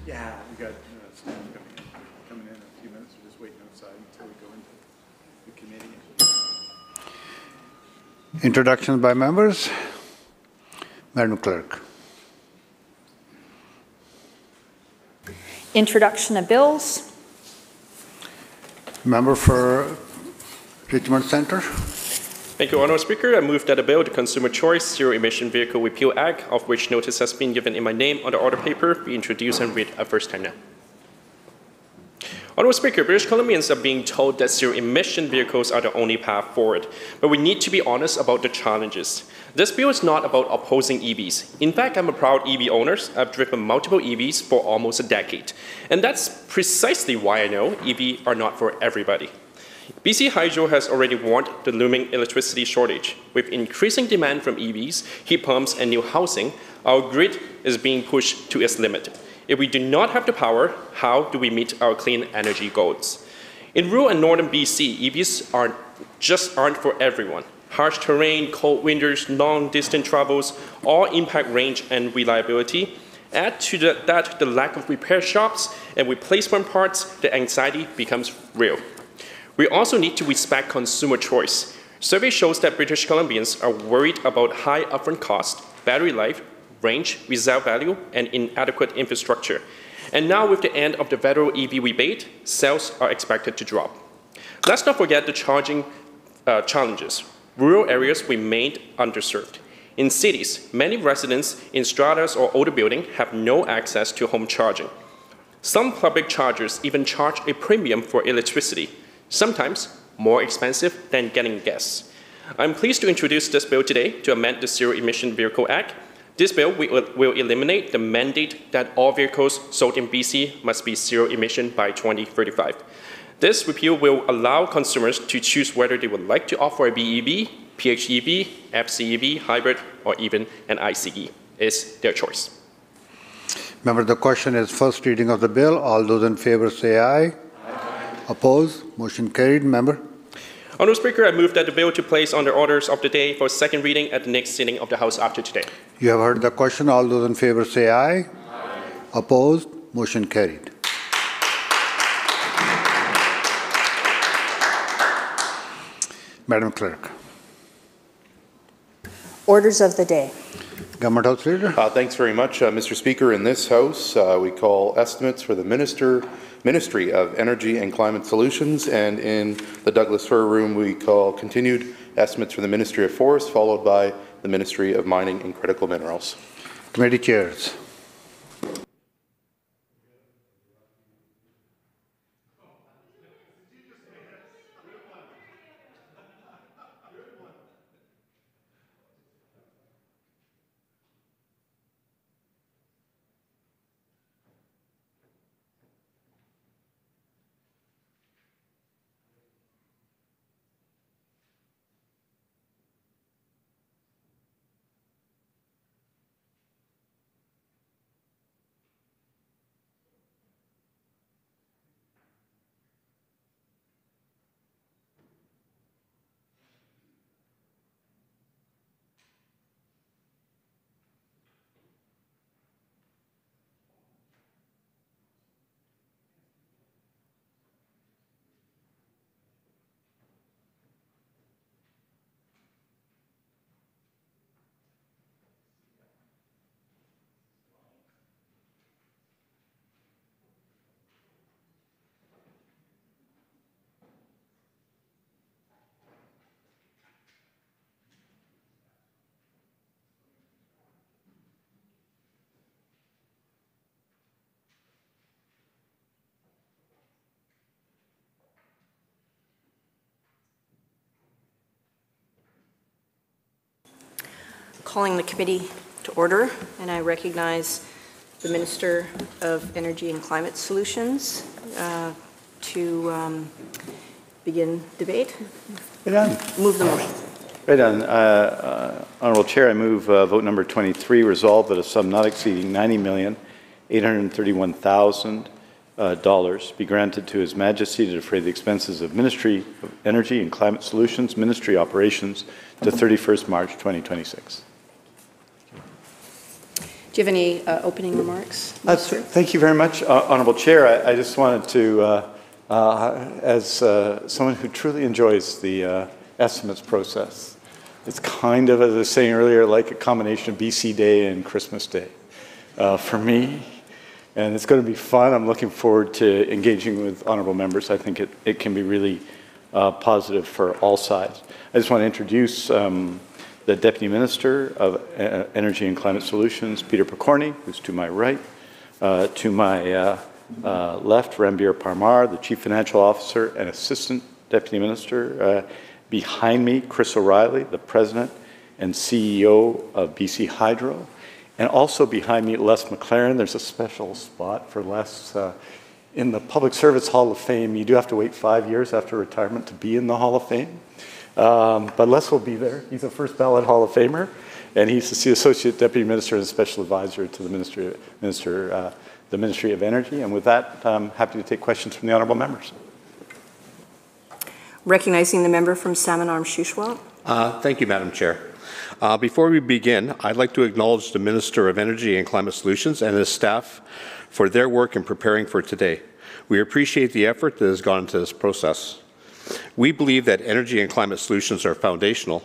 Yeah, we got staff coming in a few minutes. We're just waiting outside until we go into the committee. Introductions by members. Madam Clerk. Introduction of bills. Member for Richmond Centre. Thank you, Honourable Speaker. I move that the bill, the Consumer Choice Zero Emission Vehicle Repeal Act, of which notice has been given in my name on the order paper, be introduced and read a first time now. Honourable Speaker, British Columbians are being told that zero-emission vehicles are the only path forward, but we need to be honest about the challenges. This bill is not about opposing EVs. In fact, I'm a proud EV owner. I've driven multiple EVs for almost a decade, and that's precisely why I know EVs are not for everybody. BC Hydro has already warned the looming electricity shortage. With increasing demand from EVs, heat pumps, and new housing, our grid is being pushed to its limit. If we do not have the power, how do we meet our clean energy goals? In rural and northern BC, EVs aren't for everyone. Harsh terrain, cold winters, long-distance travels all impact range and reliability. Add to that the lack of repair shops and replacement parts, the anxiety becomes real. We also need to respect consumer choice. Survey shows that British Columbians are worried about high upfront cost, battery life, range, resale value, and inadequate infrastructure. And now with the end of the federal EV rebate, sales are expected to drop. Let's not forget the charging challenges. Rural areas remained underserved. In cities, many residents in stratas or older buildings have no access to home charging. Some public chargers even charge a premium for electricity, sometimes more expensive than getting gas. I'm pleased to introduce this bill today to amend the Zero Emission Vehicle Act. This bill will eliminate the mandate that all vehicles sold in BC must be zero emission by 2035. This repeal will allow consumers to choose whether they would like to opt for a BEV, PHEV, FCEV, hybrid, or even an ICE. It's their choice. Member, the question is first reading of the bill. All those in favour say aye. Aye. Opposed? Motion carried. Member. Honourable Speaker, I move that the bill to place on the orders of the day for second reading at the next sitting of the House after today. You have heard the question. All those in favour say aye. Aye. Opposed? Motion carried. Madam Clerk. Orders of the day. Government House Leader. Thanks very much, Mr. Speaker. In this House, we call estimates for the Ministry of Energy and Climate Solutions, and in the Douglas Fir Room, we call continued estimates for the Ministry of Forests, followed by the Ministry of Mining and Critical Minerals. Committee chairs. Calling the committee to order, and I recognize the Minister of Energy and Climate Solutions to begin debate. Right on. Move the motion. Right on. Honourable Chair, I move vote number 23, resolve that a sum not exceeding $90,831,000 be granted to His Majesty to defray the expenses of Ministry of Energy and Climate Solutions, Ministry Operations to 31st March 2026. Do you have any opening remarks, Minister? Thank you very much, Honourable Chair. I just wanted to, as someone who truly enjoys the estimates process, it's kind of, as I was saying earlier, like a combination of BC Day and Christmas Day for me. And it's going to be fun. I'm looking forward to engaging with honourable members. I think it can be really positive for all sides. I just want to introduce the Deputy Minister of Energy and Climate Solutions, Peter Pokorny, who's to my right. To my left, Ranbir Parmar, the Chief Financial Officer and Assistant Deputy Minister. Behind me, Chris O'Reilly, the President and CEO of BC Hydro. And also behind me, Les McLaren. There's a special spot for Les in the Public Service Hall of Fame. You do have to wait 5 years after retirement to be in the Hall of Fame. But Les will be there. He's a first ballot Hall of Famer, and he's the Associate Deputy Minister and Special Advisor to the Ministry of Energy. And with that, I'm happy to take questions from the honourable members. Recognizing the member from Salmon Arm Shuswap. Thank you, Madam Chair. Before we begin, I'd like to acknowledge the Minister of Energy and Climate Solutions and his staff for their work in preparing for today. We appreciate the effort that has gone into this process. We believe that energy and climate solutions are foundational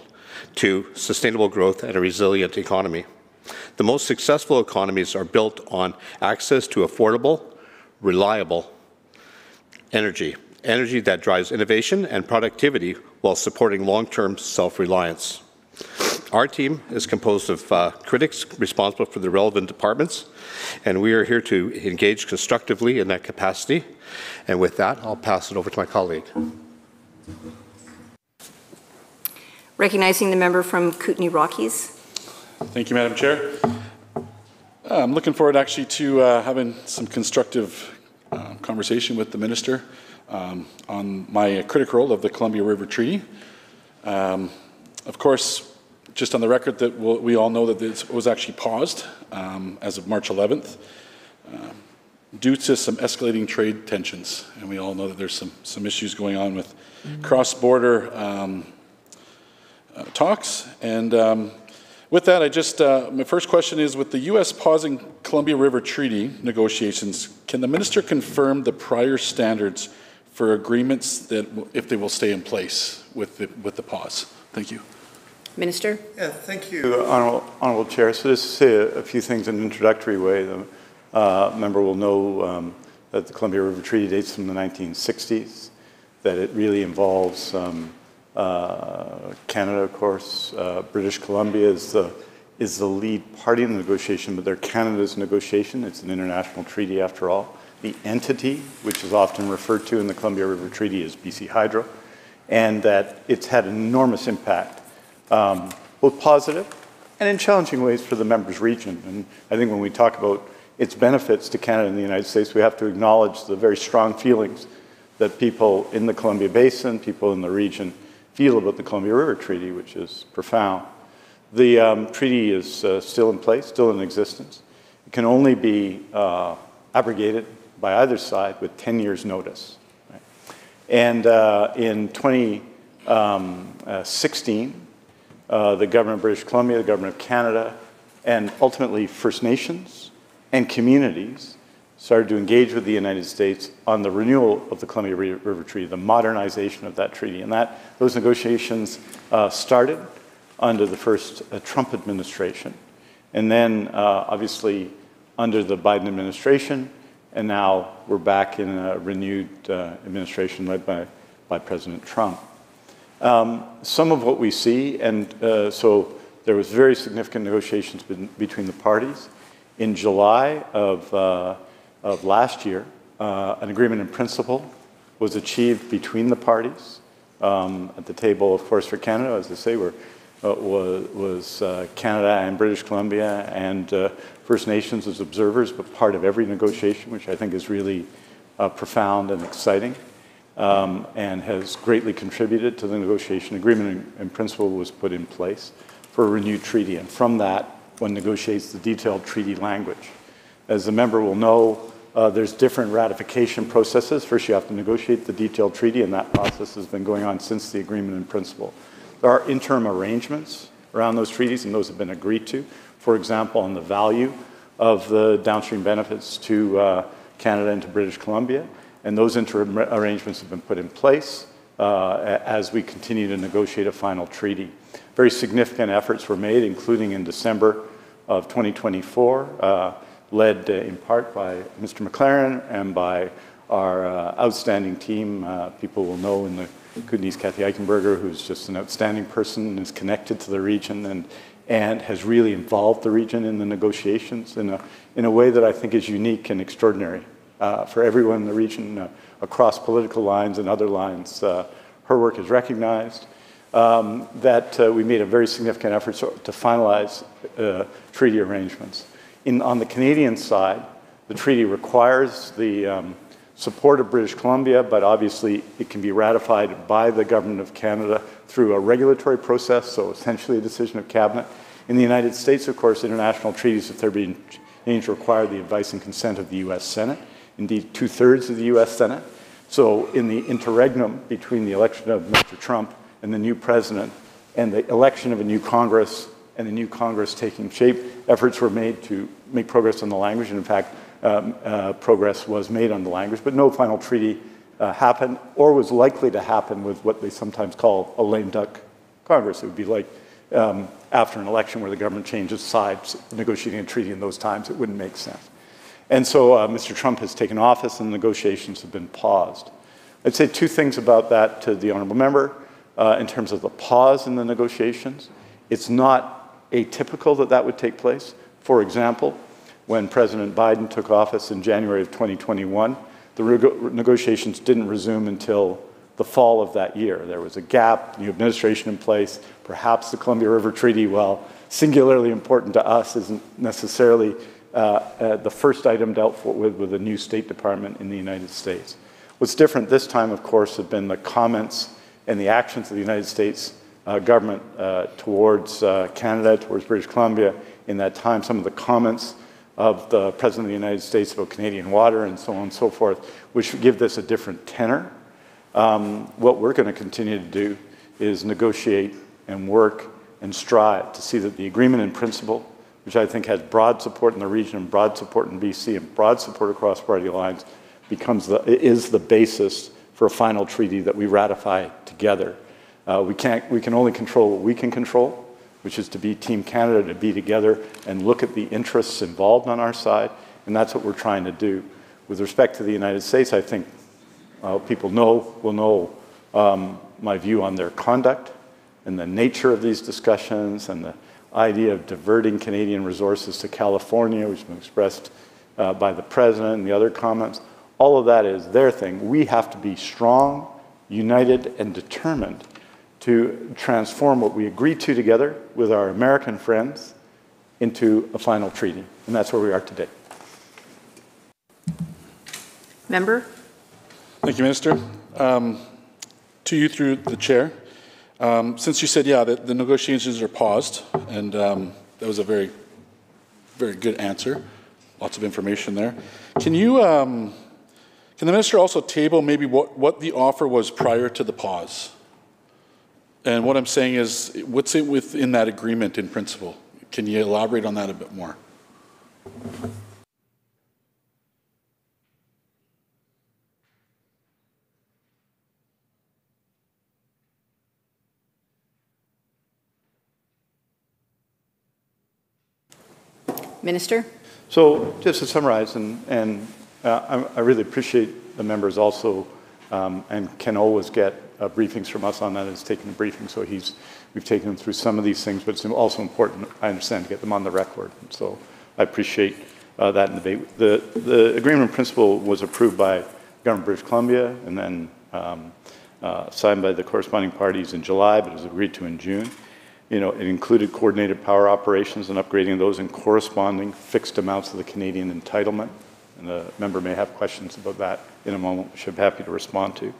to sustainable growth and a resilient economy. The most successful economies are built on access to affordable, reliable energy that drives innovation and productivity while supporting long-term self-reliance. Our team is composed of critics responsible for the relevant departments, and we are here to engage constructively in that capacity. And with that, I'll pass it over to my colleague. Recognizing the member from Kootenay Rockies. Thank you, Madam Chair. I'm looking forward actually to having some constructive conversation with the Minister on my critical role of the Columbia River Treaty. Of course, just on the record that we all know that this was actually paused as of March 11th due to some escalating trade tensions. And we all know that there's some issues going on with cross-border talks. And with that, my first question is, with the U.S. pausing Columbia River Treaty negotiations, can the Minister confirm the prior standards for agreements that, if they will stay in place with the pause? Thank you. Minister? Yeah, thank you, Honourable Chair. So just to say a few things in an introductory way. The member will know that the Columbia River Treaty dates from the 1960s, that it really involves Canada, of course. British Columbia is the lead party in the negotiation, but they're Canada's negotiation. It's an international treaty after all. The entity, which is often referred to in the Columbia River Treaty, is BC Hydro, and that it's had an enormous impact, both positive and in challenging ways for the members' region. And I think when we talk about its benefits to Canada and the United States, we have to acknowledge the very strong feelings that people in the Columbia Basin, people in the region, feel about the Columbia River Treaty, which is profound. The treaty is still in place, still in existence. It can only be abrogated by either side with 10 years' notice. Right? And in 2016, the government of British Columbia, the government of Canada, and ultimately First Nations and communities started to engage with the United States on the renewal of the Columbia River Treaty, the modernization of that treaty. And those negotiations started under the first Trump administration, and then obviously under the Biden administration, and now we're back in a renewed administration led by President Trump. Some of what we see, and so there was very significant negotiations between the parties. In July of last year, an agreement in principle was achieved between the parties. At the table, of course, for Canada, as I say, was Canada and British Columbia and First Nations as observers, but part of every negotiation, which I think is really profound and exciting, and has greatly contributed to the negotiation. Agreement in principle was put in place for a renewed treaty, and from that, one negotiates the detailed treaty language. As the member will know, there's different ratification processes. First, you have to negotiate the detailed treaty, and that process has been going on since the agreement in principle. There are interim arrangements around those treaties, and those have been agreed to. For example, on the value of the downstream benefits to Canada and to British Columbia. And those interim arrangements have been put in place as we continue to negotiate a final treaty. Very significant efforts were made, including in December of 2024, led in part by Mr. McLaren and by our outstanding team. People will know in the Kootenays, Kathy Eichenberger, who's just an outstanding person and is connected to the region and has really involved the region in the negotiations in a way that I think is unique and extraordinary for everyone in the region across political lines and other lines. Her work is recognized. We made a very significant effort to finalize treaty arrangements. On the Canadian side, the treaty requires the support of British Columbia, but obviously it can be ratified by the Government of Canada through a regulatory process, so essentially a decision of Cabinet. In the United States, of course, international treaties, if they're being changed, require the advice and consent of the U.S. Senate, indeed 2/3 of the U.S. Senate. So in the interregnum between the election of Mr. Trump and the new president and the election of a new Congress and the new Congress taking shape, efforts were made to make progress on the language. And in fact, progress was made on the language, but no final treaty happened or was likely to happen with what they sometimes call a lame duck Congress. It would be like after an election where the government changes sides, negotiating a treaty in those times, it wouldn't make sense. And so Mr. Trump has taken office and negotiations have been paused. I'd say two things about that to the honourable member in terms of the pause in the negotiations. It's not atypical that that would take place. For example, when President Biden took office in January of 2021, the negotiations didn't resume until the fall of that year. There was a gap, new administration in place. Perhaps the Columbia River Treaty, while singularly important to us, isn't necessarily the first item dealt with a new State Department in the United States. What's different this time, of course, have been the comments and the actions of the United States government towards Canada, towards British Columbia in that time. Some of the comments of the President of the United States about Canadian water and so on and so forth, which give this a different tenor. What we're going to continue to do is negotiate and work and strive to see that the agreement in principle, which I think has broad support in the region and broad support in BC and broad support across party lines, is the basis for a final treaty that we ratify together. We can only control what we can control, which is to be Team Canada, to be together and look at the interests involved on our side, and that's what we're trying to do. With respect to the United States, I think people will know my view on their conduct and the nature of these discussions and the idea of diverting Canadian resources to California, which has been expressed by the President and the other comments. All of that is their thing. We have to be strong, united, and determined to transform what we agreed to together with our American friends into a final treaty. And that's where we are today. Member? Thank you, Minister. To you through the chair. Since you said, yeah, that the negotiations are paused, and that was a very, very good answer. Lots of information there. Can the minister also table maybe what the offer was prior to the pause? And what I'm saying is, what's it within that agreement in principle? Can you elaborate on that a bit more? Minister? So just to summarize, and I really appreciate the members also, and can always get briefings from us on that. He's taken a briefing, so we've taken him through some of these things, but it's also important, I understand, to get them on the record. And so I appreciate that debate. The agreement in principle was approved by the Government of British Columbia and then signed by the corresponding parties in July, but it was agreed to in June. It included coordinated power operations and upgrading those in corresponding fixed amounts of the Canadian entitlement. And the member may have questions about that in a moment, which I'm happy to respond to,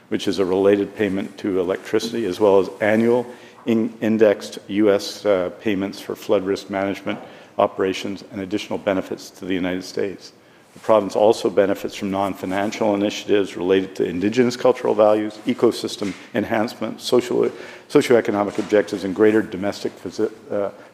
which is a related payment to electricity, as well as annual indexed U.S. payments for flood risk management operations and additional benefits to the United States. The province also benefits from non-financial initiatives related to Indigenous cultural values, ecosystem enhancement, socioeconomic objectives, and greater domestic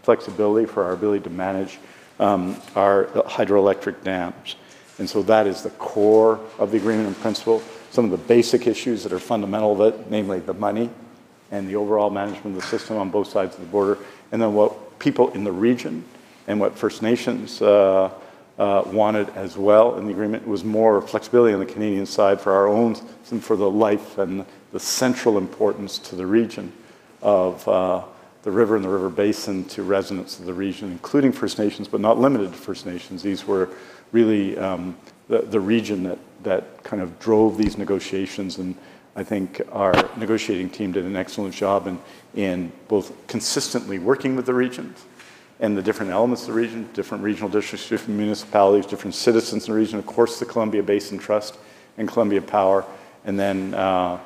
flexibility for our ability to manage are hydroelectric dams. And so that is the core of the agreement in principle. Some of the basic issues that are fundamental of it, namely the money and the overall management of the system on both sides of the border, and then what people in the region and what First Nations wanted as well in the agreement was more flexibility on the Canadian side for our own, and for the life and the central importance to the region of the river and the river basin to residents of the region, including First Nations, but not limited to First Nations. These were really the region that kind of drove these negotiations, and I think our negotiating team did an excellent job in both consistently working with the regions and the different elements of the region, different regional districts, different municipalities, different citizens in the region, of course the Columbia Basin Trust and Columbia Power, and then the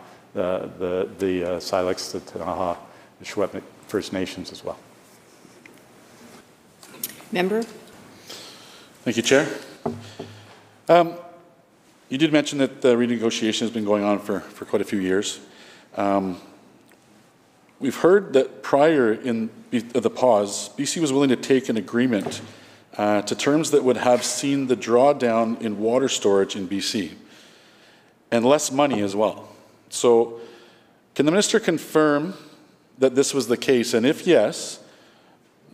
Silex, the Ktunaxa, the Secwepemc First Nations as well. Member? Thank you, Chair. You did mention that the renegotiation has been going on for quite a few years. We've heard that prior in the pause, BC was willing to take an agreement to terms that would have seen the drawdown in water storage in BC and less money as well. So can the minister confirm that this was the case? And if yes,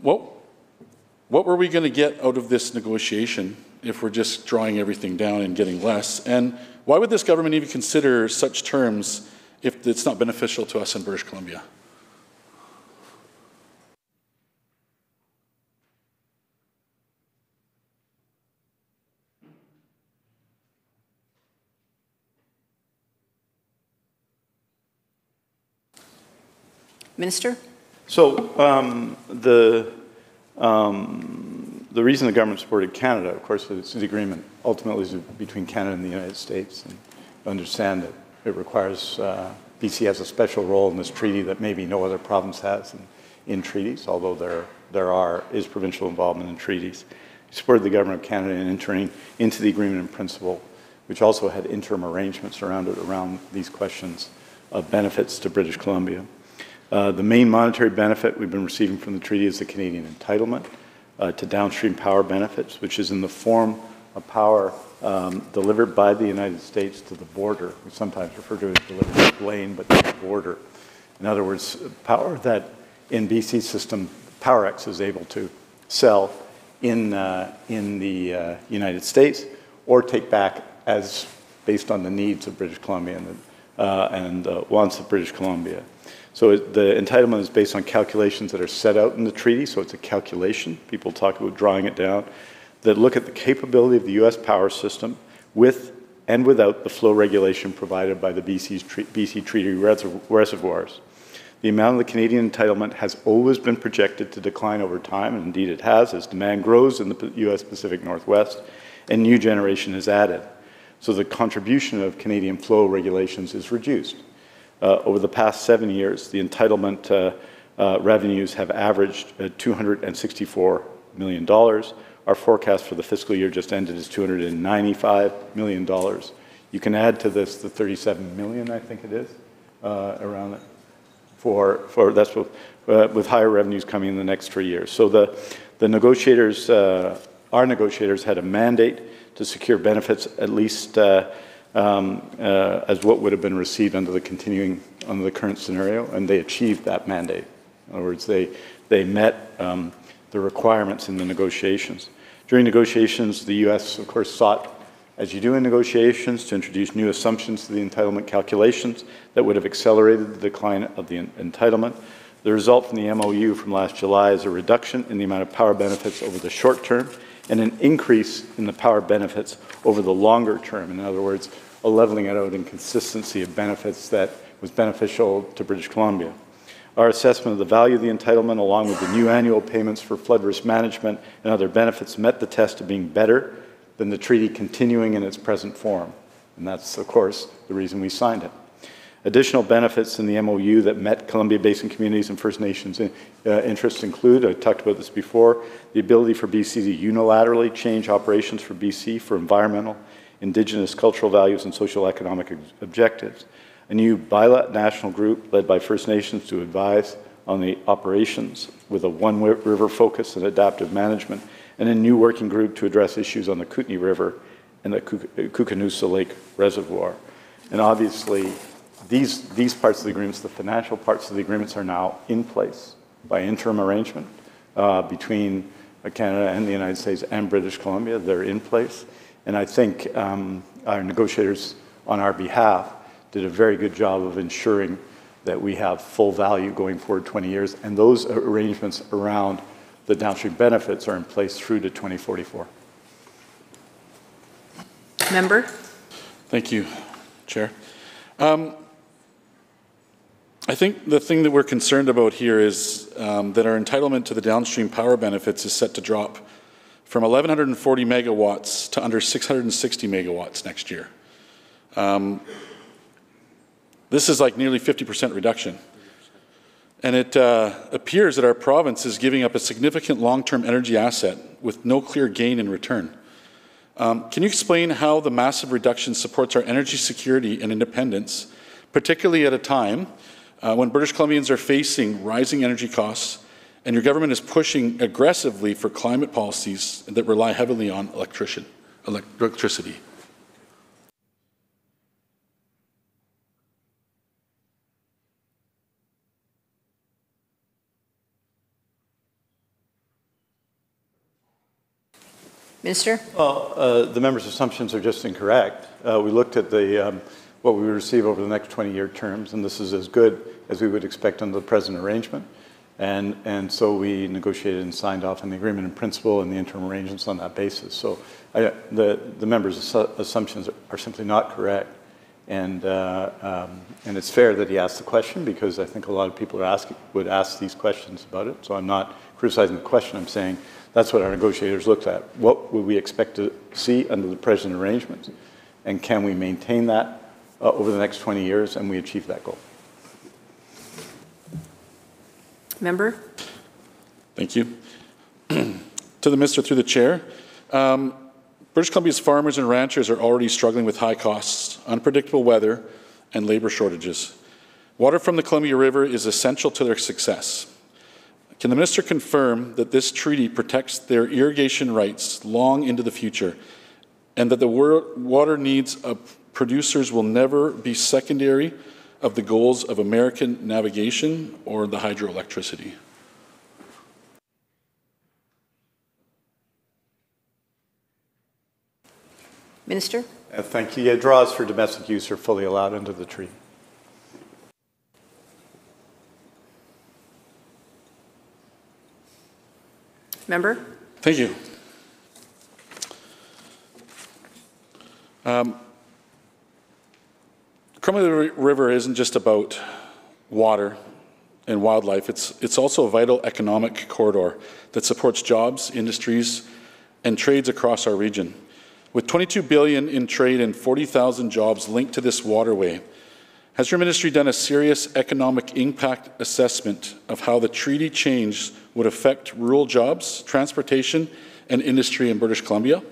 what were we going to get out of this negotiation if we're just drawing everything down and getting less? And why would this government even consider such terms if it's not beneficial to us in British Columbia? Minister? So the reason the government supported Canada, of course, is the agreement ultimately is between Canada and the United States. And understand that it requires, BC has a special role in this treaty that maybe no other province has in treaties, although there is provincial involvement in treaties. We supported the government of Canada in entering into the agreement in principle, which also had interim arrangements around these questions of benefits to British Columbia. The main monetary benefit we've been receiving from the treaty is the Canadian entitlement to downstream power benefits, which is in the form of power delivered by the United States to the border. We sometimes refer to it as delivered to Blaine, but to the border. In other words, power that in BC's system, PowerX is able to sell in the United States or take back as based on the needs of British Columbia and wants of British Columbia. So the entitlement is based on calculations that are set out in the treaty, so it's a calculation. People talk about drawing it down, that look at the capability of the U.S. power system with and without the flow regulation provided by the BC Treaty reservoirs. The amount of the Canadian entitlement has always been projected to decline over time, and indeed it has, as demand grows in the U.S. Pacific Northwest and new generation is added. So the contribution of Canadian flow regulations is reduced. Over the past 7 years, the entitlement revenues have averaged $264 million. Our forecast for the fiscal year just ended is $295 million. You can add to this the $37 million, I think it is, around it, that's with higher revenues coming in the next 3 years. So the negotiators, our negotiators had a mandate to secure benefits at least as what would have been received under the current scenario, and they achieved that mandate. In other words, they met the requirements in the negotiations. During negotiations, the U.S., of course, sought, as you do in negotiations, to introduce new assumptions to the entitlement calculations that would have accelerated the decline of the entitlement. The result from the MOU from last July is a reduction in the amount of power benefits over the short term and an increase in the power benefits over the longer term. In other words, a leveling it out and consistency of benefits that was beneficial to British Columbia. Our assessment of the value of the entitlement, along with the new annual payments for flood risk management and other benefits, met the test of being better than the treaty continuing in its present form. And that's, of course, the reason we signed it. Additional benefits in the MOU that met Columbia Basin communities and First Nations interests include, I talked about this before, the ability for BC to unilaterally change operations for BC for environmental, Indigenous cultural values and social economic objectives. A new bi-national group led by First Nations to advise on the operations with a one river focus and adaptive management, and a new working group to address issues on the Kootenay River and the Koocanusa Lake Reservoir. And obviously, these parts of the agreements, the financial parts of the agreements, are now in place by interim arrangement between Canada and the United States and British Columbia. They're in place. And I think our negotiators on our behalf did a very good job of ensuring that we have full value going forward 20 years. And those arrangements around the downstream benefits are in place through to 2044. Member? Thank you, Chair. I think the thing that we're concerned about here is that our entitlement to the downstream power benefits is set to drop from 1,140 megawatts to under 660 megawatts next year. This is like nearly 50% reduction. And it appears that our province is giving up a significant long-term energy asset with no clear gain in return. Can you explain how the massive reduction supports our energy security and independence, particularly at a time when British Columbians are facing rising energy costs and your government is pushing aggressively for climate policies that rely heavily on electricity? Minister? Well, the member's assumptions are just incorrect. We looked at what we would receive over the next 20-year terms, and this is as good as we would expect under the present arrangement. And so we negotiated and signed off on the agreement in principle and the interim arrangements on that basis. So the member's assumptions are simply not correct. And it's fair that he asked the question, because I think a lot of people would ask these questions about it. So I'm not criticizing the question. I'm saying that's what our negotiators looked at. What would we expect to see under the present arrangements? And can we maintain that over the next 20 years, and we achieve that goal? Member? Thank you. To the Minister, through the Chair, British Columbia's farmers and ranchers are already struggling with high costs, unpredictable weather, and labour shortages. Water from the Columbia River is essential to their success. Can the Minister confirm that this treaty protects their irrigation rights long into the future, and that the water needs of producers will never be secondary of the goals of American navigation or the hydroelectricity? Minister? Thank you. Yeah, draws for domestic use are fully allowed under the treaty. Member? Thank you. Columbia River isn't just about water and wildlife. It's also a vital economic corridor that supports jobs, industries, and trades across our region. With $22 billion in trade and 40,000 jobs linked to this waterway, has your ministry done a serious economic impact assessment of how the treaty change would affect rural jobs, transportation, and industry in British Columbia?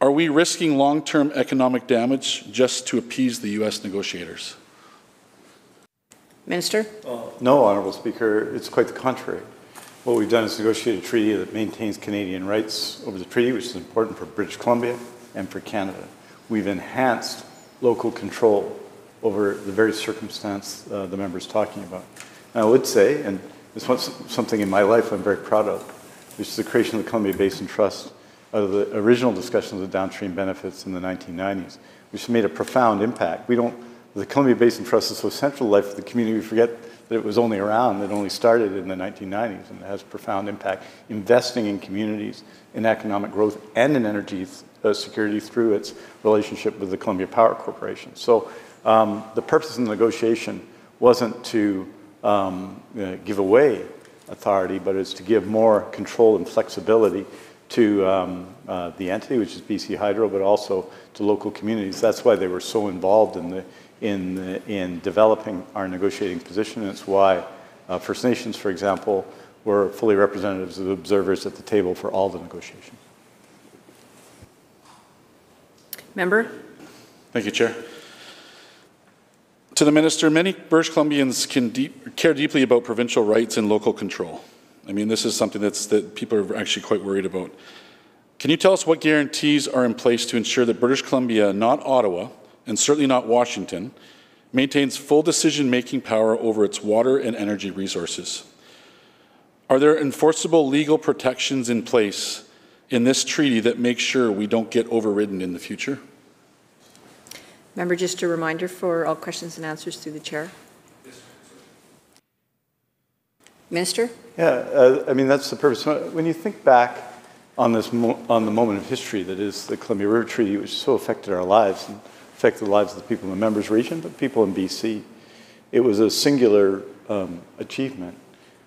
Are we risking long-term economic damage just to appease the U.S. negotiators? Minister? No, Honourable Speaker, it's quite the contrary. What we've done is negotiate a treaty that maintains Canadian rights over the treaty, which is important for British Columbia and for Canada. We've enhanced local control over the very circumstance the member's talking about. And I would say, and this was something in my life I'm very proud of, which is the creation of the Columbia Basin Trust out of the original discussion of the downstream benefits in the 1990s, which made a profound impact. The Columbia Basin Trust is so central to life of the community, we forget that it was only around, it only started in the 1990s, and it has profound impact, investing in communities, in economic growth, and in energy security through its relationship with the Columbia Power Corporation. So the purpose of the negotiation wasn't to give away authority, but it's to give more control and flexibility to the entity, which is BC Hydro, but also to local communities. That's why they were so involved in developing our negotiating position. And it's why First Nations, for example, were fully representatives of observers at the table for all the negotiations. Member? Thank you, Chair. To the Minister, many British Columbians care deeply about provincial rights and local control. I mean, this is something that people are actually quite worried about. Can you tell us what guarantees are in place to ensure that British Columbia, not Ottawa, and certainly not Washington, maintains full decision-making power over its water and energy resources? Are there enforceable legal protections in place in this treaty that make sure we don't get overridden in the future? Member, just a reminder for all questions and answers through the chair. Minister? Yeah, I mean, that's the purpose. When you think back on this on the moment of history that is the Columbia River Treaty, which so affected our lives and affected the lives of the people in the members region, but people in BC, it was a singular achievement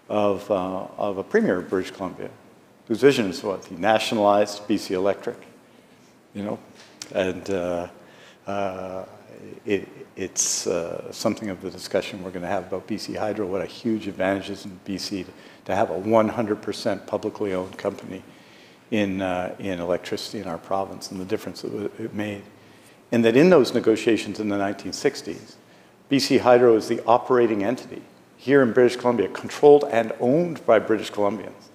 of a premier of British Columbia, whose vision is what? He nationalized BC Electric, you know, and it's something of the discussion we're going to have about BC Hydro, what a huge advantage is in BC to have a 100% publicly owned company in electricity in our province and the difference that it made. And that in those negotiations in the 1960s, BC Hydro is the operating entity here in British Columbia, controlled and owned by British Columbians.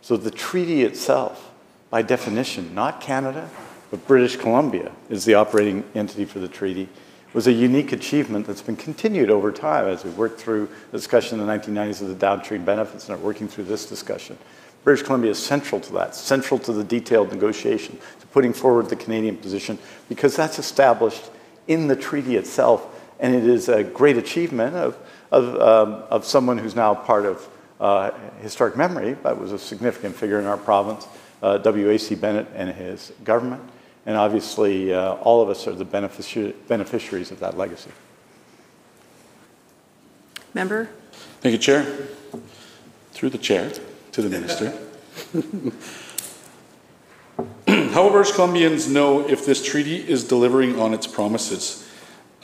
So the treaty itself, by definition, not Canada, but British Columbia is the operating entity for the treaty, was a unique achievement that's been continued over time as we worked through the discussion in the 1990s of the downstream benefits and are working through this discussion. British Columbia is central to that, central to the detailed negotiation, to putting forward the Canadian position, because that's established in the treaty itself, and it is a great achievement of someone who's now part of historic memory, but was a significant figure in our province, W.A.C. Bennett and his government. And obviously, all of us are the beneficiaries of that legacy. Member? Thank you, Chair. Through the chair to the Minister. How will British Columbians know if this treaty is delivering on its promises?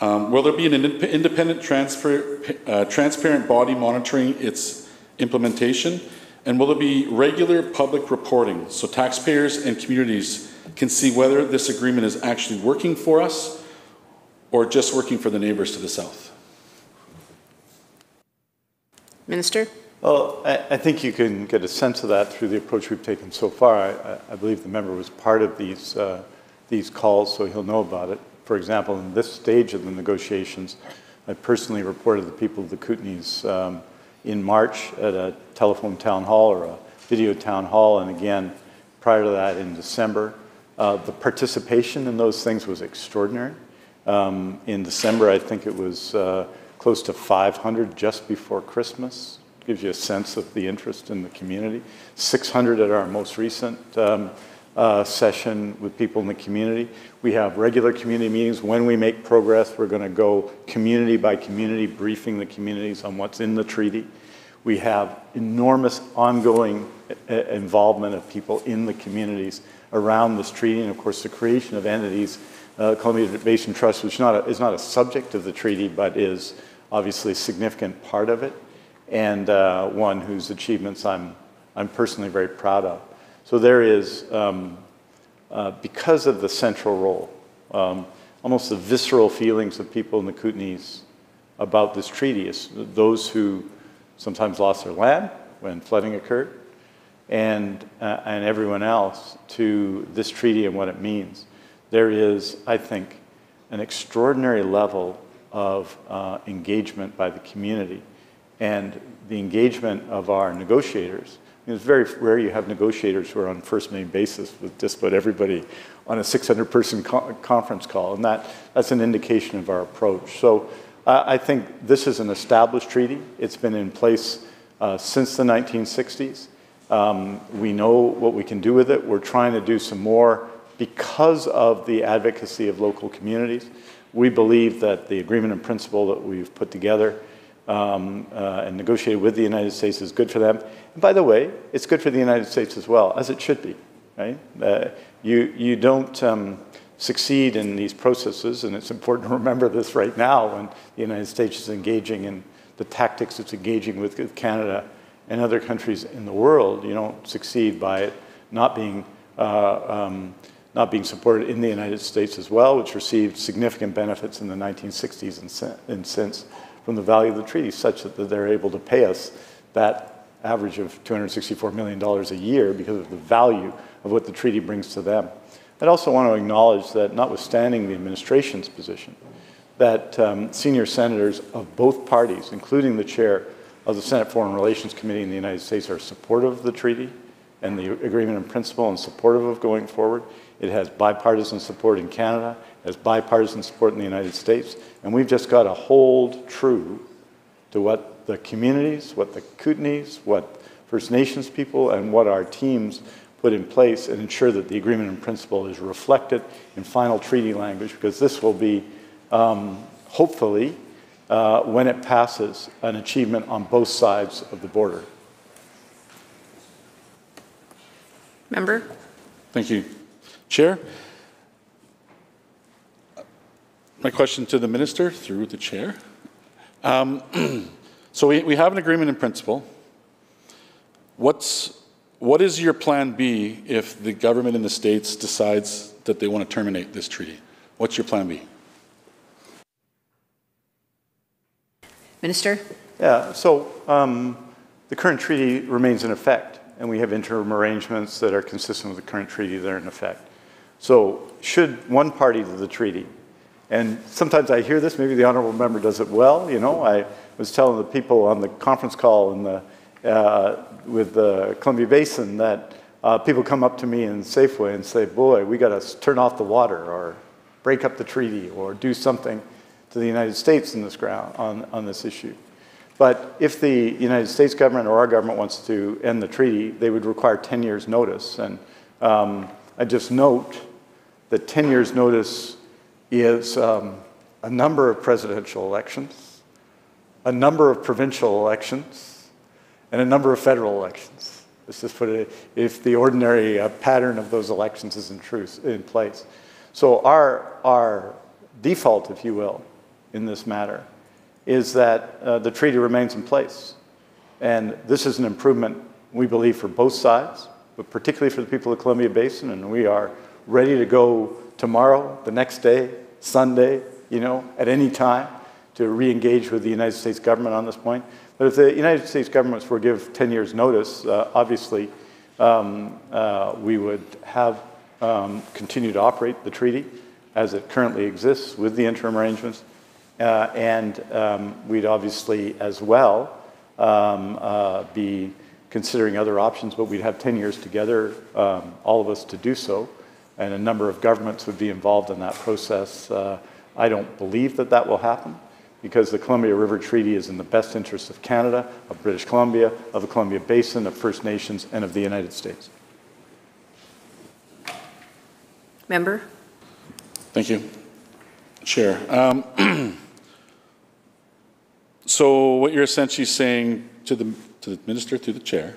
Will there be an independent, transparent body monitoring its implementation? And will there be regular public reporting so taxpayers and communities can see whether this agreement is actually working for us or just working for the neighbors to the south? Minister? Well, I think you can get a sense of that through the approach we've taken so far. I believe the member was part of these calls, so he'll know about it. For example, in this stage of the negotiations, I personally reported the people of the Kootenays in March at a telephone town hall or a video town hall, and again, prior to that in December. The participation in those things was extraordinary. In December, I think it was close to 500 just before Christmas. Gives you a sense of the interest in the community. 600 at our most recent session with people in the community. We have regular community meetings. When we make progress, we're going to go community by community, briefing the communities on what's in the treaty. We have enormous ongoing involvement of people in the communities around this treaty, and of course the creation of entities, Columbia Basin Trust, which is not a subject of the treaty, but is obviously a significant part of it, and one whose achievements I'm personally very proud of. So there is, because of the central role, almost the visceral feelings of people in the Kootenays about this treaty, is those who sometimes lost their land when flooding occurred, and everyone else to this treaty and what it means. There is, I think, an extraordinary level of engagement by the community, and the engagement of our negotiators. It's very rare you have negotiators who are on first name basis with just about everybody on a 600-person conference call, and that's an indication of our approach. So I think this is an established treaty. It's been in place since the 1960s. We know what we can do with it. We're trying to do some more because of the advocacy of local communities. We believe that the agreement in principle that we've put together and negotiated with the United States is good for them. And by the way, it's good for the United States as well, as it should be, right? You don't succeed in these processes, and it's important to remember this right now when the United States is engaging in the tactics it's engaging with Canada and other countries in the world. You don't succeed by it not being supported in the United States as well, which received significant benefits in the 1960s and since from the value of the treaty, such that they're able to pay us that average of $264 million a year because of the value of what the treaty brings to them. I'd also want to acknowledge that, notwithstanding the administration's position, that senior senators of both parties, including the chair of the Senate Foreign Relations Committee in the United States, are supportive of the treaty and the agreement in principle and supportive of going forward. It has bipartisan support in Canada, it has bipartisan support in the United States, and we've just got to hold true to what the communities, what the Kootenays, what First Nations people, and what our teams put in place, and ensure that the agreement in principle is reflected in final treaty language, because this will be, hopefully, when it passes, an achievement on both sides of the border. Member? Thank you. Chair, my question to the minister through the chair. So we have an agreement in principle. What is your plan B if the government in the States decides that they want to terminate this treaty? What's your plan B? Minister? Yeah, so the current treaty remains in effect, and we have interim arrangements that are consistent with the current treaty that are in effect. So should one party to the treaty, and sometimes I hear this, maybe the honourable member does it well, you know, I was telling the people on the conference call in the, with the Columbia Basin that people come up to me in Safeway and say, boy, we got to turn off the water or break up the treaty or do something to the United States in this ground on this issue. But if the United States government or our government wants to end the treaty, they would require 10 years notice. And I just note that 10 years notice is a number of presidential elections, a number of provincial elections, and a number of federal elections. Let's just put it, if the ordinary pattern of those elections is in place. So our default, if you will, in this matter, is that the treaty remains in place. And this is an improvement, we believe, for both sides, but particularly for the people of the Columbia Basin, and we are ready to go tomorrow, the next day, Sunday, you know, at any time to re-engage with the United States government on this point. But if the United States government were to give 10 years notice, obviously we would have continue to operate the treaty as it currently exists with the interim arrangements. And we'd obviously as well be considering other options, but we'd have 10 years together, all of us, to do so, and a number of governments would be involved in that process. I don't believe that that will happen, because the Columbia River Treaty is in the best interest of Canada, of British Columbia, of the Columbia Basin, of First Nations, and of the United States. Member? Thank you, Chair. So what you're essentially saying to the minister, through the chair,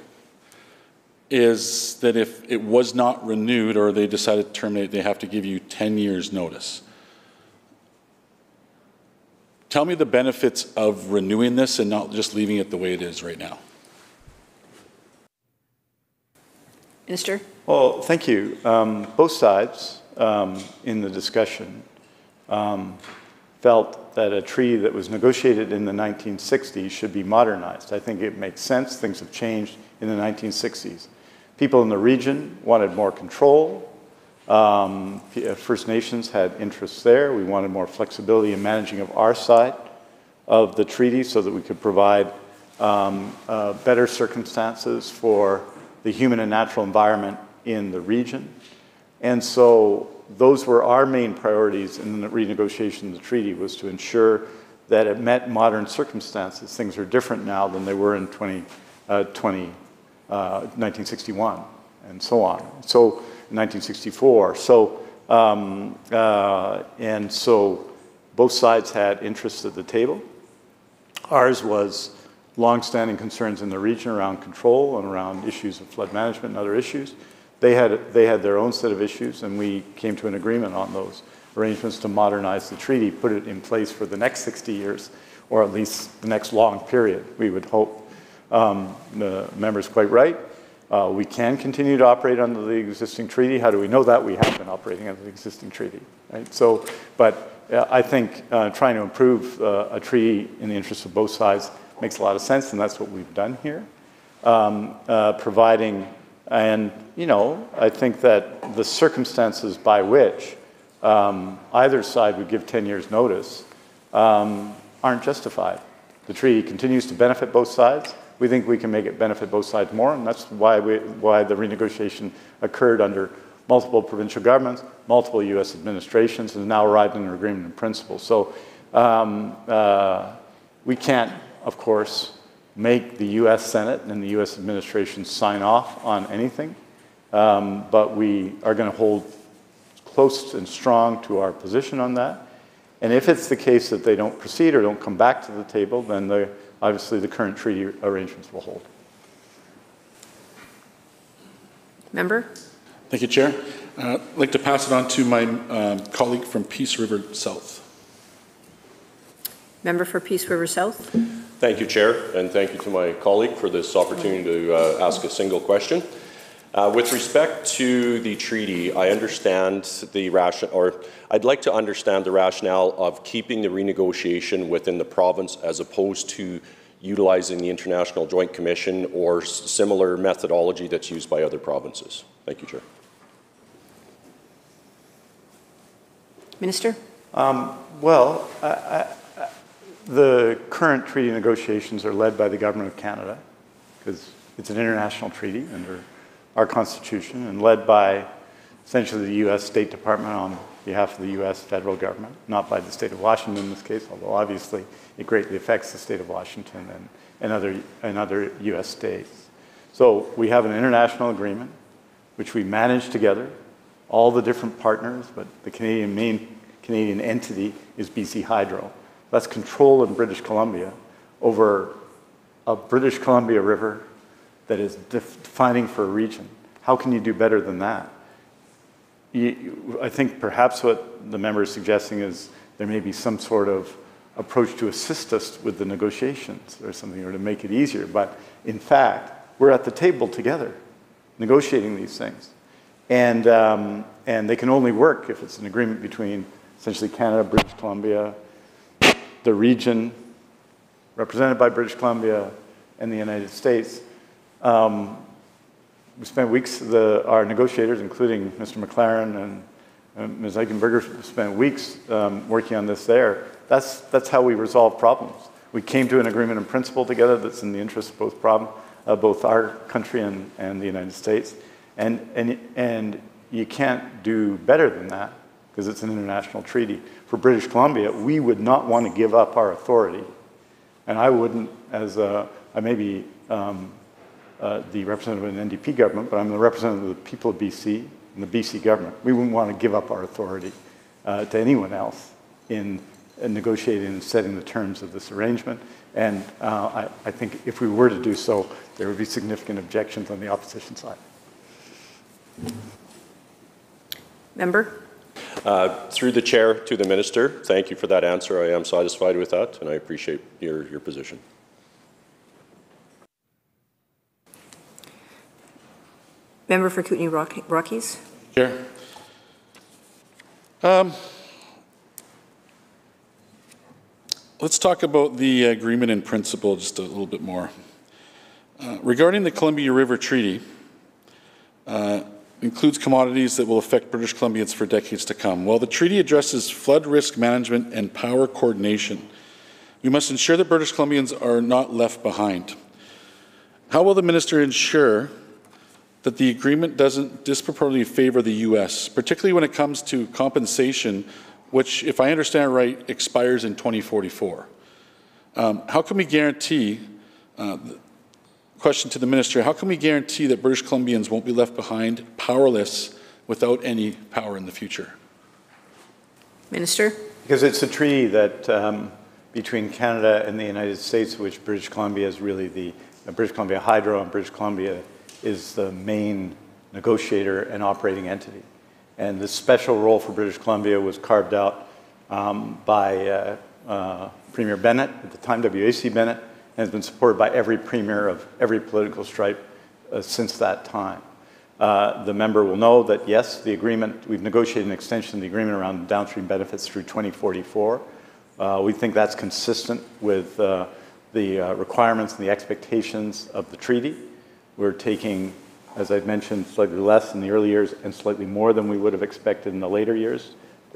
is that if it was not renewed or they decided to terminate, they have to give you 10 years notice. Tell me the benefits of renewing this and not just leaving it the way it is right now. Minister? Well, thank you. Both sides in the discussion felt that a treaty that was negotiated in the 1960s should be modernized. I think it makes sense. Things have changed in the 1960s. People in the region wanted more control. First Nations had interests there. We wanted more flexibility in managing of our side of the treaty so that we could provide better circumstances for the human and natural environment in the region. And so those were our main priorities in the renegotiation of the treaty, was to ensure that it met modern circumstances. Things are different now than they were in 1961 and so on. So 1964. So, and so both sides had interests at the table. Ours was long-standing concerns in the region around control and around issues of flood management and other issues. They had their own set of issues, and we came to an agreement on those arrangements to modernize the treaty, put it in place for the next 60 years, or at least the next long period, we would hope. The member's quite right. We can continue to operate under the existing treaty. How do we know that? We have been operating under the existing treaty, right? So, but I think trying to improve a treaty in the interest of both sides makes a lot of sense, and that's what we've done here. providing, and, you know, I think that the circumstances by which either side would give 10 years' notice aren't justified. The treaty continues to benefit both sides. We think we can make it benefit both sides more, and that's why the renegotiation occurred under multiple provincial governments, multiple U.S. administrations, and now arrived in an agreement in principle. So we can't, of course, make the U.S. Senate and the U.S. administration sign off on anything, but we are going to hold close and strong to our position on that. And if it's the case that they don't proceed or don't come back to the table, then obviously the current treaty arrangements will hold. Member? Thank you, Chair. I'd like to pass it on to my colleague from Peace River South. Member for Peace River South. Thank you, Chair, and thank you to my colleague for this opportunity to ask a single question. With respect to the treaty, I understand the rationale, or I'd like to understand the rationale of keeping the renegotiation within the province as opposed to utilizing the International Joint Commission or similar methodology that's used by other provinces. Thank you, Chair. Minister? Well, the current treaty negotiations are led by the Government of Canada because it's an international treaty under our Constitution and led by essentially the U.S. State Department on behalf of the U.S. federal government, not by the state of Washington in this case, although obviously it greatly affects the state of Washington and other U.S. states. So we have an international agreement which we manage together, all the different partners, but the main Canadian entity is BC Hydro. That's control in British Columbia over a British Columbia river that is defining for a region. How can you do better than that? I think perhaps what the member is suggesting is there may be some sort of approach to assist us with the negotiations or something, or to make it easier. But in fact, we're at the table together negotiating these things. And they can only work if it's an agreement between essentially Canada, British Columbia, the region represented by British Columbia, and the United States. We spent weeks, our negotiators, including Mr. McLaren and Ms. Eichenberger, spent weeks working on this there. That's how we resolve problems. We came to an agreement in principle together that's in the interest of both our country and the United States. And you can't do better than that because it's an international treaty. For British Columbia, we would not want to give up our authority. And I wouldn't, as I may be the representative of an NDP government, but I'm the representative of the people of BC and the BC government. We wouldn't want to give up our authority to anyone else in negotiating and setting the terms of this arrangement. And I think if we were to do so, there would be significant objections on the opposition side. Member? Through the chair to the minister, thank you for that answer. I am satisfied with that, and I appreciate your position. Member for Kootenay Rockies. Chair. Let's talk about the agreement in principle just a little bit more. Regarding the Columbia River Treaty, includes commodities that will affect British Columbians for decades to come. While the treaty addresses flood risk management and power coordination, we must ensure that British Columbians are not left behind. How will the minister ensure that the agreement doesn't disproportionately favor the U.S., particularly when it comes to compensation, which, if I understand right, expires in 2044? How can we guarantee, question to the minister, how can we guarantee that British Columbians won't be left behind, powerless, without any power in the future? Minister? Because it's a treaty that between Canada and the United States, which British Columbia is really the British Columbia Hydro, and British Columbia is the main negotiator and operating entity. And the special role for British Columbia was carved out by Premier Bennett, at the time W.A.C. Bennett, and has been supported by every premier of every political stripe since that time. The member will know that, yes, the agreement, we've negotiated an extension of the agreement around downstream benefits through 2044. We think that's consistent with the requirements and the expectations of the treaty. We're taking, as I've mentioned, slightly less in the early years and slightly more than we would have expected in the later years.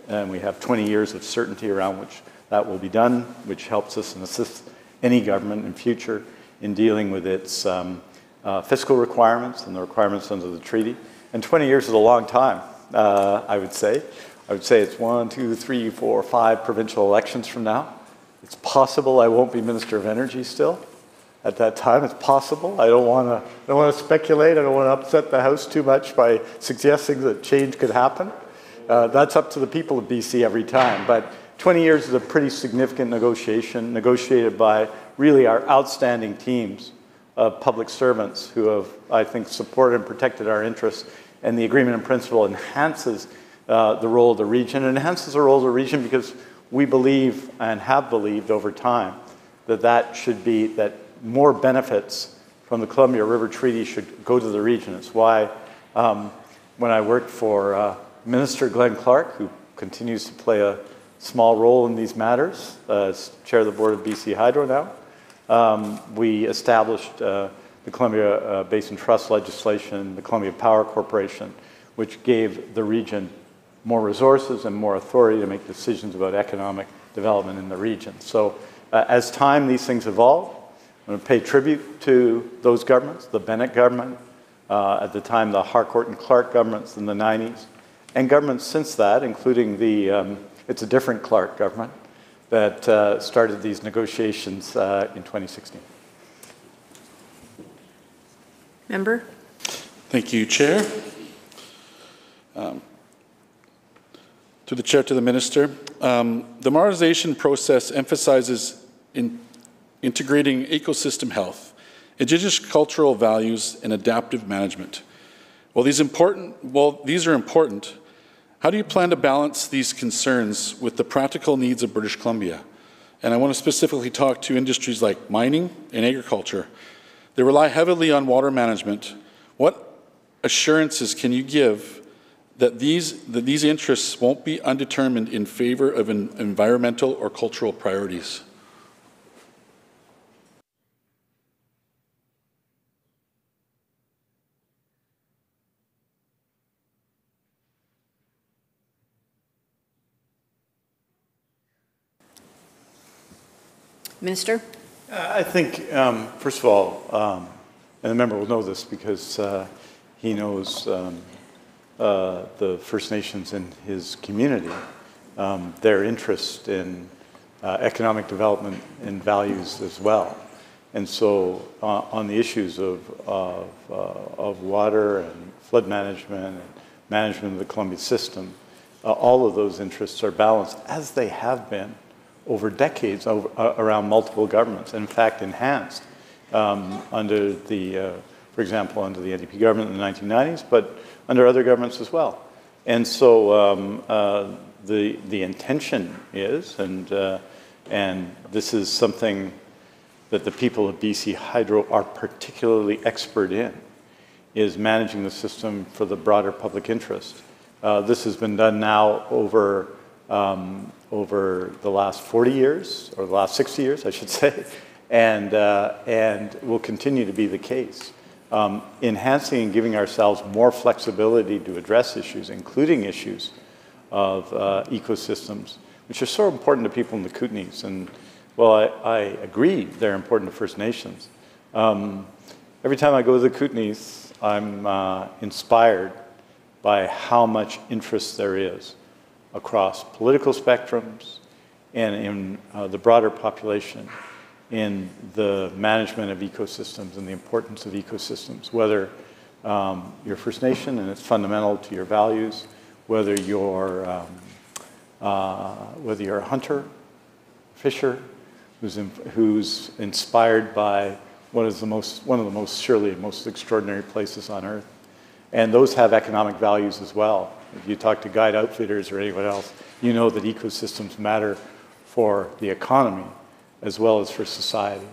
And we have 20 years of certainty around which that will be done, which helps us and assists any government in future in dealing with its fiscal requirements and the requirements under the treaty. And 20 years is a long time, I would say. I would say it's 1, 2, 3, 4, 5 provincial elections from now. It's possible I won't be Minister of Energy still at that time. It's possible. I don't want to speculate. I don't want to upset the House too much by suggesting that change could happen. That's up to the people of BC every time. But 20 years is a pretty significant negotiation, negotiated by really our outstanding teams of public servants who have, I think, supported and protected our interests. And the agreement in principle enhances the role of the region. It enhances the role of the region because we believe and have believed over time that more benefits from the Columbia River Treaty should go to the region. It's why when I worked for Minister Glenn Clark, who continues to play a small role in these matters, as chair of the board of BC Hydro now, we established the Columbia Basin Trust legislation, the Columbia Power Corporation, which gave the region more resources and more authority to make decisions about economic development in the region. So as time, these things evolve. I'm going to pay tribute to those governments, the Bennett government, at the time the Harcourt and Clark governments in the 90s, and governments since that, including it's a different Clark government, that started these negotiations in 2016. Member? Thank you, Chair. To the Chair, to the Minister. The modernization process emphasizes integrating ecosystem health, Indigenous cultural values, and adaptive management. While these are important, how do you plan to balance these concerns with the practical needs of British Columbia? And I want to specifically talk to industries like mining and agriculture. They rely heavily on water management. What assurances can you give that these interests won't be undetermined in favor of environmental or cultural priorities? Minister? I think, first of all, and the member will know this because he knows the First Nations in his community, their interest in economic development and values as well. And so on the issues of water and flood management and management of the Columbia system, all of those interests are balanced, as they have been over decades around multiple governments, in fact enhanced under the, for example, under the NDP government in the 1990s, but under other governments as well. And so the intention is, and this is something that the people of BC Hydro are particularly expert in, is managing the system for the broader public interest. This has been done now over the last 40 years, or the last 60 years, I should say, and will continue to be the case. Enhancing and giving ourselves more flexibility to address issues, including issues of ecosystems, which are so important to people in the Kootenays. And well, I agree they're important to First Nations. Every time I go to the Kootenays, I'm inspired by how much interest there is across political spectrums and in the broader population in the management of ecosystems and the importance of ecosystems, whether you're First Nation and it's fundamental to your values, whether you're a hunter, fisher, who's inspired by one of the most surely most extraordinary places on earth. And those have economic values as well. If you talk to guide outfitters or anyone else, you know that ecosystems matter for the economy as well as for society.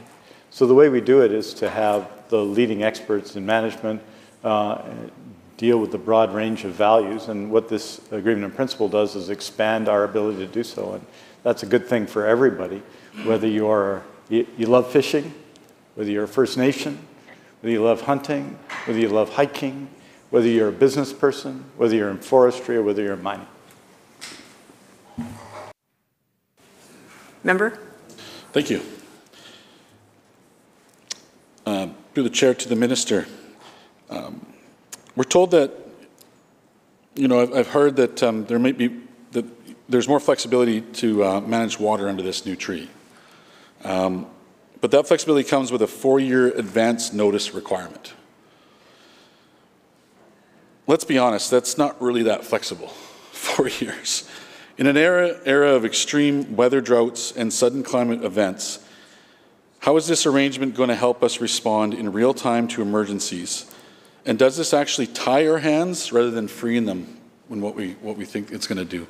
So the way we do it is to have the leading experts in management deal with the broad range of values, and what this agreement in principle does is expand our ability to do so, and that's a good thing for everybody, whether you love fishing, whether you're a First Nation, whether you love hunting, whether you love hiking, whether you're a business person, whether you're in forestry, or whether you're in mining. Member? Thank you. Through the chair to the minister. We're told that, you know, I've heard that there may be, that there's more flexibility to manage water under this new treaty. But that flexibility comes with a 4-year advance notice requirement. Let's be honest, that's not really that flexible, 4 years. In an era of extreme weather droughts and sudden climate events, how is this arrangement going to help us respond in real time to emergencies? And does this actually tie our hands rather than freeing them in what we think it's going to do?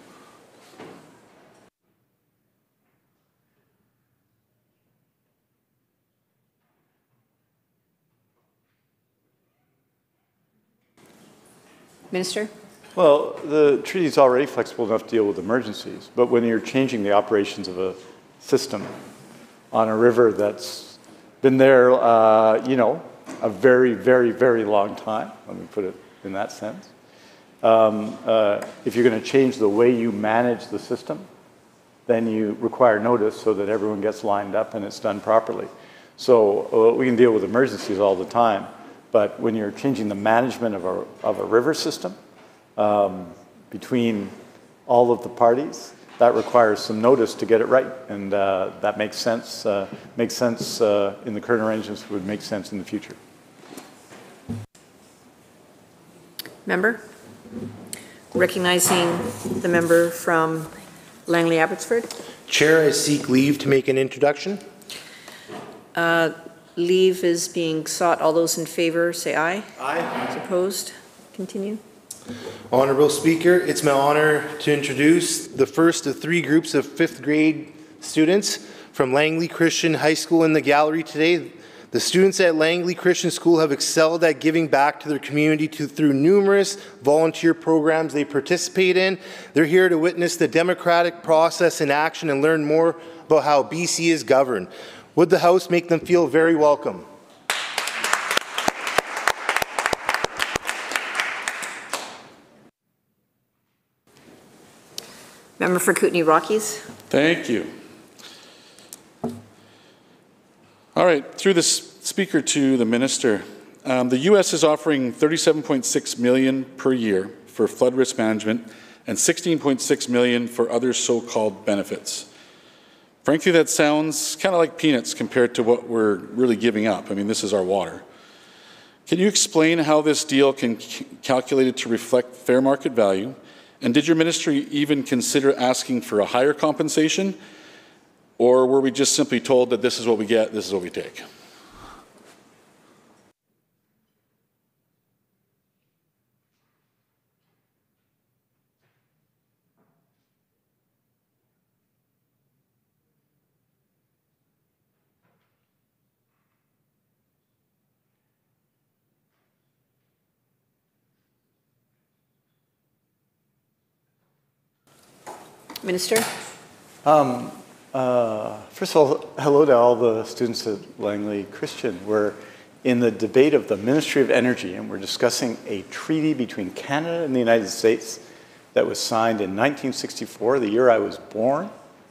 Minister? Well, the treaty is already flexible enough to deal with emergencies, but when you're changing the operations of a system on a river that's been there, you know, a very, very, very long time, let me put it in that sense. If you're going to change the way you manage the system, then you require notice so that everyone gets lined up and it's done properly. So we can deal with emergencies all the time, but when you're changing the management of a river system between all of the parties, that requires some notice to get it right, and that makes sense. Makes sense in the current arrangements. Would make sense in the future. Member? Recognizing the member from Langley Abbotsford. Chair, I seek leave to make an introduction. Leave is being sought. All those in favor say aye. Aye. Those opposed? Continue. Honourable Speaker, it's my honour to introduce the first of 3 groups of 5th grade students from Langley Christian High School in the gallery today. The students at Langley Christian School have excelled at giving back to their community through numerous volunteer programs they participate in. They're here to witness the democratic process in action and learn more about how BC is governed. Would the House make them feel very welcome? Member for Kootenay Rockies. Thank you. All right, through the speaker to the minister, the U.S. is offering $37.6 million per year for flood risk management and $16.6 million for other so-called benefits. Frankly, that sounds kind of like peanuts compared to what we're really giving up. I mean, this is our water. Can you explain how this deal can calculated to reflect fair market value? And did your ministry even consider asking for a higher compensation? Or were we just simply told that this is what we get, this is what we take? Minister? First of all, hello to all the students at Langley Christian. We're in the debate of the Ministry of Energy, and we're discussing a treaty between Canada and the United States that was signed in 1964, the year I was born.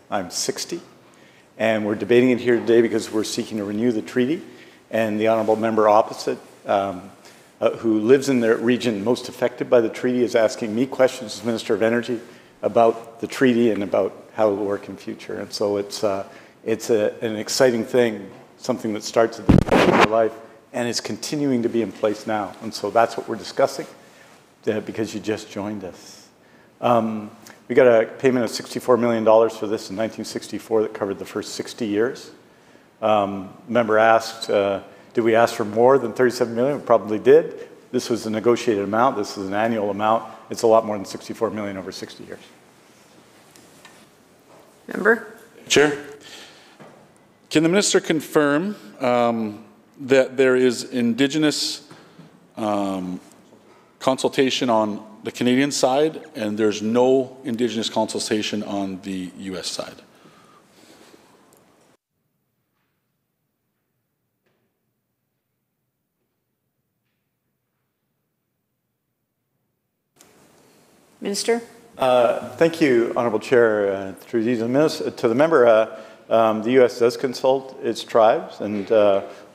I'm 60. And we're debating it here today because we're seeking to renew the treaty. And the honourable member opposite, who lives in the region most affected by the treaty, is asking me questions as Minister of Energy about the treaty and about how it will work in future. And so it's an exciting thing, something that starts at the beginning of your life and is continuing to be in place now. And so that's what we're discussing because you just joined us. We got a payment of $64 million for this in 1964 that covered the first 60 years. Member asked, did we ask for more than $37 million? We probably did. This was a negotiated amount. This is an annual amount. It's a lot more than $64 million over 60 years. Member? Chair, can the minister confirm that there is Indigenous consultation on the Canadian side and there's no Indigenous consultation on the U.S. side? Minister? Thank you, Honourable Chair. Through you to the member, the U.S. does consult its tribes, and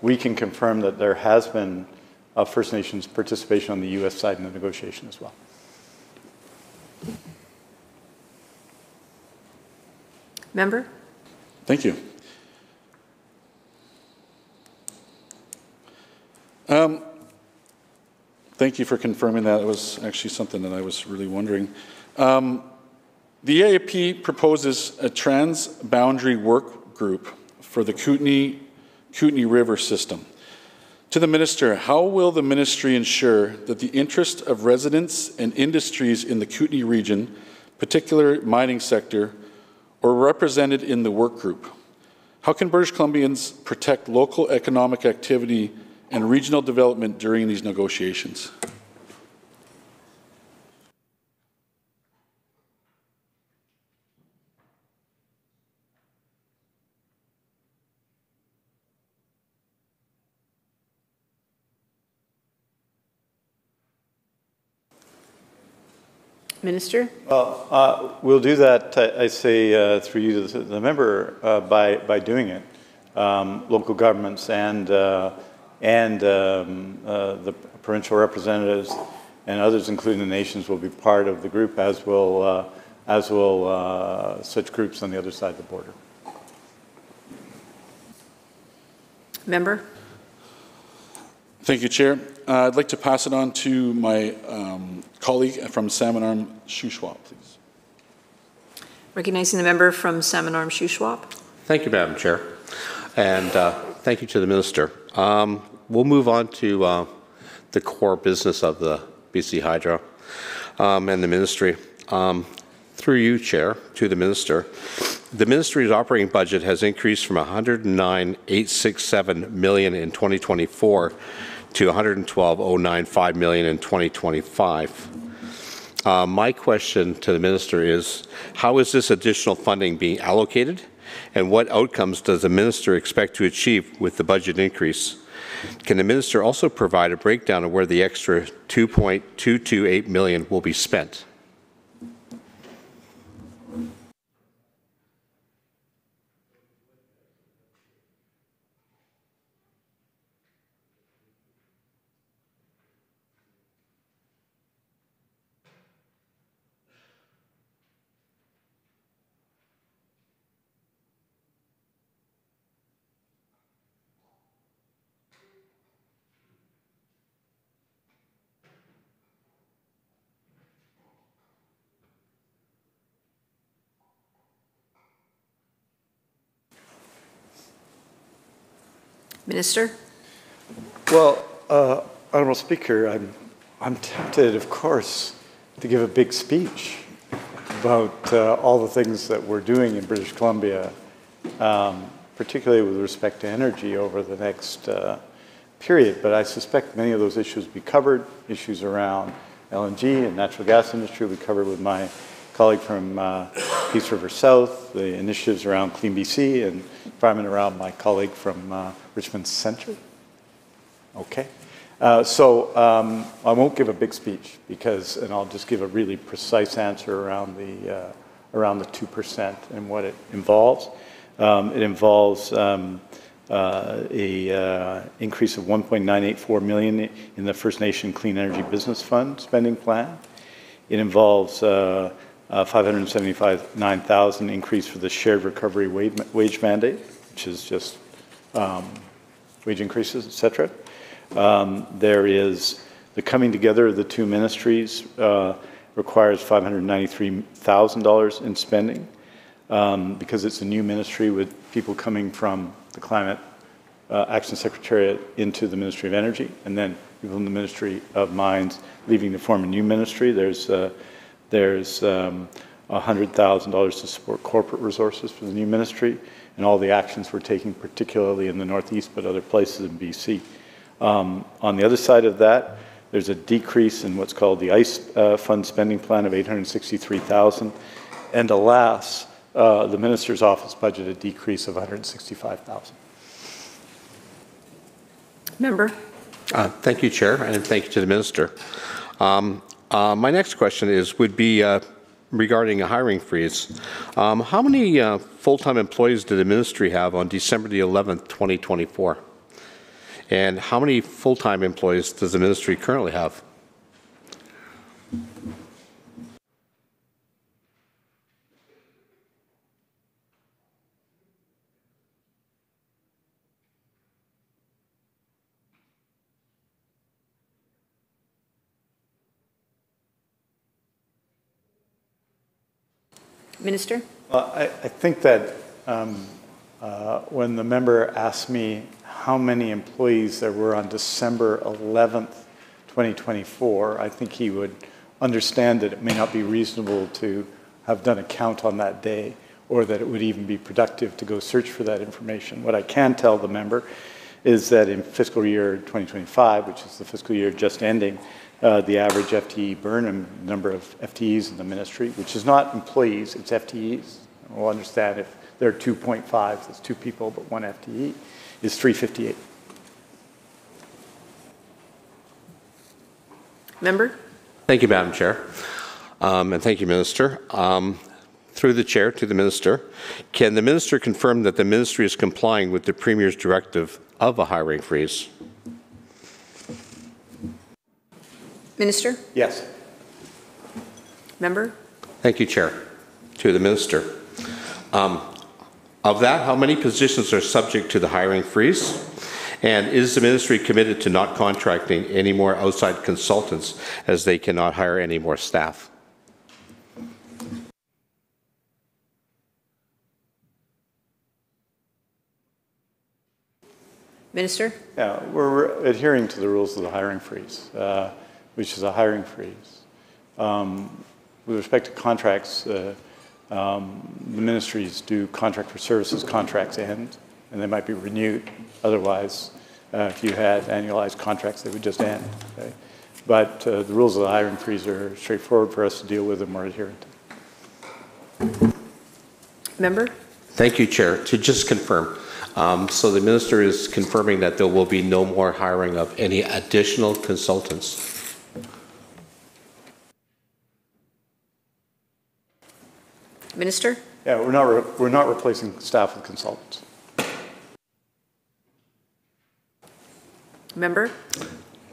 we can confirm that there has been First Nations participation on the U.S. side in the negotiation as well. Member? Thank you. Thank you for confirming that. It was actually something that I was really wondering. The EAP proposes a trans-boundary work group for the Kootenay River system. To the Minister, how will the Ministry ensure that the interest of residents and industries in the Kootenay region, particular mining sector, are represented in the work group? How can British Columbians protect local economic activity and regional development during these negotiations? Minister? Well, we'll do that, I say, through you to the member, by doing it. Local governments and the provincial representatives and others, including the nations, will be part of the group, as will such groups on the other side of the border. Member? Thank you, Chair. I'd like to pass it on to my colleague from Salmon Arm Shuswap, please. Recognizing the member from Salmon Arm Shuswap. Thank you, Madam Chair. And thank you to the Minister. We'll move on to the core business of the BC Hydro and the Ministry. Through you, Chair, to the Minister. The Ministry's operating budget has increased from $109,867 million in 2024 to $112,095 million in 2025. My question to the Minister is, how is this additional funding being allocated, and what outcomes does the Minister expect to achieve with the budget increase? Can the Minister also provide a breakdown of where the extra $2.228 million will be spent? Minister? Well, Honourable Speaker, I'm tempted, of course, to give a big speech about all the things that we're doing in British Columbia, particularly with respect to energy over the next period. But I suspect many of those issues will be covered. Issues around LNG and natural gas industry will be covered with my colleague from Peace River South, the initiatives around Clean BC, and environment around my colleague from Richmond Centre. Okay. So I won't give a big speech and I'll just give a really precise answer around the 2% and what it involves. It involves a increase of $1.984 million in the First Nation Clean Energy Business Fund spending plan. It involves $579,000 increase for the shared recovery wage mandate, which is just wage increases, etc. There is the coming together of the two ministries requires $593,000 in spending because it's a new ministry with people coming from the Climate Action Secretariat into the Ministry of Energy, and then people in the Ministry of Mines leaving to form a new ministry. There's $100,000 to support corporate resources for the new ministry and all the actions we're taking, particularly in the Northeast, but other places in BC. On the other side of that, there's a decrease in what's called the ICE fund spending plan of $863,000, and alas, the Minister's office budget a decrease of $165,000. Member. Thank you, Chair, and thank you to the Minister. My next question would be regarding a hiring freeze. How many full-time employees did the ministry have on December the 11th, 2024? And how many full-time employees does the ministry currently have? Minister? Well, I think that when the member asked me how many employees there were on December 11th, 2024, I think he would understand that it may not be reasonable to have done a count on that day, or that it would even be productive to go search for that information. What I can tell the member is that in fiscal year 2025, which is the fiscal year just ending, the average FTE burn and number of FTEs in the ministry, which is not employees, it's FTEs. We'll understand if there are 2.5, that's 2 people, but 1 FTE, is 358. Member? Thank you, Madam Chair. And thank you, Minister. Through the Chair to the Minister, can the Minister confirm that the Ministry is complying with the Premier's directive of a hiring freeze? Minister? Yes. Member? Thank you, Chair. To the Minister. Of that, how many positions are subject to the hiring freeze? And is the Ministry committed to not contracting any more outside consultants as they cannot hire any more staff? Minister? Yeah, we're adhering to the rules of the hiring freeze, which is a hiring freeze. With respect to contracts, the ministries do contract for services, contracts end, and they might be renewed. Otherwise, if you had annualized contracts, they would just end. Okay? But the rules of the hiring freeze are straightforward for us to deal with, and we're adherent to. Member? Thank you, Chair. To just confirm, so the Minister is confirming that there will be no more hiring of any additional consultants. Minister? Yeah, we're not replacing staff with consultants. Member?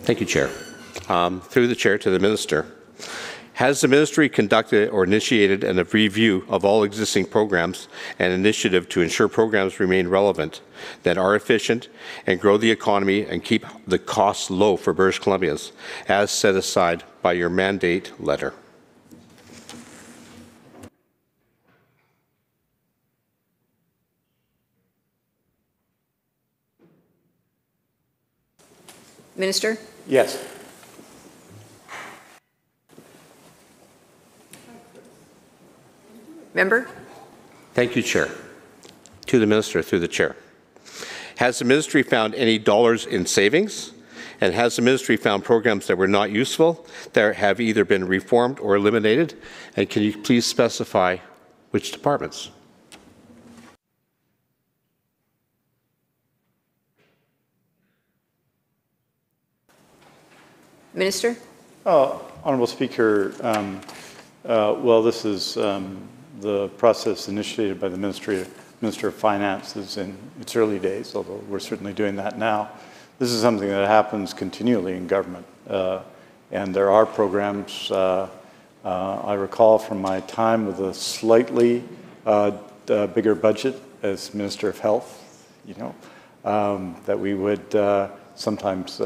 Thank you, Chair. Through the Chair to the Minister. Has the Ministry conducted or initiated a review of all existing programs and initiative to ensure programs remain relevant, that are efficient, and grow the economy and keep the costs low for British Columbians, as set aside by your mandate letter? Minister? Yes. Member? Thank you, Chair. To the Minister, through the Chair. Has the Ministry found any dollars in savings? And has the Ministry found programs that were not useful, that have either been reformed or eliminated? And can you please specify which departments? Minister? Honourable Speaker, well, this is the process initiated by the Minister of Finance is in its early days, although we're certainly doing that now. This is something that happens continually in government, and there are programs. I recall from my time with a slightly bigger budget as Minister of Health, that we would sometimes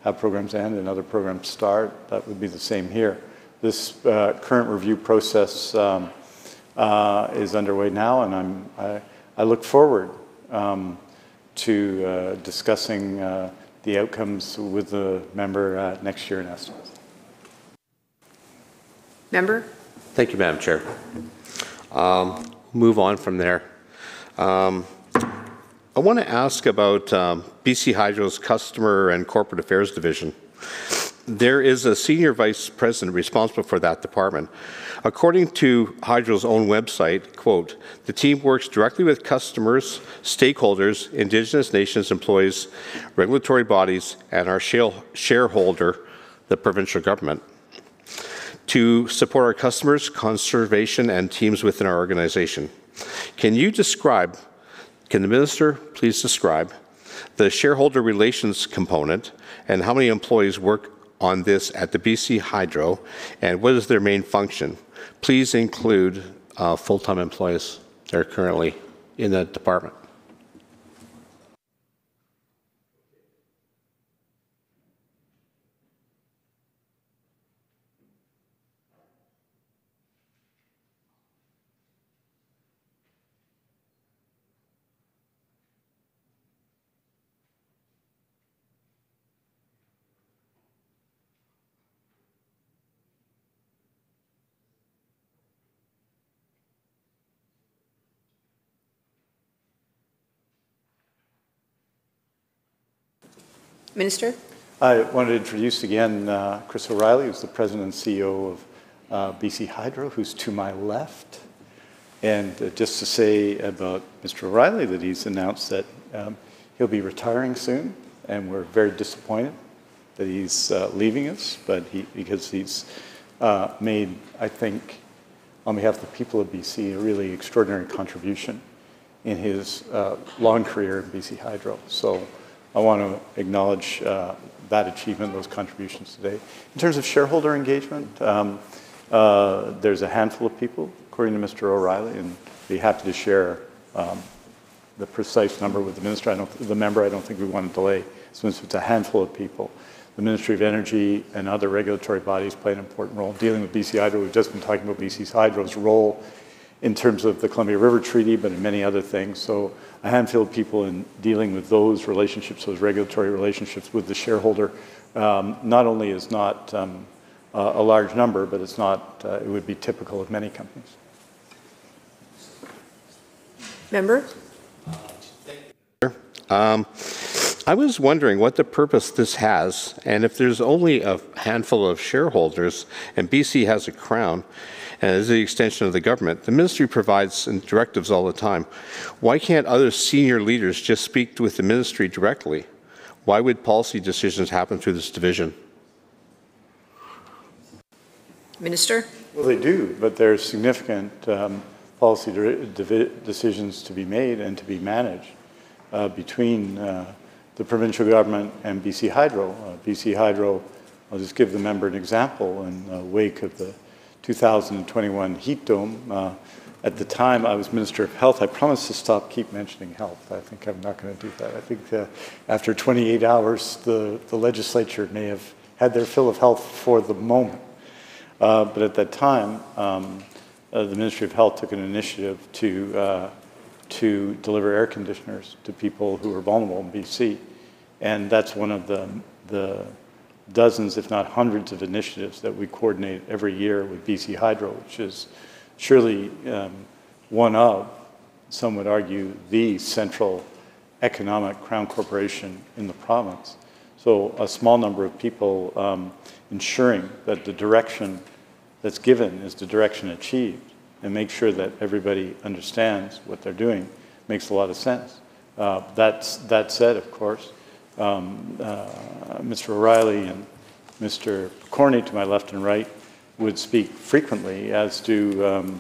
have programs end and other programs start. That would be the same here. This current review process is underway now, and I look forward to discussing the outcomes with the member next year in estimates. Member? Thank you, Madam Chair. Move on from there. I want to ask about BC Hydro's Customer and Corporate Affairs Division. There is a senior vice president responsible for that department. According to Hydro's own website, quote, the team works directly with customers, stakeholders, Indigenous nations, employees, regulatory bodies, and our shareholder, the provincial government. to support our customers, conservation, and teams within our organization. Can the minister please describe the shareholder relations component and how many employees work on this at the BC Hydro, and what is their main function? Please include full-time employees that are currently in that department. Minister? I want to introduce again Chris O'Reilly, who's the President and CEO of BC Hydro, who's to my left. And just to say about Mr. O'Reilly that he's announced that he'll be retiring soon, and we're very disappointed that he's leaving us, but because he's made, I think, on behalf of the people of BC, a really extraordinary contribution in his long career in BC Hydro. So I want to acknowledge that achievement, those contributions today. In terms of shareholder engagement, there's a handful of people, according to Mr. O'Reilly, and be happy to share the precise number with the minister. The member, I don't think we want to delay, since it's a handful of people. The Ministry of Energy and other regulatory bodies play an important role in dealing with BC Hydro. We've just been talking about BC Hydro's role in terms of the Columbia River Treaty, but in many other things. So a handful of people in dealing with those relationships, those regulatory relationships with the shareholder, not only is not a large number, but it's not, it would be typical of many companies. Member? I was wondering what the purpose this has, and if there's only a handful of shareholders and BC has a crown, and is the extension of the government, the ministry provides directives all the time. Why can't other senior leaders just speak with the ministry directly? Why would policy decisions happen through this division? Minister? Well, they do, but there's significant policy decisions to be made and to be managed between the provincial government and BC Hydro. BC Hydro, I'll just give the member an example, in the wake of the 2021 heat dome. At the time I was Minister of Health, I promised to keep mentioning health. I think I'm not going to do that. I think after 28 hours, the legislature may have had their fill of health for the moment. But at that time, the Ministry of Health took an initiative to deliver air conditioners to people who were vulnerable in BC. And that's one of the dozens, if not hundreds, of initiatives that we coordinate every year with BC Hydro, which is surely one of, some would argue, the central economic crown corporation in the province. So a small number of people ensuring that the direction that's given is the direction achieved, and make sure that everybody understands what they're doing makes a lot of sense. That said, of course, Mr. O'Reilly and Mr. Corney to my left and right would speak frequently, as do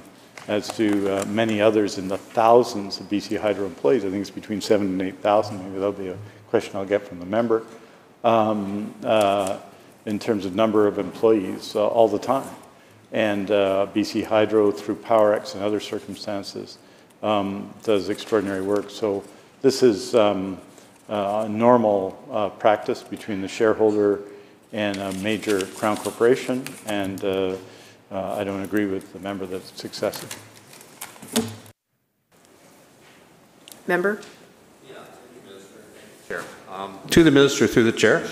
many others in the thousands of BC Hydro employees. I think it's between 7,000 and 8,000. Maybe that'll be a question I'll get from the member. In terms of number of employees all the time. And BC Hydro, through PowerX and other circumstances, does extraordinary work. So this is a normal practice between the shareholder and a major crown corporation, and I don't agree with the member that it's excessive. Member? Yeah, thank you, Minister. Chair. To the Minister, through the Chair.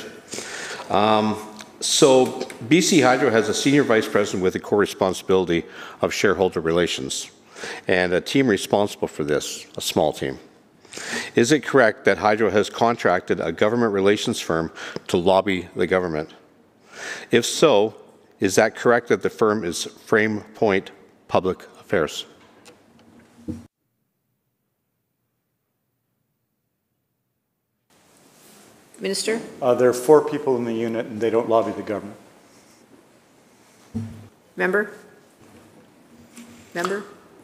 So BC Hydro has a senior vice president with the core responsibility of shareholder relations and a team responsible for this, a small team. Is it correct that Hydro has contracted a government relations firm to lobby the government? If so, is that correct that the firm is Frame Point Public Affairs? Minister? There are 4 people in the unit, and they don't lobby the government. Member? Member?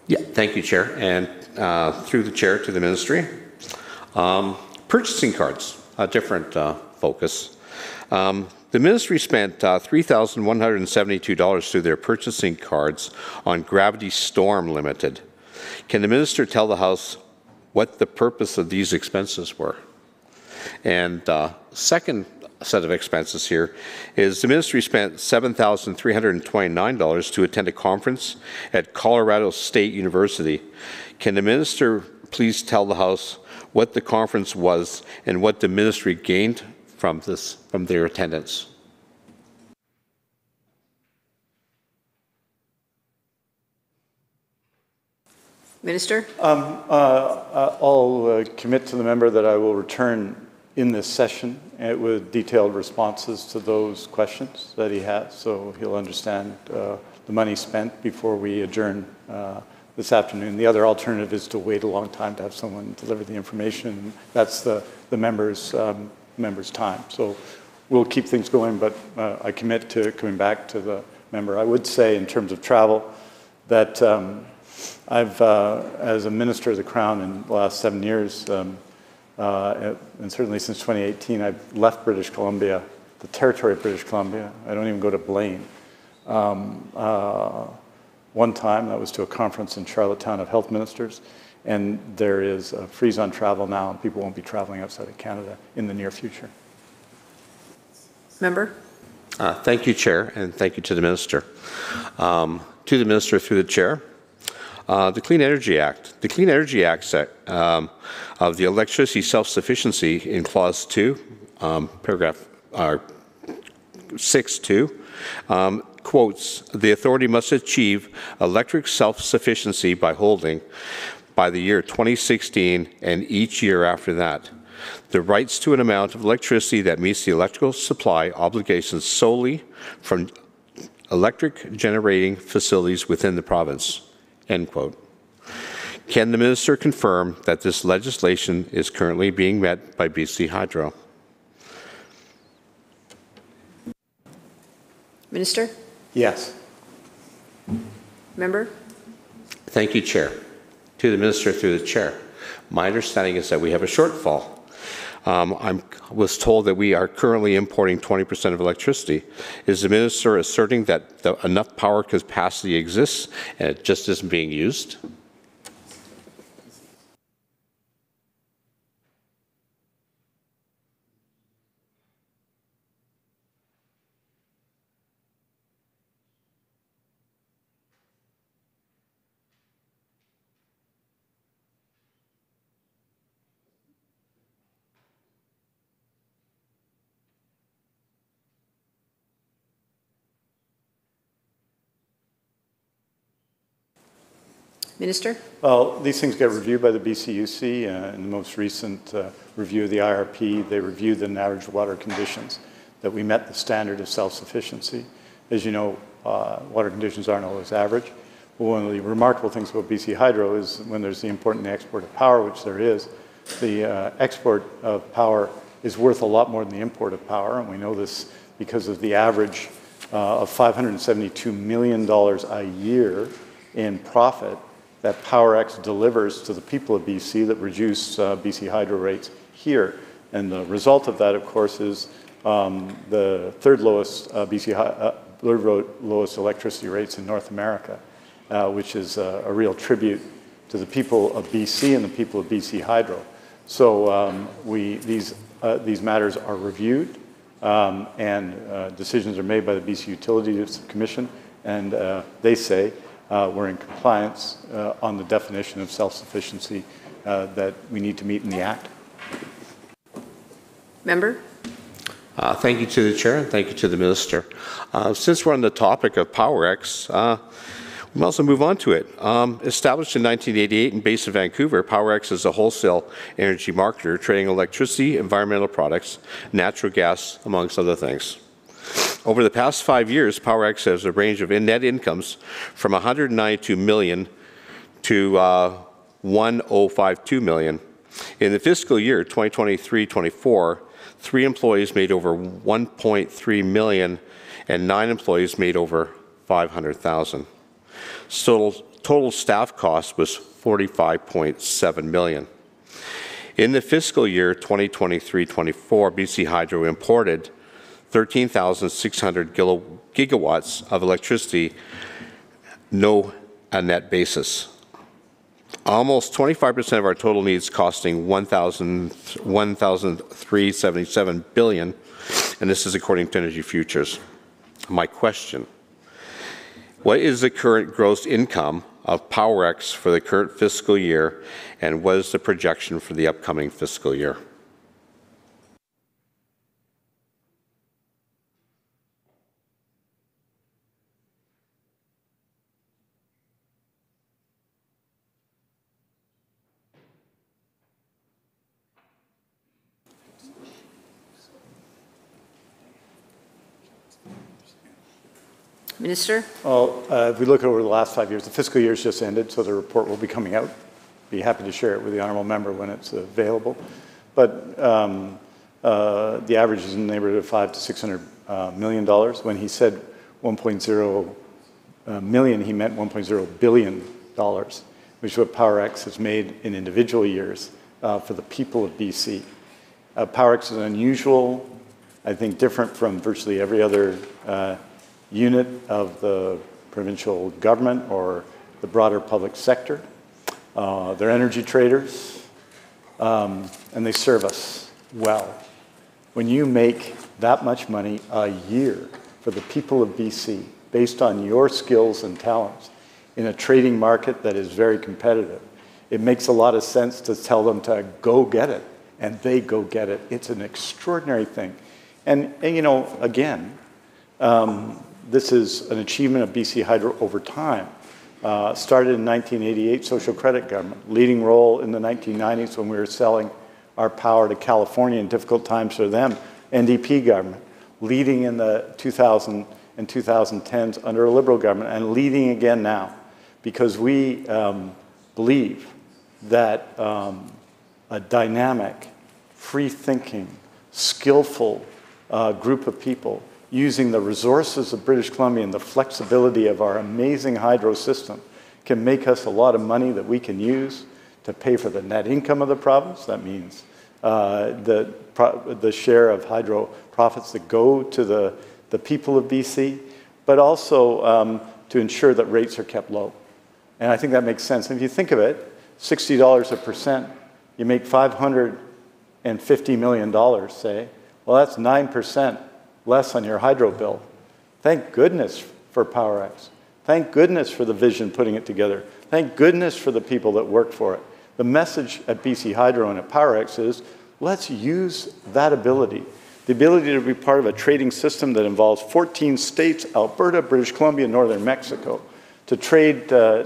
Yeah, thank you, Chair. And through the Chair to the Ministry. Purchasing cards, a different focus. The Ministry spent $3,172 through their purchasing cards on Gravity Storm Limited. Can the Minister tell the House what the purpose of these expenses were? And second set of expenses here is the Ministry spent $7,329 to attend a conference at Colorado State University. Can the Minister please tell the House what the conference was and what the Ministry gained from their attendance? Minister? I'll commit to the member that I will return in this session with detailed responses to those questions that he has, so he'll understand the money spent before we adjourn this afternoon. The other alternative is to wait a long time to have someone deliver the information. That's the member's time. So we'll keep things going, but I commit to coming back to the member. I would say in terms of travel that I've, as a Minister of the Crown in the last 7 years, and certainly since 2018, I've left British Columbia, the territory of British Columbia. I don't even go to Blaine. One time, that was to a conference in Charlottetown of health ministers, and there is a freeze on travel now, and people won't be traveling outside of Canada in the near future. Member? Thank you, Chair, and thank you to the Minister. To the Minister through the Chair. The Clean Energy Act. The Clean Energy Act of the electricity self-sufficiency in Clause 2, paragraph 6.2, quotes, the authority must achieve electric self-sufficiency by holding, by the year 2016 and each year after that, the rights to an amount of electricity that meets the electrical supply obligations solely from electric generating facilities within the province, end quote. Can the Minister confirm that this legislation is currently being met by BC Hydro? Minister? Yes. Member? Thank you, Chair. To the Minister through the Chair. My understanding is that we have a shortfall. I was told that we are currently importing 20% of electricity. Is the Minister asserting that enough power capacity exists and it just isn't being used? Minister? Well, these things get reviewed by the BCUC. In the most recent review of the IRP, they reviewed the average water conditions, that we met the standard of self-sufficiency. As you know, water conditions aren't always average. But one of the remarkable things about BC Hydro is when there's the import and the export of power, which there is, the export of power is worth a lot more than the import of power, and we know this because of the average of $572 million a year in profit that PowerX delivers to the people of BC that reduce BC Hydro rates here. And the result of that, of course, is the third lowest lowest electricity rates in North America, which is a real tribute to the people of BC and the people of BC Hydro. So these matters are reviewed and decisions are made by the BC Utilities Commission, and they say we're in compliance on the definition of self-sufficiency that we need to meet in the Act. Member? Thank you to the Chair and thank you to the Minister. Since we're on the topic of PowerX, we might also move on to it. Established in 1988 and based in Vancouver, PowerX is a wholesale energy marketer trading electricity, environmental products, natural gas, amongst other things. Over the past 5 years, PowerX has a range of net incomes from $192 million to $1,052 million. In the fiscal year 2023-24, 3 employees made over $1.3 million and 9 employees made over $500,000. Total staff cost was $45.7 million. In the fiscal year 2023-24, BC Hydro imported 13,600 gigawatts of electricity, no a net basis. Almost 25% of our total needs, costing $1,377 billion, and this is according to Energy Futures. My question: what is the current gross income of PowerX for the current fiscal year, and what is the projection for the upcoming fiscal year? Minister? Well, if we look over the last 5 years, the fiscal year's just ended, so the report will be coming out. Be happy to share it with the honourable member when it's available. But the average is in the neighbourhood of $500 to $600 million. When he said 1.0 million, he meant $1.0 billion, which is what PowerX has made in individual years for the people of BC. PowerX is unusual, I think different from virtually every other unit of the provincial government or the broader public sector. They're energy traders, and they serve us well. When you make that much money a year for the people of BC, based on your skills and talents, in a trading market that is very competitive, it makes a lot of sense to tell them to go get it, and they go get it. It's an extraordinary thing. And you know, again, this is an achievement of BC Hydro over time. Started in 1988, social credit government, leading role in the 1990s when we were selling our power to California in difficult times for them. NDP government, leading in the 2000 and 2010s under a Liberal government, and leading again now, because we believe that a dynamic, free-thinking, skillful group of people using the resources of British Columbia and the flexibility of our amazing hydro system can make us a lot of money that we can use to pay for the net income of the province. That means the share of hydro profits that go to the people of BC, but also to ensure that rates are kept low. And I think that makes sense. And if you think of it, $60 a percent, you make $550 million, say, well, that's 9% less on your hydro bill. Thank goodness for PowerX. Thank goodness for the vision putting it together. Thank goodness for the people that work for it. The message at BC Hydro and at PowerX is, let's use that ability, the ability to be part of a trading system that involves 14 states, Alberta, British Columbia, northern Mexico, to trade our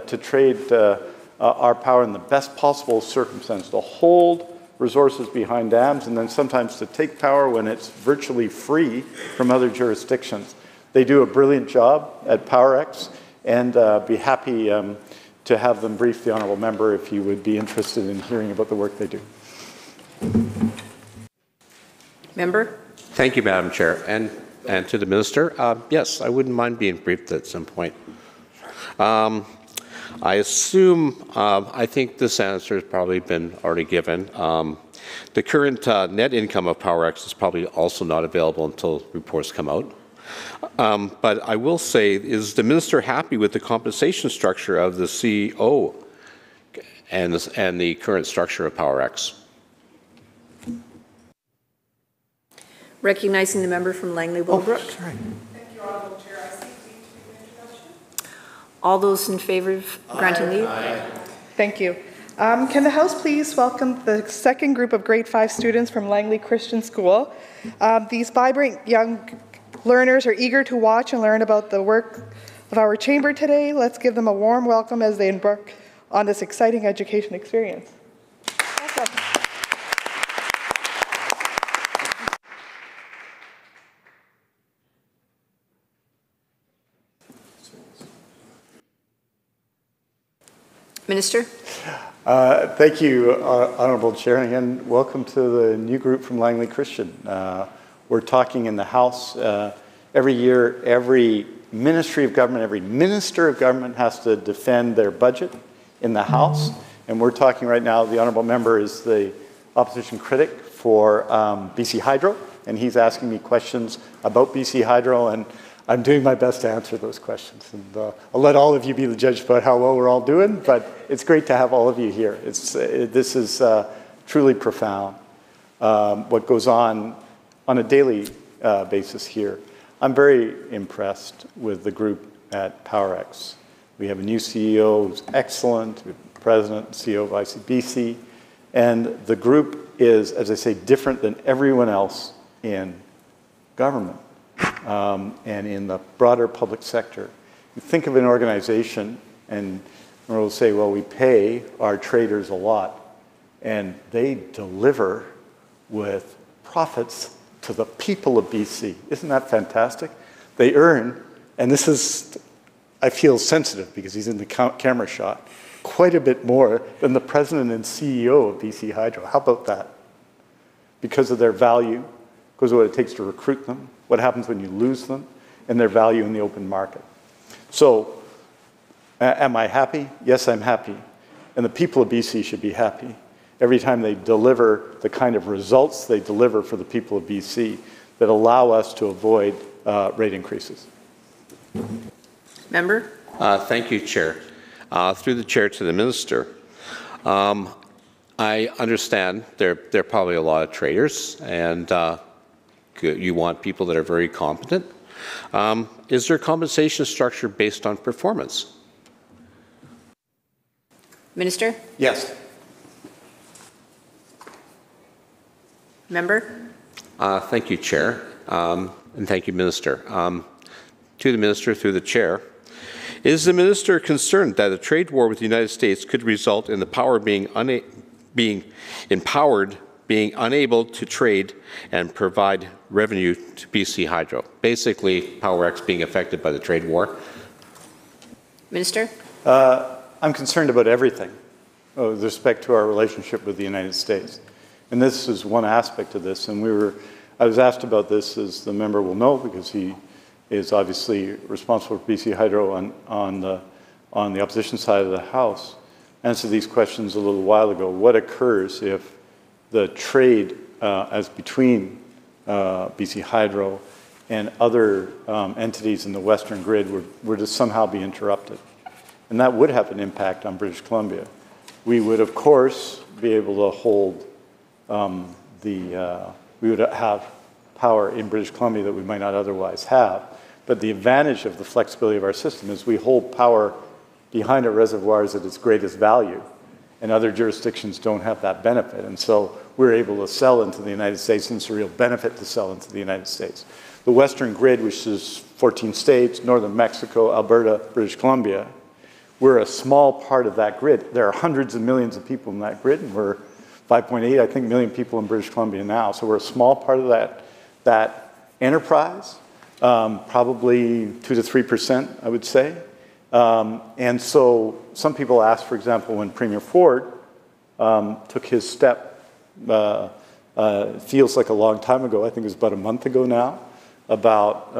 power in the best possible circumstance, to hold resources behind dams, and then sometimes to take power when it's virtually free from other jurisdictions. They do a brilliant job at PowerX, and be happy to have them brief the honourable member if you would be interested in hearing about the work they do. Member? Thank you, Madam Chair. And to the Minister, yes, I wouldn't mind being briefed at some point. I assume, I think this answer has probably been already given. The current net income of PowerX is probably also not available until reports come out. But I will say, is the Minister happy with the compensation structure of the CEO and the current structure of PowerX? Recognizing the member from Langley-Willowbrook. Oh, sorry. Thank you, Honourable Chair. I seek leave to give an introduction. All those in favour of granting leave? Thank you. Can the House please welcome the second group of grade 5 students from Langley Christian School. These vibrant young learners are eager to watch and learn about the work of our chamber today. Let's give them a warm welcome as they embark on this exciting education experience. Welcome. Minister? Thank you, Honourable Chair, and again, welcome to the new group from Langley Christian. We're talking in the House every year, every ministry of government, every minister of government has to defend their budget in the House. And we're talking right now, the honourable member is the opposition critic for BC Hydro, and he's asking me questions about BC Hydro, and I'm doing my best to answer those questions. And I'll let all of you be the judge about how well we're all doing, but it's great to have all of you here. This is truly profound, what goes on a daily basis here. I'm very impressed with the group at PowerX. We have a new CEO who's excellent, we have the president and CEO of ICBC, and the group is, as I say, different than everyone else in government and in the broader public sector. You think of an organization and we'll say, well, we pay our traders a lot, and they deliver with profits to the people of BC. Isn't that fantastic? They earn, and this is, I feel sensitive because he's in the camera shot, quite a bit more than the president and CEO of BC Hydro. How about that? Because of their value, because of what it takes to recruit them, what happens when you lose them, and their value in the open market. So, am I happy? Yes, I'm happy. And the people of BC should be happy every time they deliver the kind of results they deliver for the people of BC that allow us to avoid rate increases. Member? Thank you, Chair. Through the Chair to the Minister. I understand there are probably a lot of traders, and you want people that are very competent. Is there compensation structure based on performance? Minister? Yes. Member? Thank you, Chair, and thank you, Minister. To the Minister, through the Chair, is the Minister concerned that a trade war with the United States could result in the power being unable to trade and provide revenue to BC Hydro? Basically, PowerX being affected by the trade war. Minister? I'm concerned about everything with respect to our relationship with the United States. And this is one aspect of this. And I was asked about this, as the member will know, because he is obviously responsible for BC Hydro on the opposition side of the House. I answered these questions a little while ago. What occurs if the trade as between BC Hydro and other entities in the Western grid were to somehow be interrupted? And that would have an impact on British Columbia. We would, of course, be able to hold we would have power in British Columbia that we might not otherwise have. But the advantage of the flexibility of our system is we hold power behind our reservoirs at its greatest value, and other jurisdictions don't have that benefit. And so we're able to sell into the United States, and it's a real benefit to sell into the United States. The Western grid, which is 14 states, northern Mexico, Alberta, British Columbia, we're a small part of that grid. There are hundreds of millions of people in that grid, and we're 5.8, I think, million people in British Columbia now. So we're a small part of that enterprise, probably 2 to 3%, I would say. And so some people ask, for example, when Premier Ford took his step, feels like a long time ago, I think it was about a month ago now, about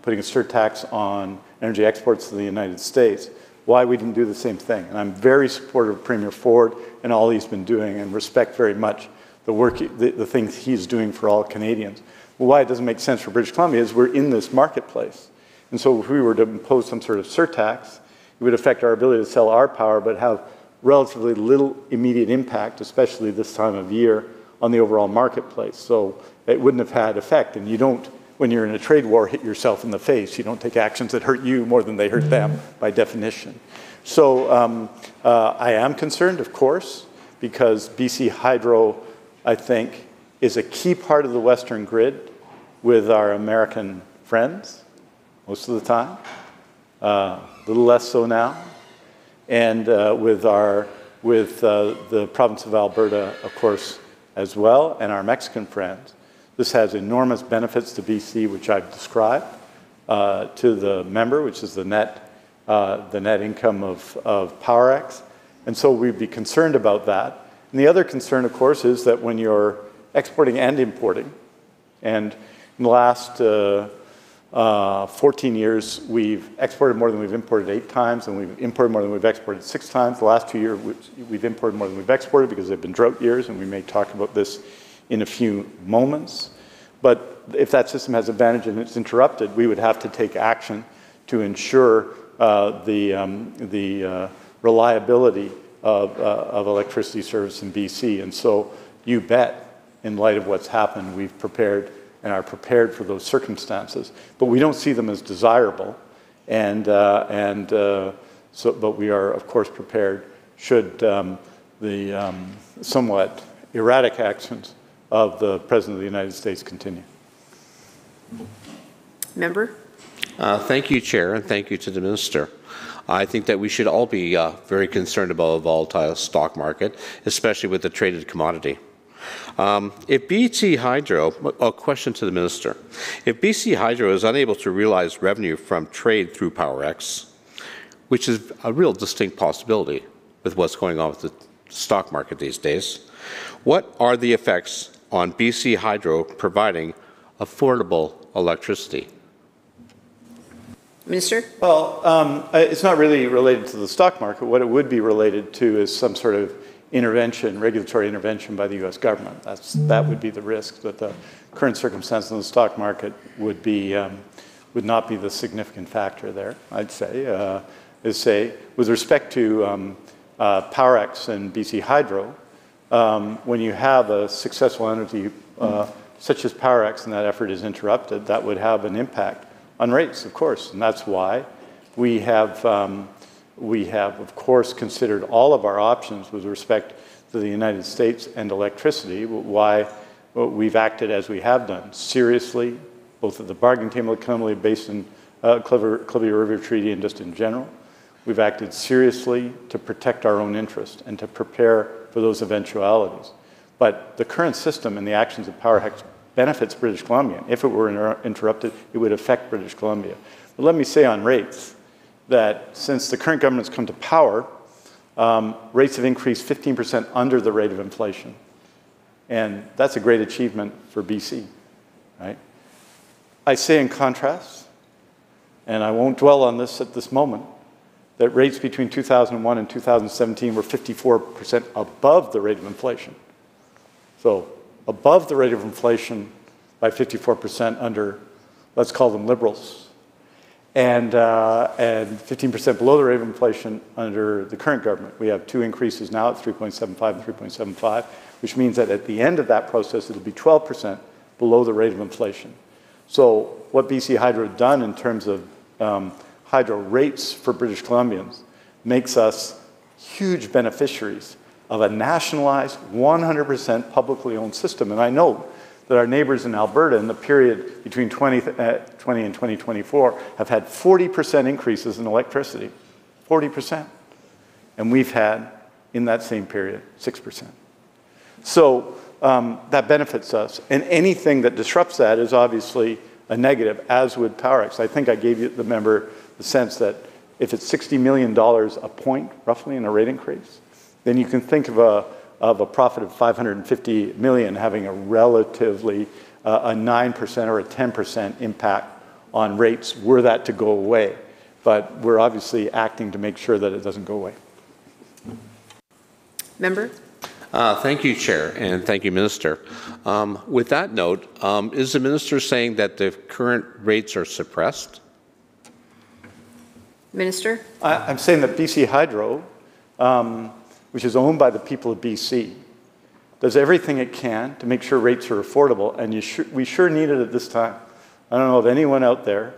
putting a surtax on energy exports to the United States, why we didn't do the same thing. And I'm very supportive of Premier Ford and all he's been doing, and respect very much the work, the things he's doing for all Canadians. Well, why it doesn't make sense for British Columbia is we're in this marketplace. And so if we were to impose some sort of surtax, it would affect our ability to sell our power, but have relatively little immediate impact, especially this time of year, on the overall marketplace. So it wouldn't have had effect. And you don't, when you're in a trade war, hit yourself in the face. You don't take actions that hurt you more than they hurt them, by definition. So I am concerned, of course, because BC Hydro, I think, is a key part of the Western grid with our American friends, most of the time, a little less so now, and with the province of Alberta, of course, as well, and our Mexican friends. This has enormous benefits to BC, which I've described, to the member, which is the net income of PowerX, and so we'd be concerned about that. And the other concern, of course, is that when you're exporting and importing, and in the last 14 years, we've exported more than we've imported 8 times, and we've imported more than we've exported 6 times. The last 2 years, we've imported more than we've exported because they've been drought years, and we may talk about this in a few moments. But if that system has advantage and it's interrupted, we would have to take action to ensure the reliability of electricity service in BC. And so you bet, in light of what's happened, we've prepared and are prepared for those circumstances. But we don't see them as desirable, but we are, of course, prepared should the somewhat erratic actions of the President of the United States continue. Member? Thank you, Chair, and thank you to the Minister. I think that we should all be very concerned about a volatile stock market, especially with the traded commodity. If BC Hydro, a question to the Minister, if BC Hydro is unable to realize revenue from trade through PowerX, which is a real distinct possibility with what's going on with the stock market these days, what are the effects on BC Hydro providing affordable electricity? Minister? Well, it's not really related to the stock market. What it would be related to is some sort of intervention, regulatory intervention by the U.S. government. That would be the risk, but the current circumstances in the stock market would not be the significant factor there, I'd say. With respect to PowerX and BC Hydro, when you have a successful entity such as PowerX and that effort is interrupted, that would have an impact on rates, of course, and that's why we have, of course, considered all of our options with respect to the United States and electricity, why we've acted as we have done, seriously, both at the bargaining table, Columbia Basin, Columbia River Treaty, and just in general. We've acted seriously to protect our own interest and to prepare for those eventualities. But the current system and the actions of PowerX benefits British Columbia. If it were interrupted, it would affect British Columbia. But let me say on rates that since the current government's come to power, rates have increased 15% under the rate of inflation. And that's a great achievement for BC, right? I say in contrast, and I won't dwell on this at this moment, that rates between 2001 and 2017 were 54% above the rate of inflation. So above the rate of inflation by 54% under, let's call them liberals, and 15% below the rate of inflation under the current government. We have 2 increases now at 3.75 and 3.75, which means that at the end of that process, it'll be 12% below the rate of inflation. So what BC Hydro has done in terms of hydro rates for British Columbians makes us huge beneficiaries of a nationalized, 100% publicly owned system. And I know that our neighbors in Alberta in the period between 2020 and 2024 have had 40% increases in electricity, 40%. And we've had, in that same period, 6%. So that benefits us. And anything that disrupts that is obviously a negative, as would PowerX. I think I gave you, the member, the sense that if it's $60 million a point, roughly, in a rate increase, then you can think of a profit of $550 million having a relatively a 9% or a 10% impact on rates were that to go away. But we're obviously acting to make sure that it doesn't go away. Member? Thank you, Chair, and thank you, Minister. With that note, is the Minister saying that the current rates are suppressed? Minister? I'm saying that BC Hydro, which is owned by the people of BC, does everything it can to make sure rates are affordable, and we sure need it at this time. I don't know of anyone out there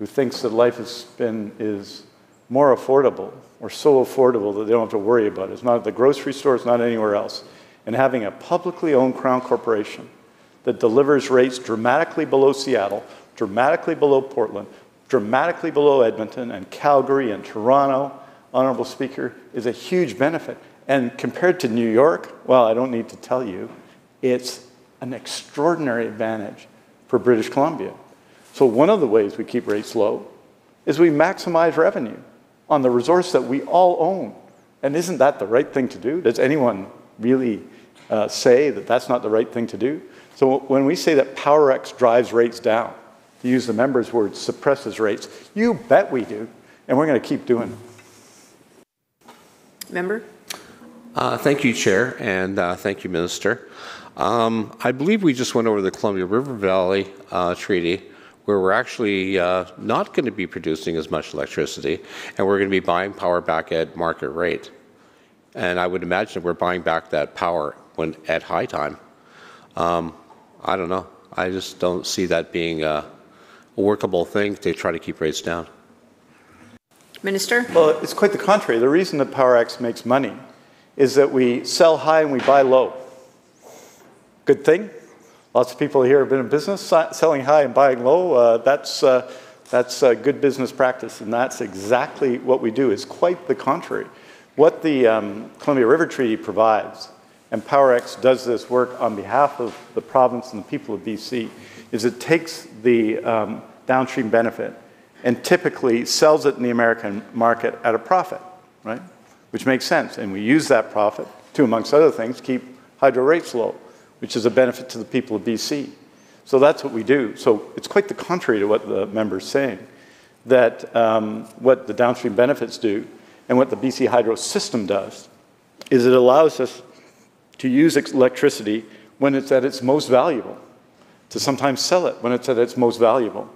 who thinks that life is more affordable or so affordable that they don't have to worry about it. It's not at the grocery store, it's not anywhere else. And having a publicly owned Crown Corporation that delivers rates dramatically below Seattle, dramatically below Portland, dramatically below Edmonton and Calgary and Toronto, Honourable Speaker, is a huge benefit. And compared to New York, well, I don't need to tell you, it's an extraordinary advantage for British Columbia. So one of the ways we keep rates low is we maximize revenue on the resource that we all own. And isn't that the right thing to do? Does anyone really say that that's not the right thing to do? So when we say that PowerX drives rates down, to use the member's words, suppresses rates. You bet we do, and we're going to keep doing it. Member? Thank you, Chair, and thank you, Minister. I believe we just went over the Columbia River Valley Treaty, where we're actually not going to be producing as much electricity, and we're going to be buying power back at market rate. And I would imagine we're buying back that power when at high time. I don't know. I just don't see that being a workable thing to try to keep rates down. Minister? Well, it's quite the contrary. The reason that PowerX makes money is that we sell high and we buy low. Good thing. Lots of people here have been in business selling high and buying low. That's good business practice, and that's exactly what we do. It's quite the contrary. What the Columbia River Treaty provides, and PowerX does this work on behalf of the province and the people of BC, is it takes the downstream benefit and typically sells it in the American market at a profit, right? Which makes sense. And we use that profit to, amongst other things, keep hydro rates low, which is a benefit to the people of BC. So that's what we do. So it's quite the contrary to what the member's saying, that what the downstream benefits do and what the BC hydro system does is it allows us to use electricity when it's at its most valuable, to sometimes sell it when it's at its most valuable.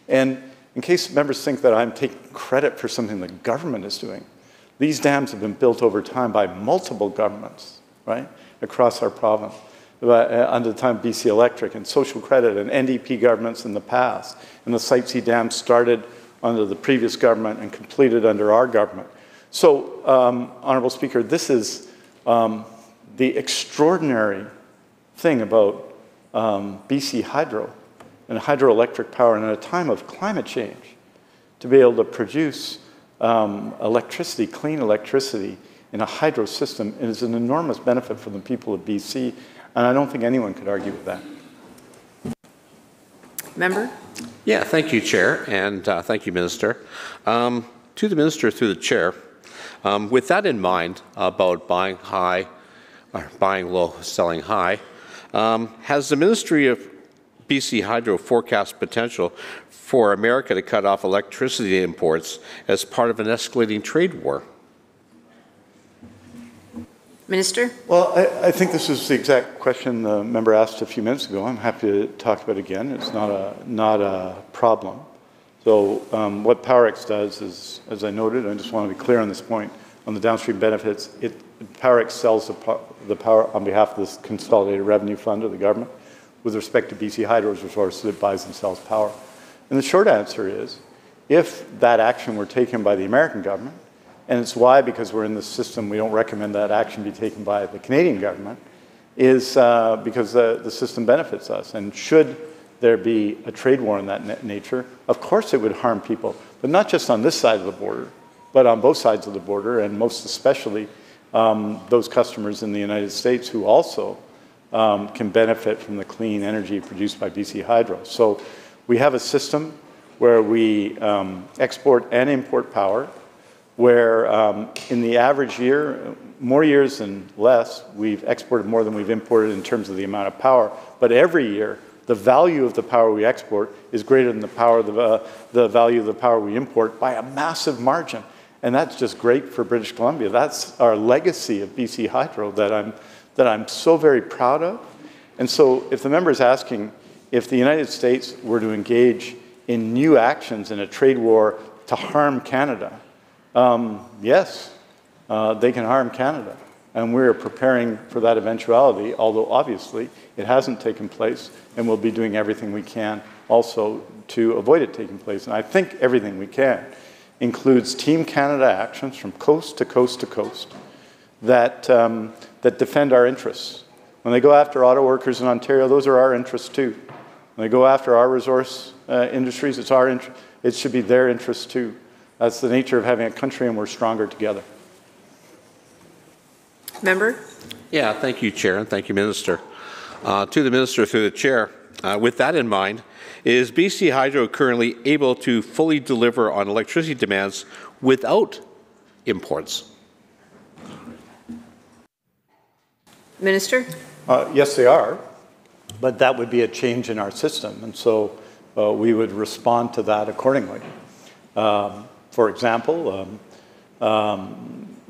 And in case members think that I'm taking credit for something the government is doing, these dams have been built over time by multiple governments, right, across our province, under the time of BC Electric and Social Credit and NDP governments in the past. And the Site C dam started under the previous government and completed under our government. So, Honourable Speaker, this is the extraordinary thing about BC Hydro and hydroelectric power, and at a time of climate change, to be able to produce electricity, clean electricity, in a hydro system is an enormous benefit for the people of BC, and I don't think anyone could argue with that. Member? Yeah, thank you, Chair, and thank you, Minister. To the Minister through the Chair, with that in mind about buying high, or buying low, selling high, has the Ministry of BC Hydro forecast potential for America to cut off electricity imports as part of an escalating trade war? Minister? Well, I think this is the exact question the member asked a few minutes ago. I'm happy to talk about it again. It's not a problem. So what PowerX does is, as I noted, I just want to be clear on this point, on the downstream benefits, PowerX sells the power on behalf of this Consolidated Revenue Fund of the government. With respect to BC Hydro's resources, it buys and sells power. And the short answer is, if that action were taken by the American government, and it's why, because we're in this system, we don't recommend that action be taken by the Canadian government, is because the system benefits us. And should there be a trade war in that nature, of course it would harm people, but not just on this side of the border, but on both sides of the border, and most especially those customers in the United States who also can benefit from the clean energy produced by BC Hydro. So we have a system where we export and import power, where in the average year, more years than less, we've exported more than we've imported in terms of the amount of power. But every year, the value of the power we export is greater than the value of the power we import by a massive margin. And that's just great for British Columbia. That's our legacy of BC Hydro that I'm so very proud of. And so if the member is asking if the United States were to engage in new actions in a trade war to harm Canada, yes, they can harm Canada. And we're preparing for that eventuality, although obviously it hasn't taken place, and we'll be doing everything we can also to avoid it taking place. And I think everything we can includes Team Canada actions from coast to coast to coast that defend our interests. When they go after auto workers in Ontario, those are our interests too. When they go after our resource industries, it's our interest. It should be their interests too. That's the nature of having a country, and we're stronger together. Member? Yeah, thank you, Chair, and thank you, Minister. To the Minister through the Chair, with that in mind, is BC Hydro currently able to fully deliver on electricity demands without imports? Minister? Yes, they are, but that would be a change in our system. And so we would respond to that accordingly. For example,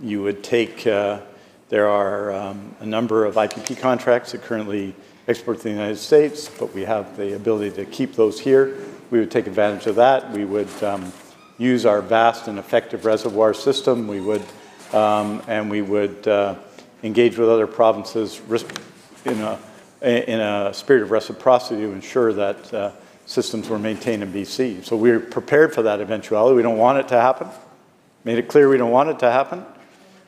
you would take, there are a number of IPP contracts that currently export to the United States, but we have the ability to keep those here. We would take advantage of that. We would use our vast and effective reservoir system. We would, and we would engage with other provinces in a spirit of reciprocity to ensure that systems were maintained in BC. So we're prepared for that eventuality. We don't want it to happen. Made it clear we don't want it to happen.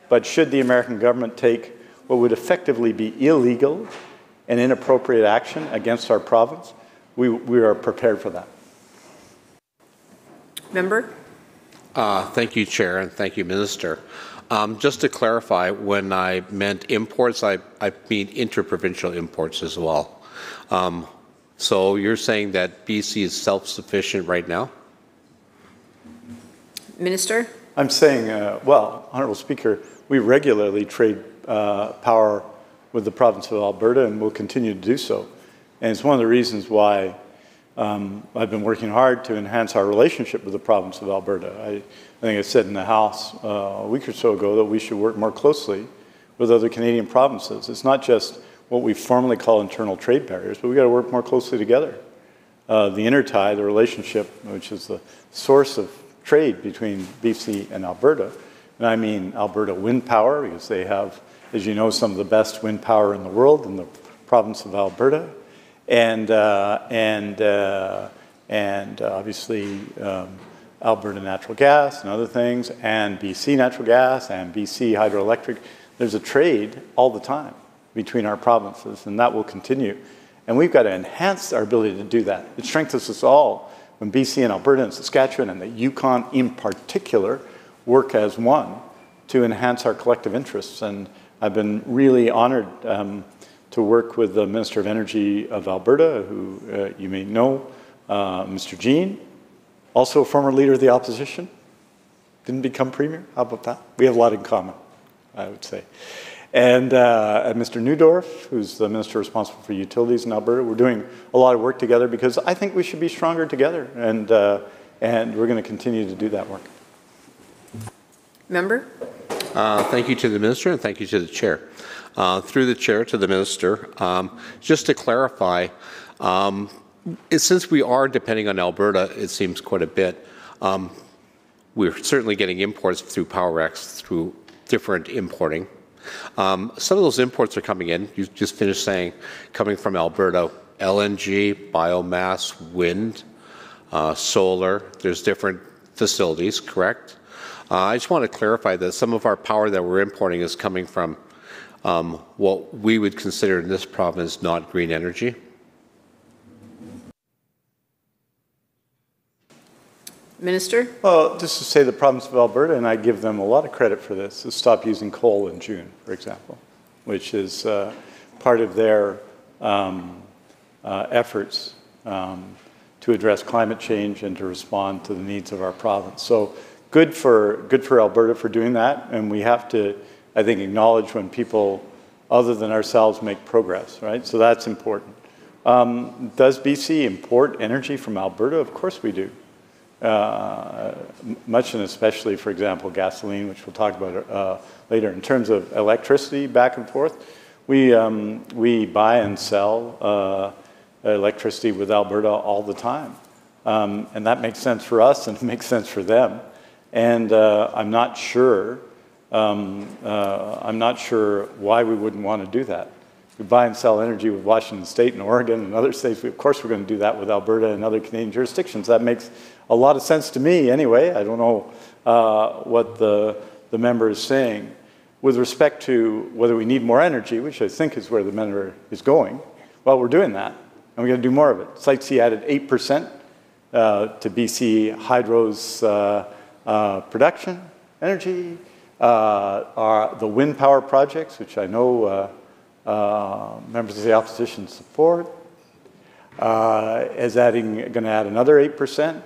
But should the American government take what would effectively be illegal and inappropriate action against our province, we are prepared for that. Member? Thank you, Chair, and thank you, Minister. Just to clarify, when I meant imports, I mean interprovincial imports as well. So you're saying that BC is self-sufficient right now? Minister? I'm saying, well, Honourable Speaker, we regularly trade power with the province of Alberta, and will continue to do so. And it's one of the reasons why I've been working hard to enhance our relationship with the province of Alberta. I think I said in the House a week or so ago that we should work more closely with other Canadian provinces. It's not just what we formally call internal trade barriers, but we've got to work more closely together. The intertie, the relationship, which is the source of trade between BC and Alberta, and I mean Alberta wind power, because they have, as you know, some of the best wind power in the world in the province of Alberta, and obviously Alberta natural gas and other things, and BC natural gas and BC hydroelectric. There's a trade all the time between our provinces, and that will continue. And we've got to enhance our ability to do that. It strengthens us all when BC and Alberta and Saskatchewan and the Yukon in particular work as one to enhance our collective interests. And I've been really honored to work with the Minister of Energy of Alberta, who you may know, Mr. Jean, also a former leader of the opposition, didn't become Premier. How about that? We have a lot in common, I would say. And Mr. Neudorf, who's the Minister responsible for utilities in Alberta. We're doing a lot of work together because I think we should be stronger together, and we're going to continue to do that work. Member? Thank you to the Minister, and thank you to the Chair. Through the Chair to the Minister, just to clarify, since we are depending on Alberta, it seems quite a bit, we're certainly getting imports through PowerX, through different importing. Some of those imports are coming in, you just finished saying, coming from Alberta, LNG, biomass, wind, solar, there's different facilities, correct? I just want to clarify that some of our power that we're importing is coming from what we would consider in this province not green energy. Minister? Well, just to say the province of Alberta, and I give them a lot of credit for this, has stopped using coal in June, for example, which is part of their efforts to address climate change and to respond to the needs of our province. So good for Alberta for doing that, and we have to, I think, acknowledge when people other than ourselves make progress, right? So that's important. Does BC import energy from Alberta? Of course we do. Much and especially, for example, gasoline, which we'll talk about later. In terms of electricity back and forth, we buy and sell electricity with Alberta all the time. And that makes sense for us and it makes sense for them. And I'm not sure why we wouldn't want to do that. We buy and sell energy with Washington State and Oregon and other states. Of course, we're going to do that with Alberta and other Canadian jurisdictions. That makes a lot of sense to me anyway. I don't know what the member is saying. With respect to whether we need more energy, which I think is where the member is going, well, we're doing that, and we're going to do more of it. Site C added 8% to BC Hydro's production energy. The wind power projects, which I know members of the opposition support, is going to add another 8%.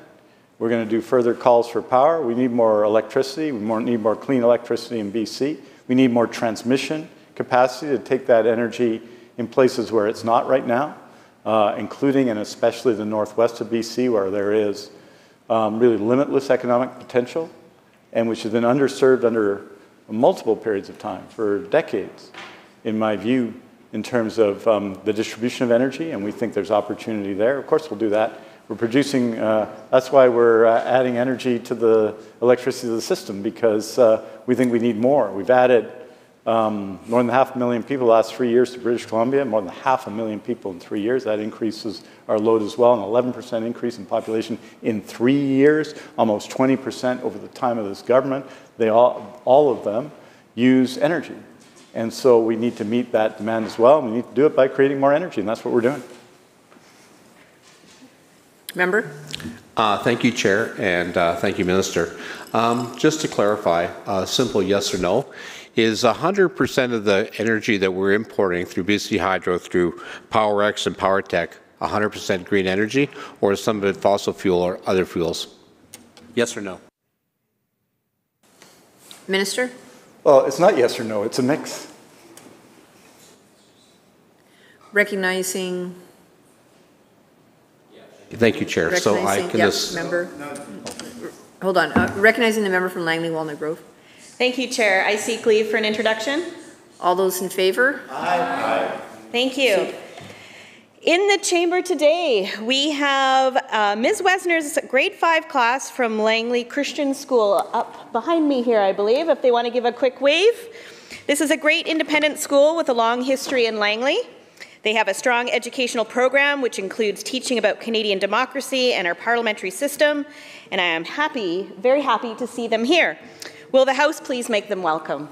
We're going to do further calls for power. We need more electricity. We need more clean electricity in BC. We need more transmission capacity to take that energy in places where it's not right now. including and especially the northwest of BC, where there is really limitless economic potential, and which has been underserved under multiple periods of time for decades, in my view, in terms of the distribution of energy, and we think there's opportunity there. Of course, we'll do that. We're producing, that's why we're adding energy to the electricity of the system, because we think we need more. We've added more than 500,000 people the last 3 years to British Columbia, more than 500,000 people in 3 years. That increases our load as well, an 11% increase in population in 3 years, almost 20% over the time of this government. They all of them use energy. And so we need to meet that demand as well. We need to do it by creating more energy, and that's what we're doing. Member? Thank you, Chair, and thank you, Minister. Just to clarify, a simple yes or no, is 100% of the energy that we're importing through BC Hydro, through PowerX and PowerTech, 100% green energy, or is some of it fossil fuel or other fuels? Yes or no? Minister? Well, it's not yes or no, it's a mix. Recognizing. Thank you, Chair. So I can just. Member. Hold on. Recognizing the member from Langley Walnut Grove. Thank you, Chair. I seek leave for an introduction. All those in favor? Aye. Thank you. In the chamber today, we have Ms. Wesner's grade 5 class from Langley Christian School up behind me here, I believe, if they want to give a quick wave. This is a great independent school with a long history in Langley. They have a strong educational program which includes teaching about Canadian democracy and our parliamentary system, and I am happy, very happy to see them here. Will the House please make them welcome?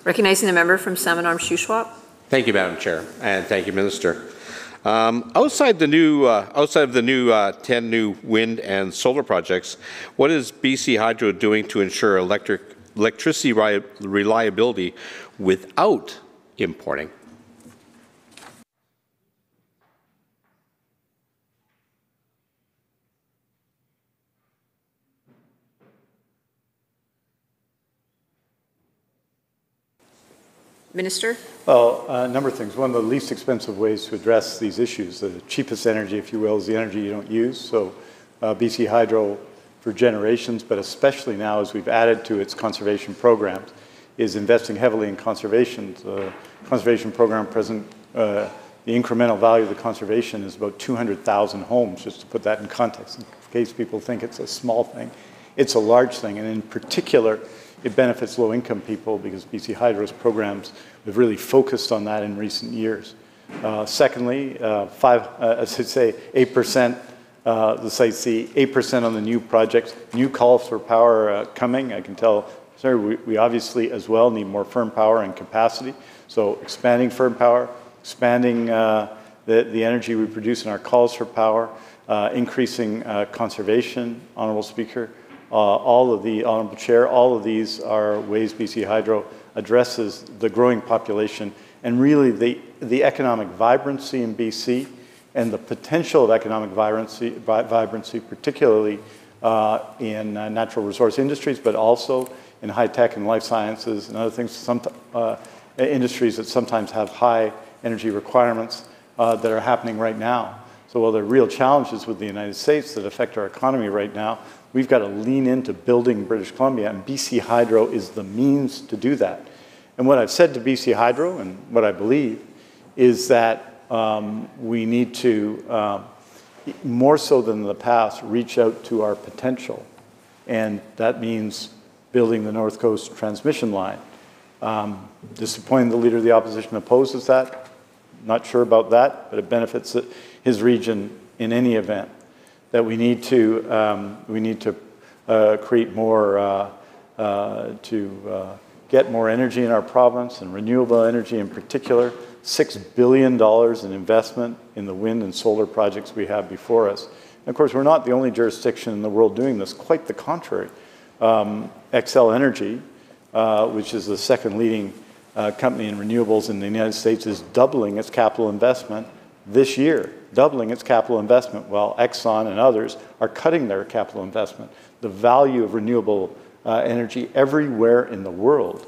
Recognizing the member from Salmon Arm Shuswap. Thank you, Madam Chair, and thank you, Minister. Outside of the new 10 new wind and solar projects, what is BC Hydro doing to ensure electricity reliability without importing? Minister? Well, a number of things. One of the least expensive ways to address these issues, the cheapest energy, if you will, is the energy you don't use. So BC Hydro, for generations, but especially now as we've added to its conservation programs, is investing heavily in conservation. The conservation program present, the incremental value of the conservation is about 200,000 homes, just to put that in context, in case people think it's a small thing. It's a large thing, and in particular, it benefits low-income people because BC Hydro's programs have really focused on that in recent years. Secondly, as I say, 8%, the site see 8% on the new projects, new calls for power coming. I can tell, sir, we obviously as well need more firm power and capacity. So expanding firm power, expanding the energy we produce in our calls for power, increasing conservation, Honourable Speaker, all of the, Honourable Chair, all of these are ways BC Hydro addresses the growing population and really the economic vibrancy in BC and the potential of economic vibrancy particularly in natural resource industries, but also in high tech and life sciences and other things, some industries that sometimes have high energy requirements that are happening right now. So while there are real challenges with the United States that affect our economy right now, we've got to lean into building British Columbia, and BC Hydro is the means to do that. And what I've said to BC Hydro, and what I believe, is that we need to, more so than in the past, reach out to our potential. And that means building the North Coast transmission line. Disappointing the Leader of the Opposition opposes that. Not sure about that, but it benefits his region in any event. That we need to create more, to get more energy in our province, and renewable energy in particular. $6 billion in investment in the wind and solar projects we have before us. And of course, we're not the only jurisdiction in the world doing this, quite the contrary. Xcel Energy, which is the second leading company in renewables in the United States, is doubling its capital investment this year, doubling its capital investment, while Exxon and others are cutting their capital investment. The value of renewable energy everywhere in the world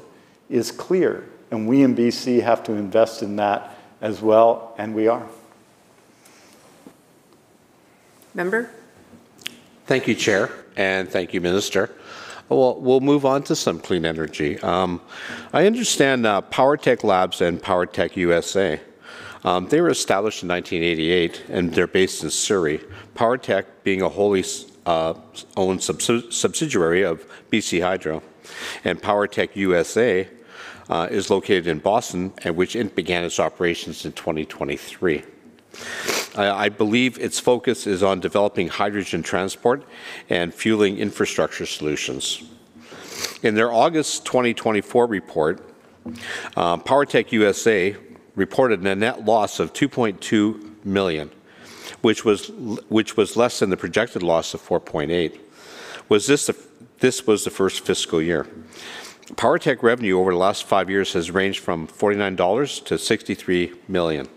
is clear, and we in BC have to invest in that as well, and we are. Member? Thank you, Chair, and thank you, Minister. Well, we'll move on to some clean energy. I understand PowerTech Labs and PowerTech USA. They were established in 1988, and they're based in Surrey. PowerTech being a wholly owned subsidiary of BC Hydro, and PowerTech USA is located in Boston, and which began its operations in 2023. I believe its focus is on developing hydrogen transport and fueling infrastructure solutions. In their August 2024 report, PowerTech USA reported a net loss of $2.2 million, which was less than the projected loss of $4.8. This was the first fiscal year. PowerTech revenue over the last 5 years has ranged from $49 to $63 million,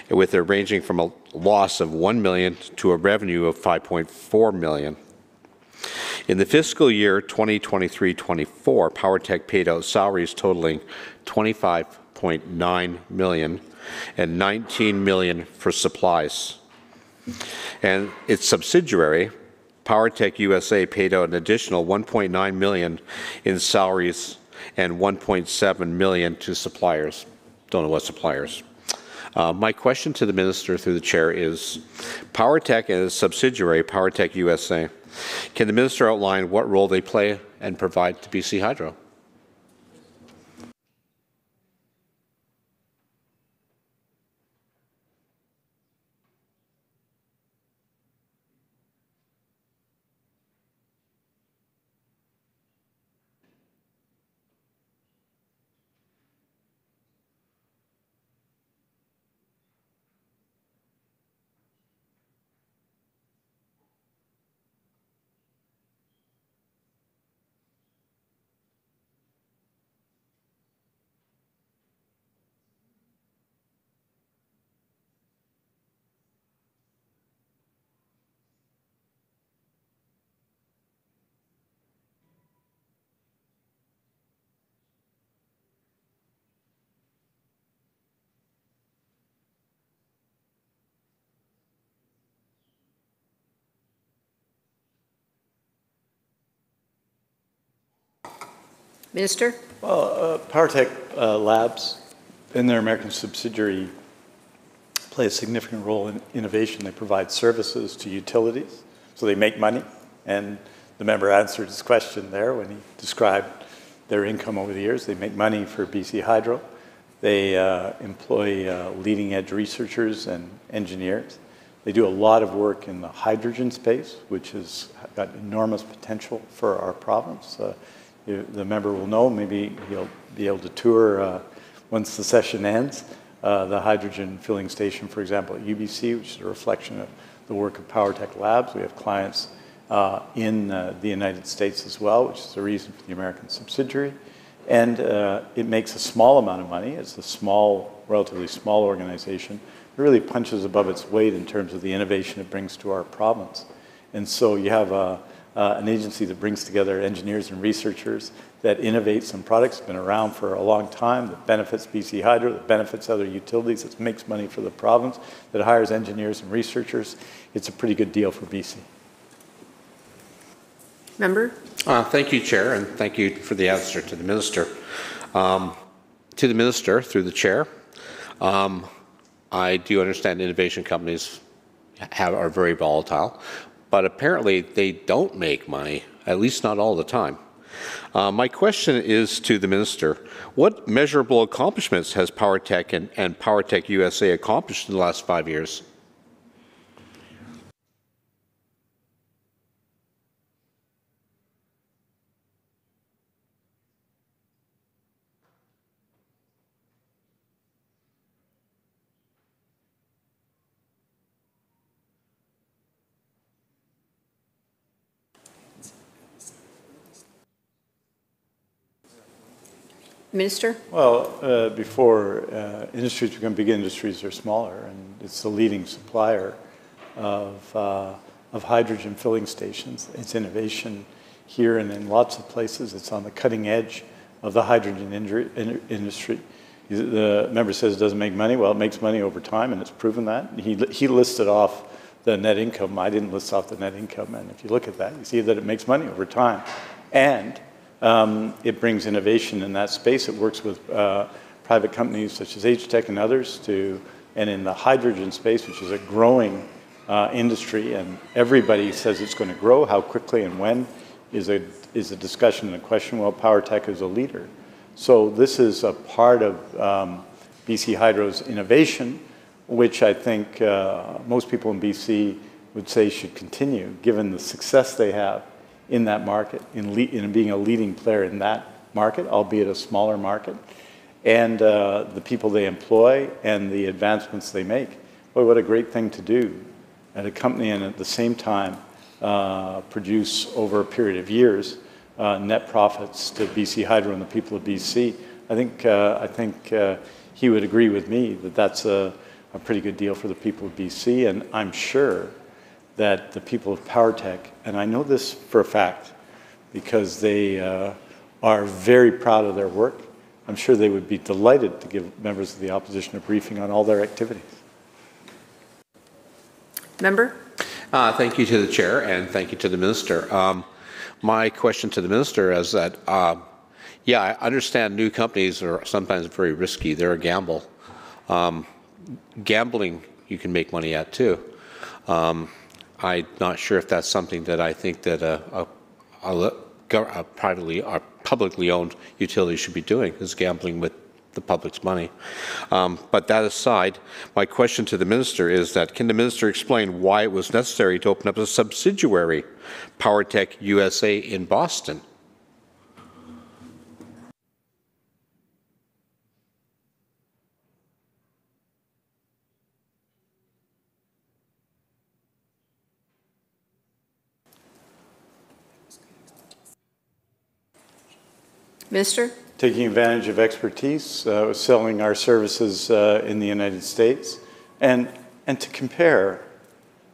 with it ranging from a loss of $1 million to a revenue of $5.4 million. In the fiscal year 2023-24, PowerTech paid out salaries totaling $25.9 million and $19 million for supplies. And its subsidiary, PowerTech USA, paid out an additional $1.9 million in salaries and $1.7 million to suppliers. Don't know what suppliers. My question to the Minister through the Chair is, PowerTech and its subsidiary, PowerTech USA, can the Minister outline what role they play and provide to BC Hydro? Minister? Well, PowerTech Labs and their American subsidiary play a significant role in innovation. They provide services to utilities, so they make money. And the member answered his question there when he described their income over the years. They make money for BC Hydro. They employ leading-edge researchers and engineers. They do a lot of work in the hydrogen space, which has got enormous potential for our province. The member will know, maybe he'll be able to tour once the session ends, the hydrogen filling station, for example, at UBC, which is a reflection of the work of PowerTech Labs. We have clients in the United States as well, which is the reason for the American subsidiary. And it makes a small amount of money. It's a small, relatively small organization. It really punches above its weight in terms of the innovation it brings to our province. And so you have an agency that brings together engineers and researchers that innovate some products that have been around for a long time, that benefits BC Hydro, that benefits other utilities, that makes money for the province, that hires engineers and researchers. It's a pretty good deal for BC. Member? Thank you, Chair, and thank you for the answer to the Minister. To the Minister, through the Chair, I do understand innovation companies are very volatile, but apparently they don't make money, at least not all the time. My question is to the Minister, what measurable accomplishments has PowerTech and PowerTech USA accomplished in the last 5 years? Minister? Well, before industries become big industries, they're smaller, and it's the leading supplier of hydrogen filling stations. It's innovation here and in lots of places. It's on the cutting edge of the hydrogen industry. The member says it doesn't make money. Well, it makes money over time, and it's proven that. He listed off the net income. I didn't list off the net income, and if you look at that, you see that it makes money over time. And it brings innovation in that space. It works with private companies such as H-Tech and others and in the hydrogen space, which is a growing industry, and everybody says it's going to grow. How quickly and when is a discussion and a question. Well, PowerTech is a leader. So this is a part of BC Hydro's innovation, which I think most people in BC would say should continue, given the success they have in that market, in being a leading player in that market, albeit a smaller market, and the people they employ and the advancements they make. Boy, what a great thing to do at a company, and at the same time produce over a period of years net profits to BC Hydro and the people of BC. I think he would agree with me that that's a pretty good deal for the people of BC, and I'm sure that the people of PowerTech, and I know this for a fact because they are very proud of their work, I'm sure they would be delighted to give members of the opposition a briefing on all their activities. Member? Thank you to the chair, and thank you to the minister. My question to the minister is that, yeah, I understand new companies are sometimes very risky. They're a gamble. Gambling, you can make money at too. I'm not sure if that's something that I think that a privately or publicly owned utility should be doing, is gambling with the public's money. But that aside, my question to the minister is that, can the minister explain why it was necessary to open up a subsidiary, PowerTech USA, in Boston? Minister? Taking advantage of expertise, selling our services in the United States, and to compare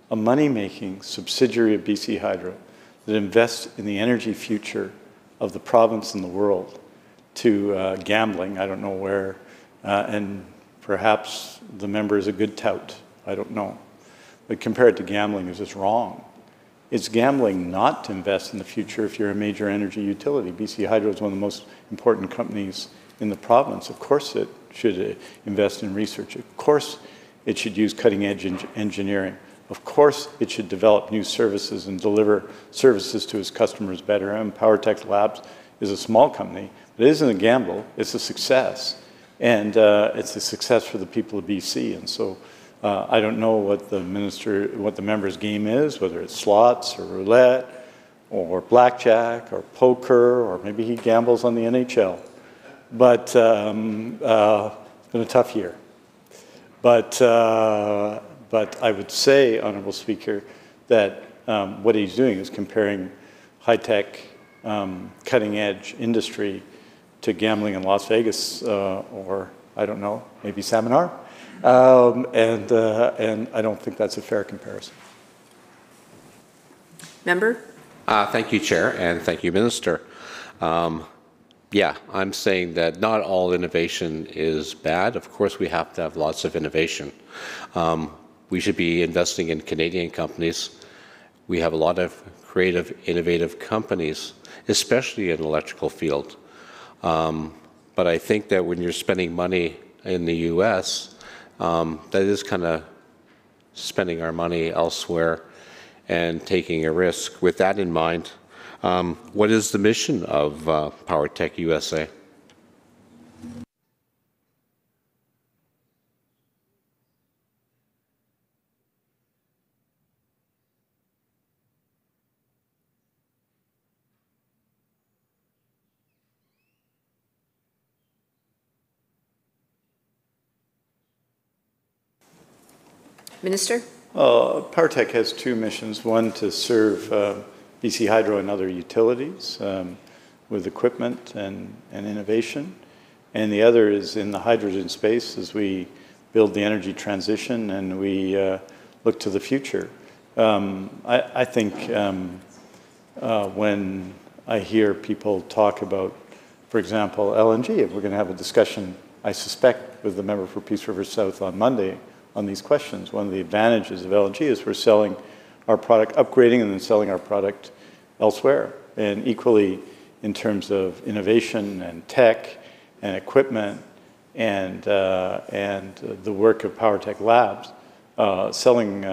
a money-making subsidiary of BC Hydro that invests in the energy future of the province and the world to gambling, I don't know where, and perhaps the member is a good tout, I don't know. But compare it to gambling is just wrong. It's gambling not to invest in the future if you're a major energy utility. BC Hydro is one of the most important companies in the province. Of course it should invest in research. Of course it should use cutting-edge engineering. Of course it should develop new services and deliver services to its customers better. And PowerTech Labs is a small company, but it isn't a gamble. It's a success. And it's a success for the people of BC. And so I don't know what the member's game is, whether it's slots or roulette or blackjack or poker, or maybe he gambles on the NHL. But it's been a tough year. But I would say, Honourable Speaker, that what he's doing is comparing high-tech, cutting-edge industry to gambling in Las Vegas or, I don't know, maybe Seminar. And I don't think that's a fair comparison. Member? Thank you, Chair, and thank you, Minister. Yeah, I'm saying that not all innovation is bad. Of course, we have to have lots of innovation. We should be investing in Canadian companies. We have a lot of creative, innovative companies, especially in the electrical field. But I think that when you're spending money in the U.S., that is kind of spending our money elsewhere and taking a risk. With that in mind, what is the mission of PowerTech USA? Minister? PowerTech has two missions. One, to serve BC Hydro and other utilities with equipment and innovation. And the other is in the hydrogen space as we build the energy transition and we look to the future. I think when I hear people talk about For example, LNG, if we're going to have a discussion, I suspect, with the member for Peace River South on Monday on these questions. One of the advantages of LNG is we're selling our product, upgrading and then selling our product elsewhere. And equally, in terms of innovation and tech and equipment and the work of PowerTech Labs, selling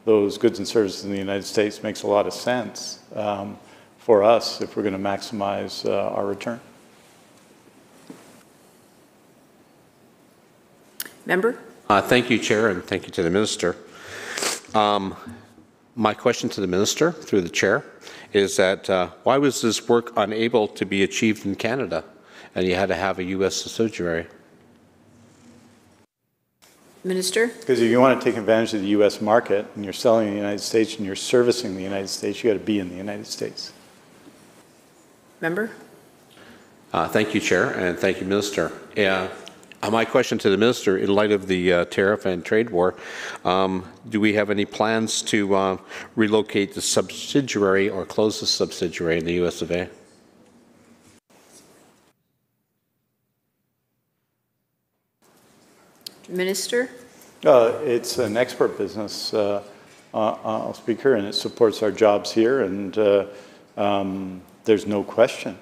those goods and services in the United States makes a lot of sense for us if we're going to maximize our return. Member? Thank you, Chair, and thank you to the Minister. My question to the Minister, through the Chair, is that why was this work unable to be achieved in Canada and you had to have a U.S. subsidiary? Minister? Because if you want to take advantage of the U.S. market and you're selling in the United States and you're servicing the United States, you got to be in the United States. Member? Thank you, Chair, and thank you, Minister. My question to the Minister, in light of the tariff and trade war, do we have any plans to relocate the subsidiary or close the subsidiary in the U.S. of A.? Minister? It's an export business, Speaker, and it supports our jobs here, and there's no question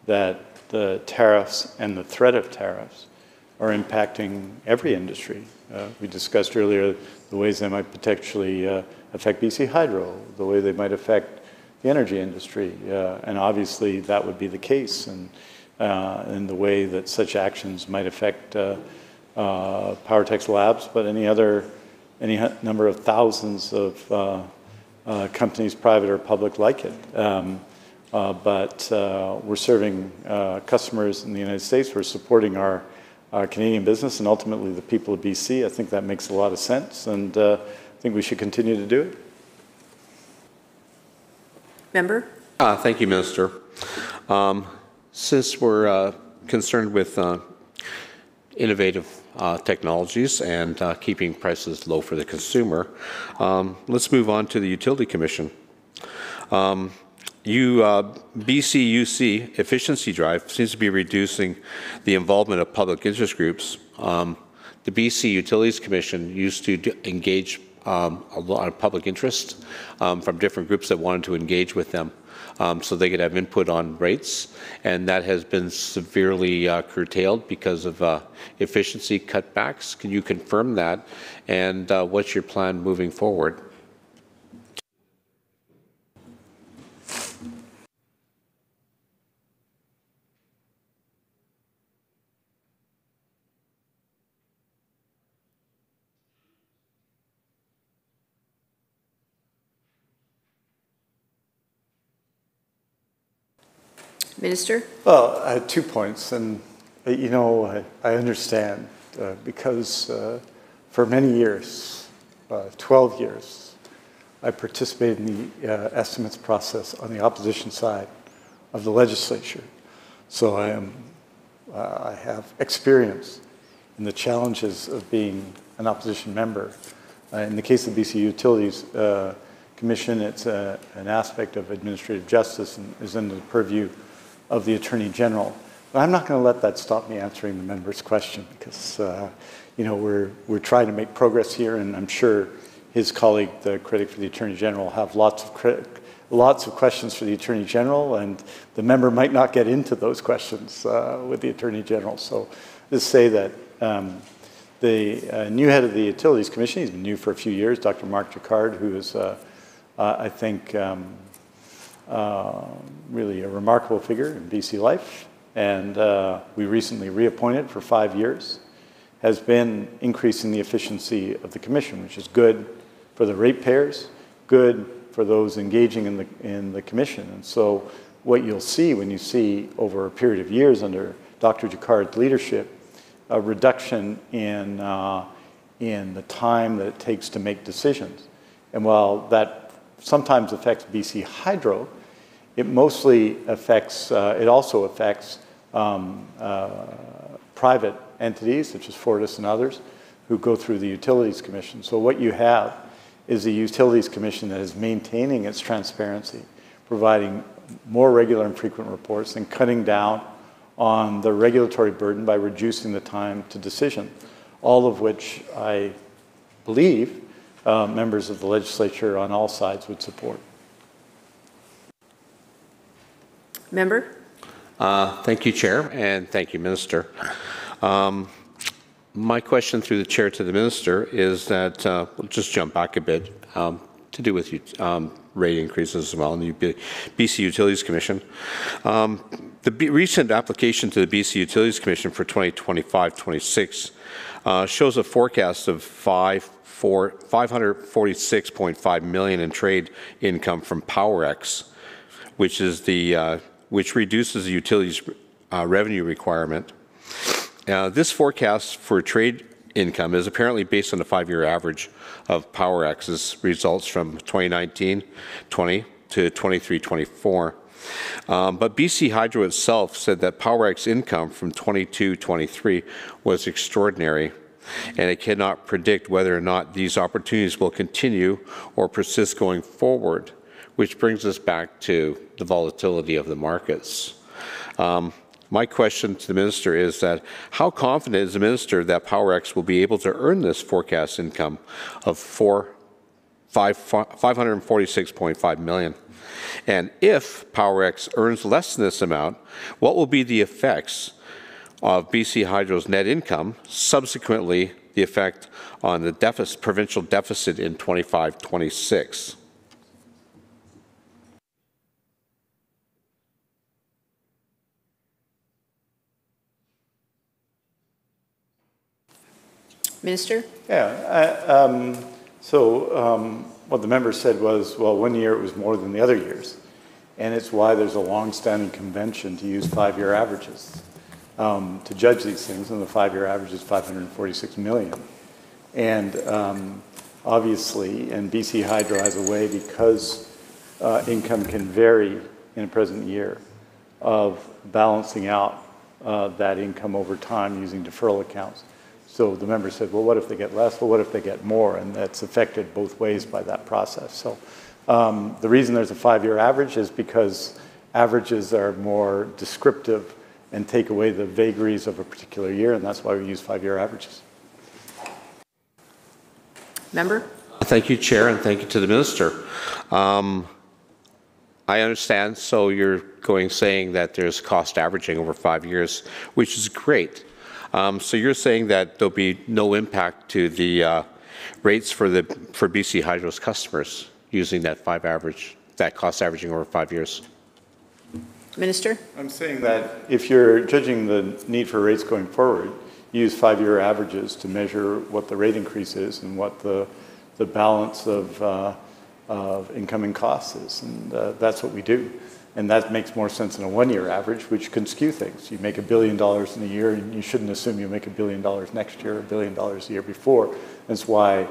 that the tariffs and the threat of tariffs are impacting every industry. We discussed earlier the ways they might potentially affect BC Hydro, the way they might affect the energy industry, and obviously that would be the case, and in the way that such actions might affect PowerTech Labs, but any number of thousands of companies, private or public, like it. But we're serving customers in the United States. We're supporting our Canadian business and ultimately the people of BC. I think that makes a lot of sense, and I think we should continue to do it. Member? Thank you, Minister. Since we're concerned with innovative technologies and keeping prices low for the consumer, let's move on to the Utility Commission. BCUC efficiency drive seems to be reducing the involvement of public interest groups. The BC Utilities Commission used to engage a lot of public interest from different groups that wanted to engage with them so they could have input on rates, and that has been severely curtailed because of efficiency cutbacks. Can you confirm that, and what's your plan moving forward? Minister? Well, I had 2 points, and you know, I understand because for many years, 12 years, I participated in the estimates process on the opposition side of the legislature. So I have experience in the challenges of being an opposition member. In the case of the BC Utilities Commission, it's an aspect of administrative justice and is under the purview of the Attorney General. But I'm not going to let that stop me answering the member's question, because you know, we're trying to make progress here, and I'm sure his colleague, the critic for the Attorney General, will have lots of questions for the Attorney General, and the member might not get into those questions with the Attorney General. So just say that the new head of the Utilities Commission, he's been new for a few years, Dr. Mark Jacquard, who is, I think, really a remarkable figure in BC life, and we recently reappointed for 5 years, has been increasing the efficiency of the Commission, which is good for the ratepayers, good for those engaging in the Commission. And so what you'll see when you see over a period of years under Dr. Jacquard's leadership, a reduction in the time that it takes to make decisions. And while that sometimes affects BC Hydro, it mostly affects, it also affects private entities such as Fortis and others who go through the Utilities Commission. So what you have is a Utilities Commission that is maintaining its transparency, providing more regular and frequent reports, and cutting down on the regulatory burden by reducing the time to decision, all of which I believe members of the legislature on all sides would support. Member? Thank you, Chair, and thank you, Minister. My question through the Chair to the Minister is that, we'll just jump back a bit, to do with rate increases as well in the BC Utilities Commission. The recent application to the BC Utilities Commission for 2025-26 shows a forecast of $546.5 million in trade income from PowerX, which is the which reduces the utilities revenue requirement. This forecast for trade income is apparently based on a 5-year average of PowerX's results from 2019-20 to 23-24. But BC Hydro itself said that PowerX income from 22-23 was extraordinary, and it cannot predict whether or not these opportunities will continue or persist going forward, which brings us back to the volatility of the markets. My question to the Minister is that how confident is the Minister that PowerX will be able to earn this forecast income of $546.5 million? And if PowerX earns less than this amount, what will be the effects of BC Hydro's net income, subsequently the effect on the provincial deficit in 25-26? Minister? Yeah. What the member said was, well, one year it was more than the other years. And it's why there's a long-standing convention to use 5-year averages to judge these things. And the 5-year average is $546 million. And obviously, and BC Hydro has a way, because income can vary in a present year, of balancing out that income over time using deferral accounts. So the member said, well, what if they get less? Well, what if they get more? And that's affected both ways by that process. So the reason there's a 5-year average is because averages are more descriptive and take away the vagaries of a particular year, and that's why we use 5-year averages. Member? Thank you, Chair, and thank you to the Minister. I understand, so you're saying that there's cost averaging over 5 years, which is great. So you're saying that there'll be no impact to the rates for BC Hydro's customers using that cost averaging over 5 years? Minister? I'm saying that if you're judging the need for rates going forward, use 5-year averages to measure what the rate increase is and what the balance of incoming costs is, and that's what we do. And that makes more sense than a 1-year average, which can skew things. You make $1 billion in a year, and you shouldn't assume you'll make $1 billion next year, $1 billion the year before. That's why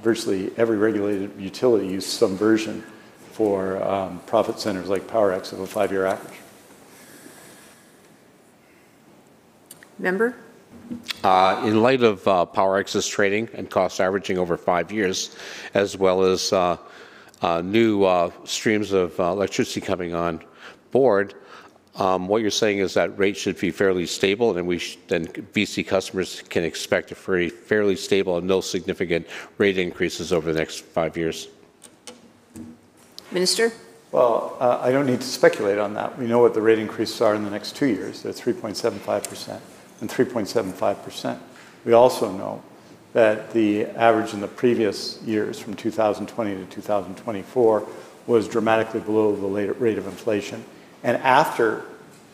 virtually every regulated utility uses some version for profit centers like PowerX of a 5-year average. Member? In light of PowerX's trading and cost averaging over 5 years, as well as new streams of electricity coming on board, what you're saying is that rates should be fairly stable, and then BC customers can expect a fairly stable and no significant rate increases over the next 5 years. Minister? Well, I don't need to speculate on that. We know what the rate increases are in the next 2 years. They're 3.75% and 3.75%. We also know that the average in the previous years, from 2020 to 2024, was dramatically below the rate of inflation. And after,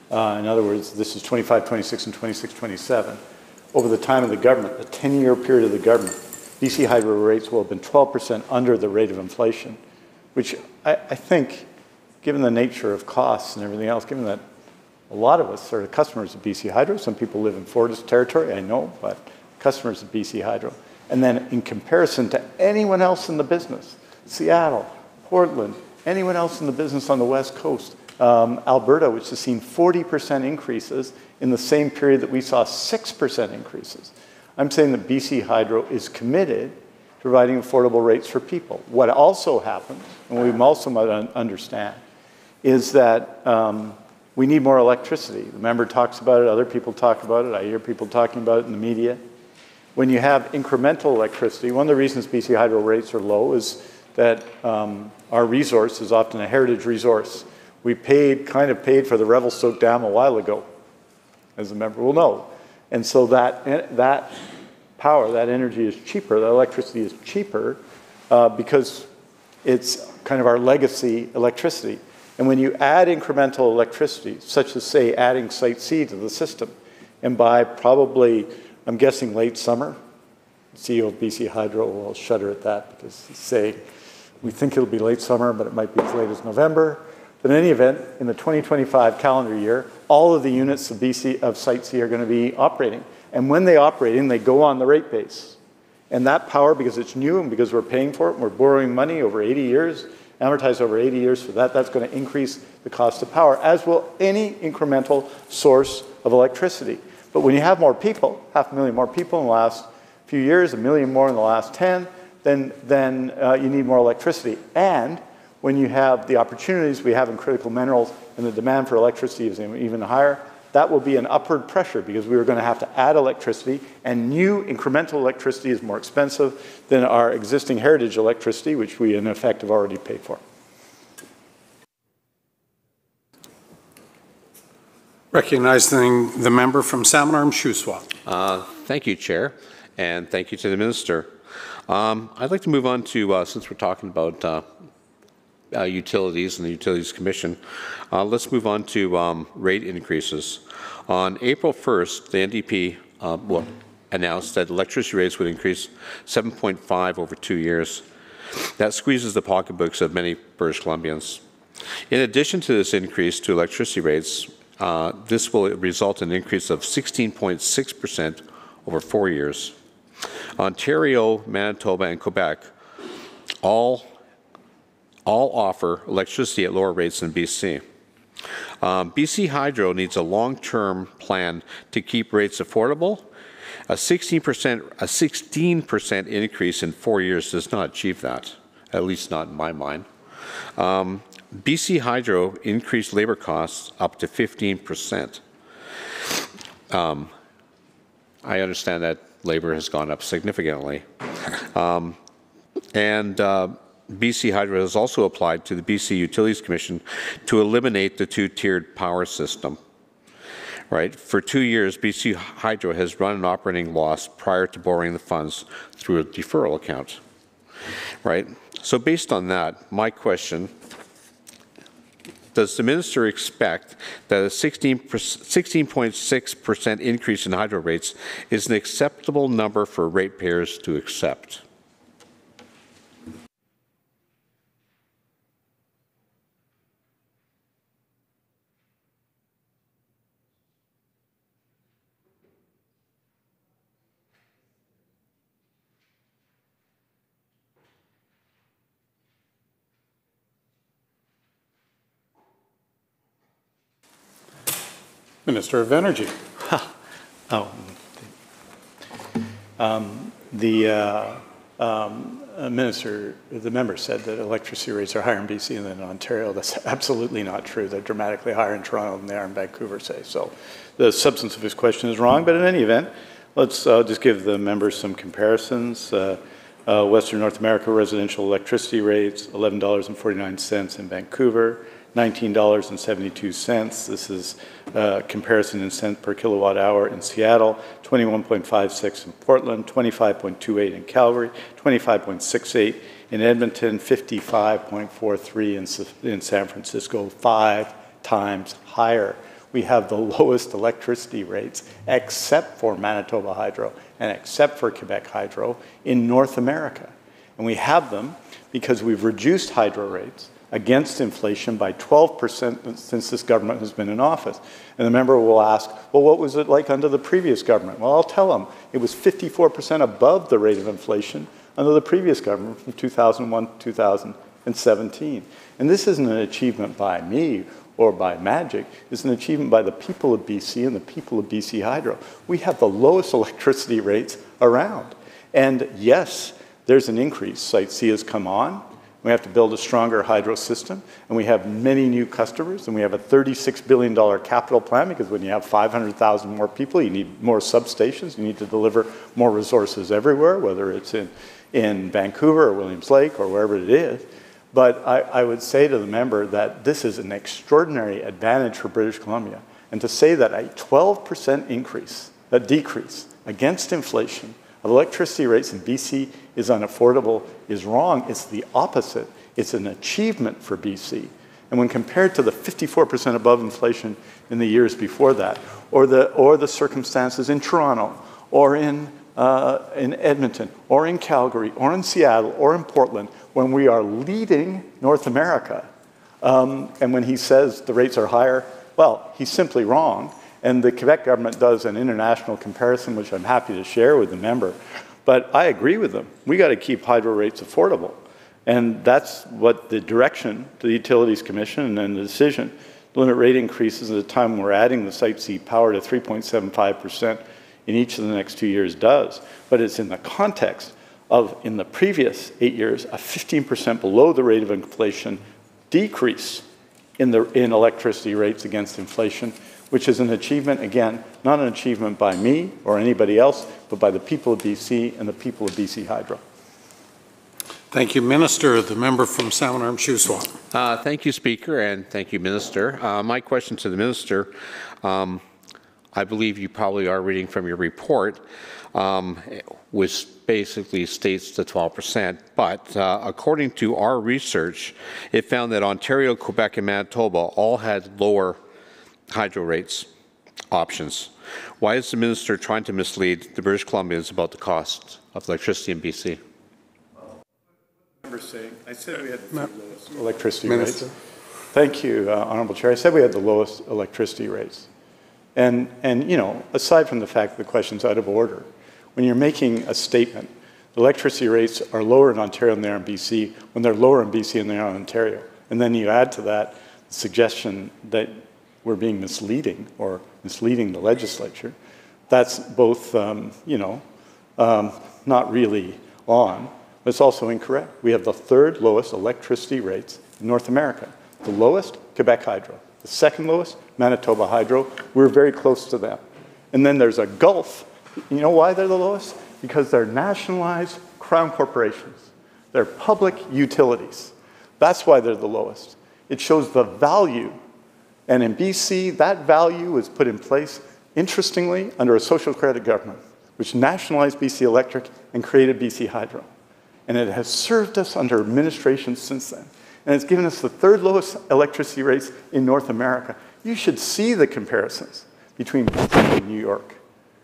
in other words, this is 25, 26, and 26, 27, over the time of the government, the 10-year period of the government, BC Hydro rates will have been 12% under the rate of inflation, which I think, given the nature of costs and everything else, given that a lot of us are customers of BC Hydro, some people live in Fortis territory, I know, but customers of BC Hydro. And then in comparison to anyone else in the business, Seattle, Portland, anyone else in the business on the West Coast, Alberta, which has seen 40% increases in the same period that we saw 6% increases. I'm saying that BC Hydro is committed to providing affordable rates for people. What also happens, and we also might understand, is that we need more electricity. The member talks about it, other people talk about it, I hear people talking about it in the media. When you have incremental electricity, one of the reasons BC Hydro rates are low is that our resource is often a heritage resource. We kind of paid for the Revelstoke Dam a while ago, as the member will know. And so that power, that energy is cheaper, that electricity is cheaper because it's kind of our legacy electricity. And when you add incremental electricity, such as, say, adding Site C to the system, and by probably, I'm guessing late summer, CEO of BC Hydro will shudder at that because he's saying, we think it'll be late summer, but it might be as late as November. But in any event, in the 2025 calendar year, all of the units of Site C are going to be operating. And when they operate, they go on the rate base. And that power, because it's new and because we're paying for it, and we're borrowing money over 80 years, amortized over 80 years for that, that's going to increase the cost of power, as will any incremental source of electricity. But when you have more people, 500,000 more people in the last few years, 1 million more in the last 10, then you need more electricity. And when you have the opportunities we have in critical minerals and the demand for electricity is even higher, that will be an upward pressure because we are going to have to add electricity, and new incremental electricity is more expensive than our existing heritage electricity, which we in effect have already paid for. Recognizing the member from Salmon Arm Shuswap. Thank you, Chair, and thank you to the Minister. I'd like to move on to, since we're talking about utilities and the Utilities Commission, let's move on to rate increases. On April 1st, the NDP announced that electricity rates would increase 7.5 over 2 years. That squeezes the pocketbooks of many British Columbians. In addition to this increase to electricity rates, this will result in an increase of 16.6% over 4 years. Ontario, Manitoba, and Quebec all offer electricity at lower rates than BC. BC Hydro needs a long-term plan to keep rates affordable. A 16% increase in 4 years does not achieve that, at least not in my mind. BC Hydro increased labor costs up to 15%. I understand that labor has gone up significantly. BC Hydro has also applied to the BC Utilities Commission to eliminate the two-tiered power system. Right? For 2 years, BC Hydro has run an operating loss prior to borrowing the funds through a deferral account. Right? So based on that, my question, does the Minister expect that a 16.6% increase in hydro rates is an acceptable number for ratepayers to accept? Minister of Energy. The member said that electricity rates are higher in BC than in Ontario. That's absolutely not true. They're dramatically higher in Toronto than they are in Vancouver, say. So the substance of his question is wrong, but in any event, let's just give the members some comparisons. Western North America residential electricity rates, $11.49 in Vancouver, $19.72. This is comparison in cents per kilowatt hour in Seattle, 21.56 in Portland, 25.28 in Calgary, 25.68 in Edmonton, 55.43 in San Francisco, 5 times higher. We have the lowest electricity rates, except for Manitoba Hydro and except for Quebec Hydro, in North America. And we have them because we've reduced hydro rates against inflation by 12% since this government has been in office. And the member will ask, well, what was it like under the previous government? Well, I'll tell them, it was 54% above the rate of inflation under the previous government from 2001 to 2017. And this isn't an achievement by me or by magic. It's an achievement by the people of BC and the people of BC Hydro. We have the lowest electricity rates around. And yes, there's an increase. Site C has come on. We have to build a stronger hydro system, and we have many new customers, and we have a $36 billion capital plan, because when you have 500,000 more people, you need more substations, you need to deliver more resources everywhere, whether it's in Vancouver or Williams Lake or wherever it is. But I would say to the member that this is an extraordinary advantage for British Columbia, and to say that a 12% increase, a decrease against inflation of electricity rates in BC is unaffordable is wrong. It's the opposite. It's an achievement for BC. And when compared to the 54% above inflation in the years before that, or the circumstances in Toronto, or in Edmonton, or in Calgary, or in Seattle, or in Portland, when we are leading North America, and when he says the rates are higher, well, he's simply wrong. And the Quebec government does an international comparison, which I'm happy to share with the member. But I agree with them. We got to keep hydro rates affordable. And that's what the direction to the Utilities Commission and the decision to limit rate increases at a time when we're adding the Site C power to 3.75% in each of the next 2 years does. But it's in the context of, in the previous 8 years, a 15% below the rate of inflation decrease in electricity rates against inflation, which is an achievement, again, not an achievement by me or anybody else, but by the people of BC and the people of BC Hydro. Thank you, Minister. The member from Salmon Arm Shuswap. Thank you, Speaker, and thank you, Minister. My question to the Minister, I believe you probably are reading from your report, which basically states the 12%, but according to our research, it found that Ontario, Quebec, and Manitoba all had lower hydro rates options. Why is the Minister trying to mislead the British Columbians about the cost of electricity in BC? I said we had the lowest electricity rates. Thank you, Honourable Chair. I said we had the lowest electricity rates. And you know, aside from the fact that the question's out of order, when you're making a statement, the electricity rates are lower in Ontario than they are in BC, when they're lower in BC than they are in Ontario. And then you add to that the suggestion that we're being misleading or misleading the legislature. That's both, not really on, but it's also incorrect. We have the third lowest electricity rates in North America. The lowest, Quebec Hydro. The second lowest, Manitoba Hydro. We're very close to them. And then there's a gulf. You know why they're the lowest? Because they're nationalized crown corporations. They're public utilities. That's why they're the lowest. It shows the value. And in BC, that value was put in place, interestingly, under a social credit government, which nationalized BC Electric and created BC Hydro. And it has served us under administrations since then. And it's given us the third lowest electricity rates in North America. You should see the comparisons between BC and New York.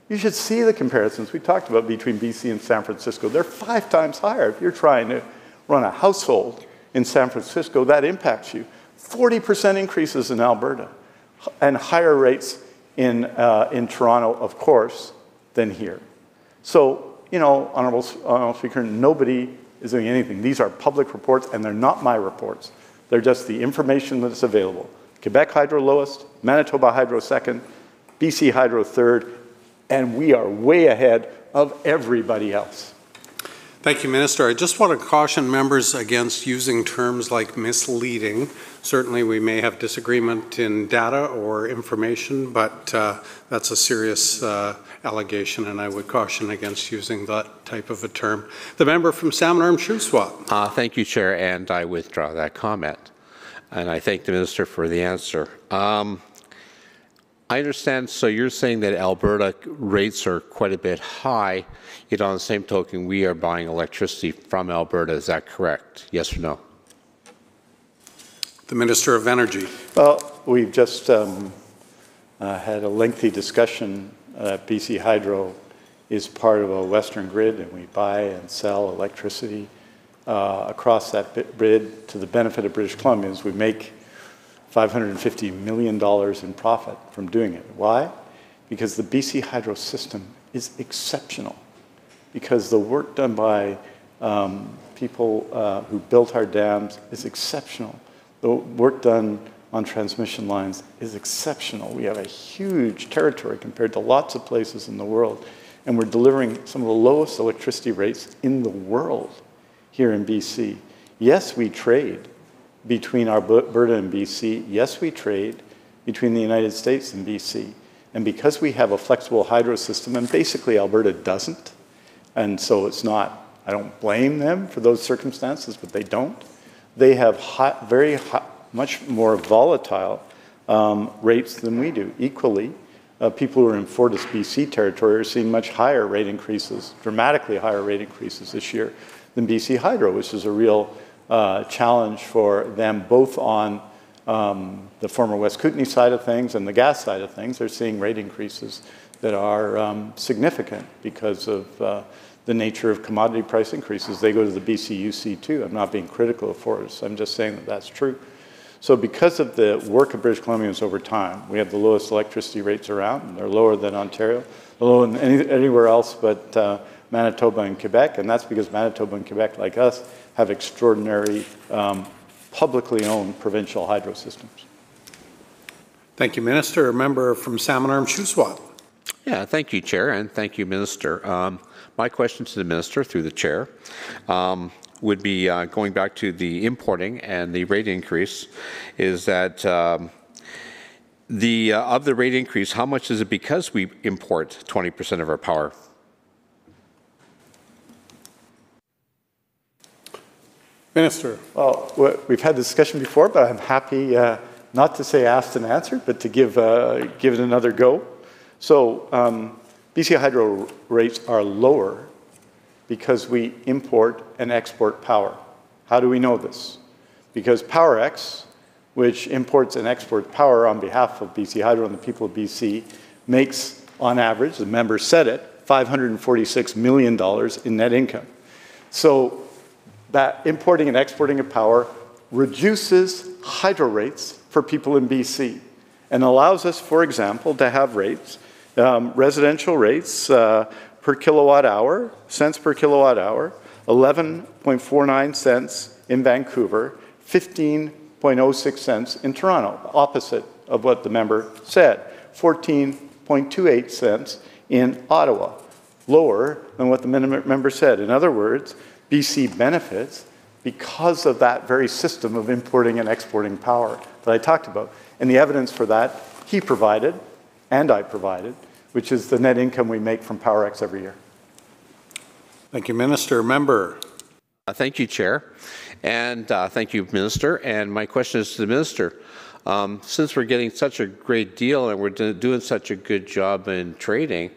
You should see the comparisons we talked about between BC and San Francisco. They're 5 times higher. If you're trying to run a household in San Francisco, that impacts you. 40% increases in Alberta, and higher rates in Toronto, of course, than here. So, you know, Honourable Speaker, nobody is doing anything. These are public reports, and they're not my reports. They're just the information that's available. Quebec Hydro lowest, Manitoba Hydro second, BC Hydro third, and we are way ahead of everybody else. Thank you, Minister. I just want to caution members against using terms like misleading. Certainly, we may have disagreement in data or information, but that's a serious allegation, and I would caution against using that type of a term. The member from Salmon Arm Shuswap. Thank you, Chair, and I withdraw that comment. And I thank the Minister for the answer. I understand, so you're saying that Alberta rates are quite a bit high, yet on the same token, we are buying electricity from Alberta. Is that correct? Yes or no? The Minister of Energy. Well, we've just had a lengthy discussion. BC Hydro is part of a Western grid, and we buy and sell electricity across that grid to the benefit of British Columbians. We make $550 million in profit from doing it. Why? Because the BC Hydro system is exceptional. Because the work done by people who built our dams is exceptional. The work done on transmission lines is exceptional. We have a huge territory compared to lots of places in the world. And we're delivering some of the lowest electricity rates in the world here in BC. Yes, we trade between Alberta and BC. Yes, we trade between the United States and BC. And because we have a flexible hydro system, and basically Alberta doesn't, and so it's not, I don't blame them for those circumstances, but they don't. They have much more volatile rates than we do. Equally, people who are in Fortis BC territory are seeing much higher rate increases, dramatically higher rate increases this year than BC Hydro, which is a real challenge for them both on the former West Kootenay side of things and the gas side of things. They're seeing rate increases that are significant because of the nature of commodity price increases. They go to the BCUC too. I'm not being critical of Fortis. I'm just saying that that's true. So because of the work of British Columbians over time, we have the lowest electricity rates around, and they're lower than Ontario, lower than anywhere else but Manitoba and Quebec, and that's because Manitoba and Quebec, like us, have extraordinary publicly owned provincial hydro systems. Thank you, Minister. A member from Salmon Arm Shuswap. Yeah, thank you, Chair, and thank you, Minister. My question to the Minister, through the Chair, would be going back to the importing and the rate increase, is that of the rate increase, how much is it because we import 20% of our power? Minister. Well, we've had this discussion before, but I'm happy not to say asked and answered, but to give it another go. So BC Hydro rates are lower because we import and export power. How do we know this? Because PowerX, which imports and exports power on behalf of BC Hydro and the people of BC, makes, on average, the member said it, $546 million in net income. So that importing and exporting of power reduces hydro rates for people in BC and allows us, for example, to have rates, residential rates per kilowatt hour, cents per kilowatt hour, 11.49 cents in Vancouver, 15.06 cents in Toronto, opposite of what the member said, 14.28 cents in Ottawa, lower than what the member said. In other words, BC benefits because of that very system of importing and exporting power that I talked about. And the evidence for that he provided, and I provided, which is the net income we make from PowerX every year. Thank you, Minister. Member. Thank you, Chair. And thank you, Minister. And my question is to the Minister. Since we're getting such a great deal and we're doing such a good job in trading,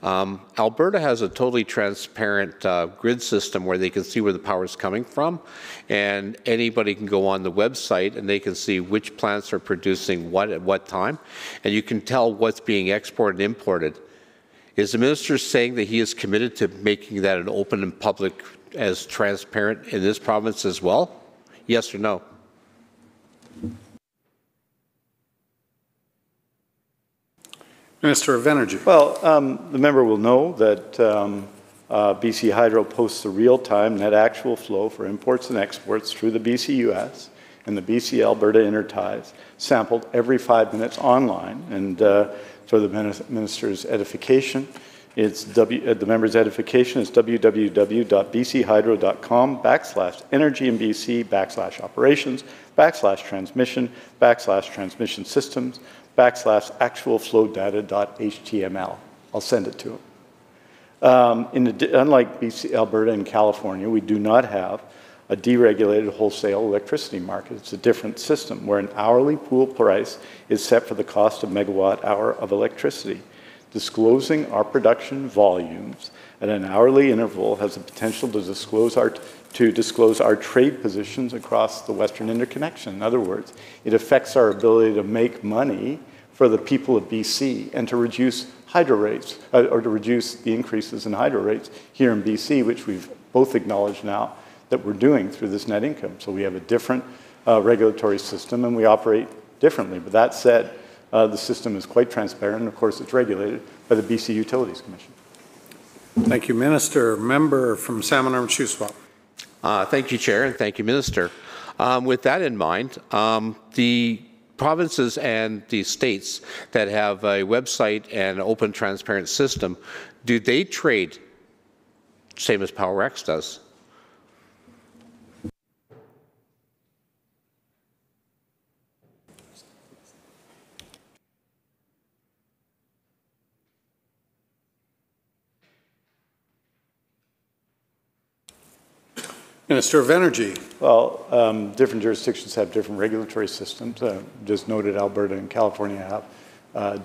Alberta has a totally transparent grid system where they can see where the power is coming from, and anybody can go on the website and they can see which plants are producing what at what time, and you can tell what's being exported and imported. Is the Minister saying that he is committed to making that an open and public, as transparent in this province as well? Yes or no? Minister of Energy. Well, the member will know that BC Hydro posts a real-time net actual flow for imports and exports through the BC-US and the BC-Alberta interties, sampled every 5 minutes online. And for the minister's edification, the member's edification is www.bchydro.com/energy-in-BC/operations/transmission/transmission systems /actualflowdata.html. I'll send it to him. Unlike BC, Alberta, and California, we do not have a deregulated wholesale electricity market. It's a different system where an hourly pool price is set for the cost of megawatt hour of electricity. Disclosing our production volumes at an hourly interval has the potential to disclose our trade positions across the Western interconnection. In other words, it affects our ability to make money for the people of BC and to reduce hydro rates, or to reduce the increases in hydro rates here in BC, which we've both acknowledged now that we're doing through this net income. So we have a different regulatory system and we operate differently. But that said, the system is quite transparent, and of course it's regulated by the BC Utilities Commission. Thank you, Minister. Member from Salmon Arm Shuswap. Thank you, Chair, and thank you, Minister. With that in mind, the provinces and the states that have a website and open, transparent system, do they trade same as PowerX does? Minister of Energy. Well, different jurisdictions have different regulatory systems. Just noted Alberta and California have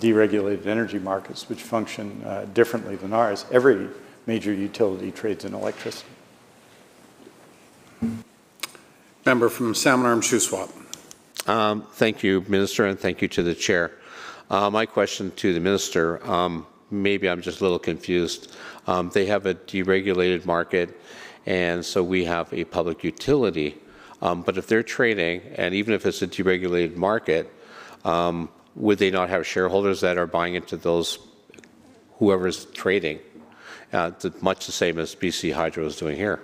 deregulated energy markets which function differently than ours. Every major utility trades in electricity. Member from Salmon Arm Shuswap. Thank you, Minister, and thank you to the Chair. My question to the Minister, maybe I'm just a little confused. They have a deregulated market, and so we have a public utility. But if they're trading, and even if it's a deregulated market, would they not have shareholders that are buying into those, whoever's trading, much the same as BC Hydro is doing here?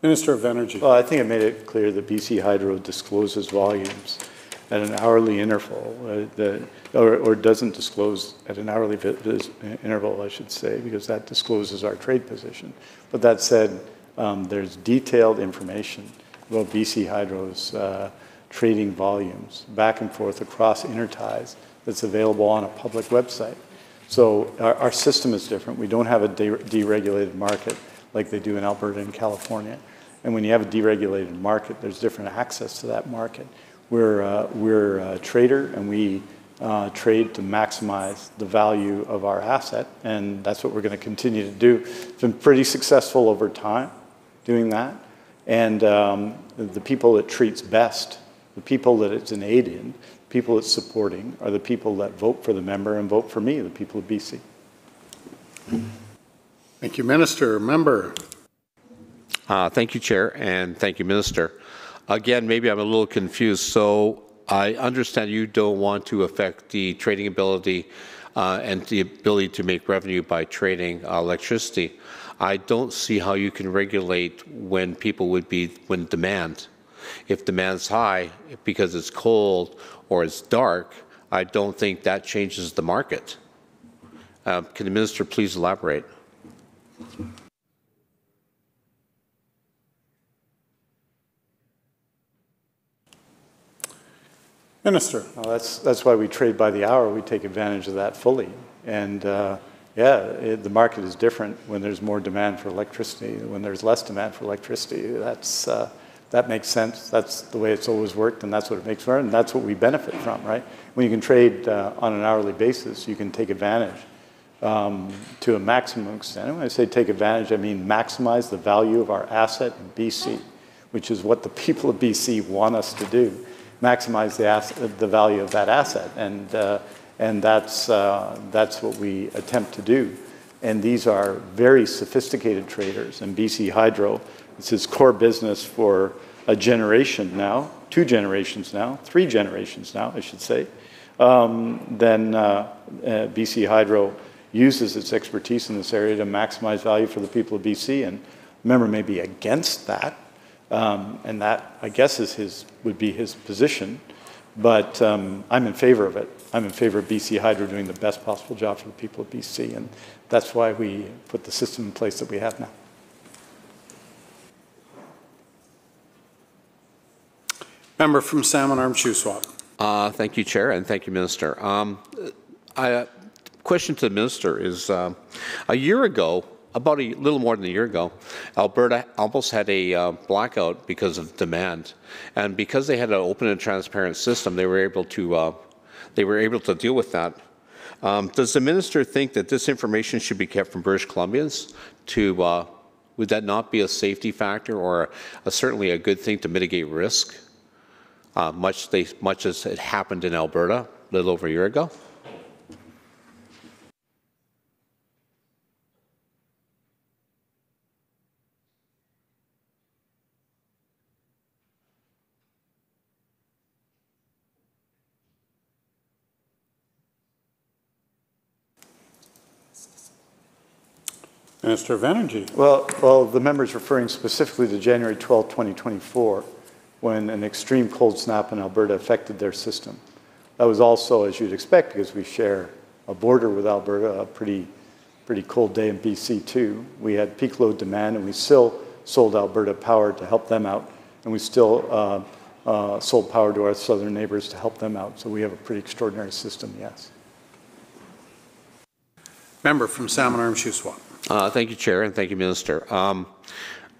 Minister of Energy. Well, I think it made it clear that BC Hydro discloses volumes at an hourly interval, or doesn't disclose at an hourly interval, I should say, because that discloses our trade position. But that said, there's detailed information about BC Hydro's trading volumes back and forth across interties that's available on a public website. So our system is different. We don't have a deregulated market like they do in Alberta and California. And when you have a deregulated market, there's different access to that market. We're a trader, and we trade to maximize the value of our asset, and that's what we're going to continue to do. It's been pretty successful over time doing that, and the people it treats best, the people that it's an aid in, the people it's supporting, are the people that vote for the member and vote for me, the people of BC. Thank you, Minister. Member. Thank you, Chair, and thank you, Minister. Again, maybe I'm a little confused. So I understand you don't want to affect the trading ability and the ability to make revenue by trading electricity. I don't see how you can regulate when people would be, when demand. If demand's high because it's cold or it's dark, I don't think that changes the market. Can the Minister please elaborate? Minister. Well, that's why we trade by the hour. We take advantage of that fully. And the market is different when there's more demand for electricity. When there's less demand for electricity, that makes sense. That's the way it's always worked, and that's what it makes for it, and that's what we benefit from, right? When you can trade on an hourly basis, you can take advantage to a maximum extent. And when I say take advantage, I mean maximize the value of our asset in BC, which is what the people of BC want us to do. Maximize the value of that asset, and that's what we attempt to do. And these are very sophisticated traders. And BC Hydro, it's its core business for a generation now, 2 generations now, 3 generations now, I should say. BC Hydro uses its expertise in this area to maximize value for the people of BC. And the member may be against that. And that, I guess, would be his position. But I'm in favor of it. I'm in favor of BC Hydro doing the best possible job for the people of BC. And that's why we put the system in place that we have now. Member from Salmon Arm Shuswap. Thank you, Chair, and thank you, Minister. Question to the Minister is, a year ago, about a little more than a year ago, Alberta almost had a blackout because of demand, and because they had an open and transparent system, they were able to deal with that. Does the Minister think that this information should be kept from British Columbians? Would that not be a safety factor or certainly a good thing to mitigate risk, much as it happened in Alberta a little over a year ago? Minister of Energy. Well, the member is referring specifically to January 12, 2024, when an extreme cold snap in Alberta affected their system. That was also, as you'd expect, because we share a border with Alberta, a pretty cold day in BC too. We had peak load demand, and we still sold Alberta power to help them out and we still sold power to our southern neighbors to help them out. So we have a pretty extraordinary system, yes. Member from Salmon Arm Shuswap. Thank you, Chair, and thank you, Minister.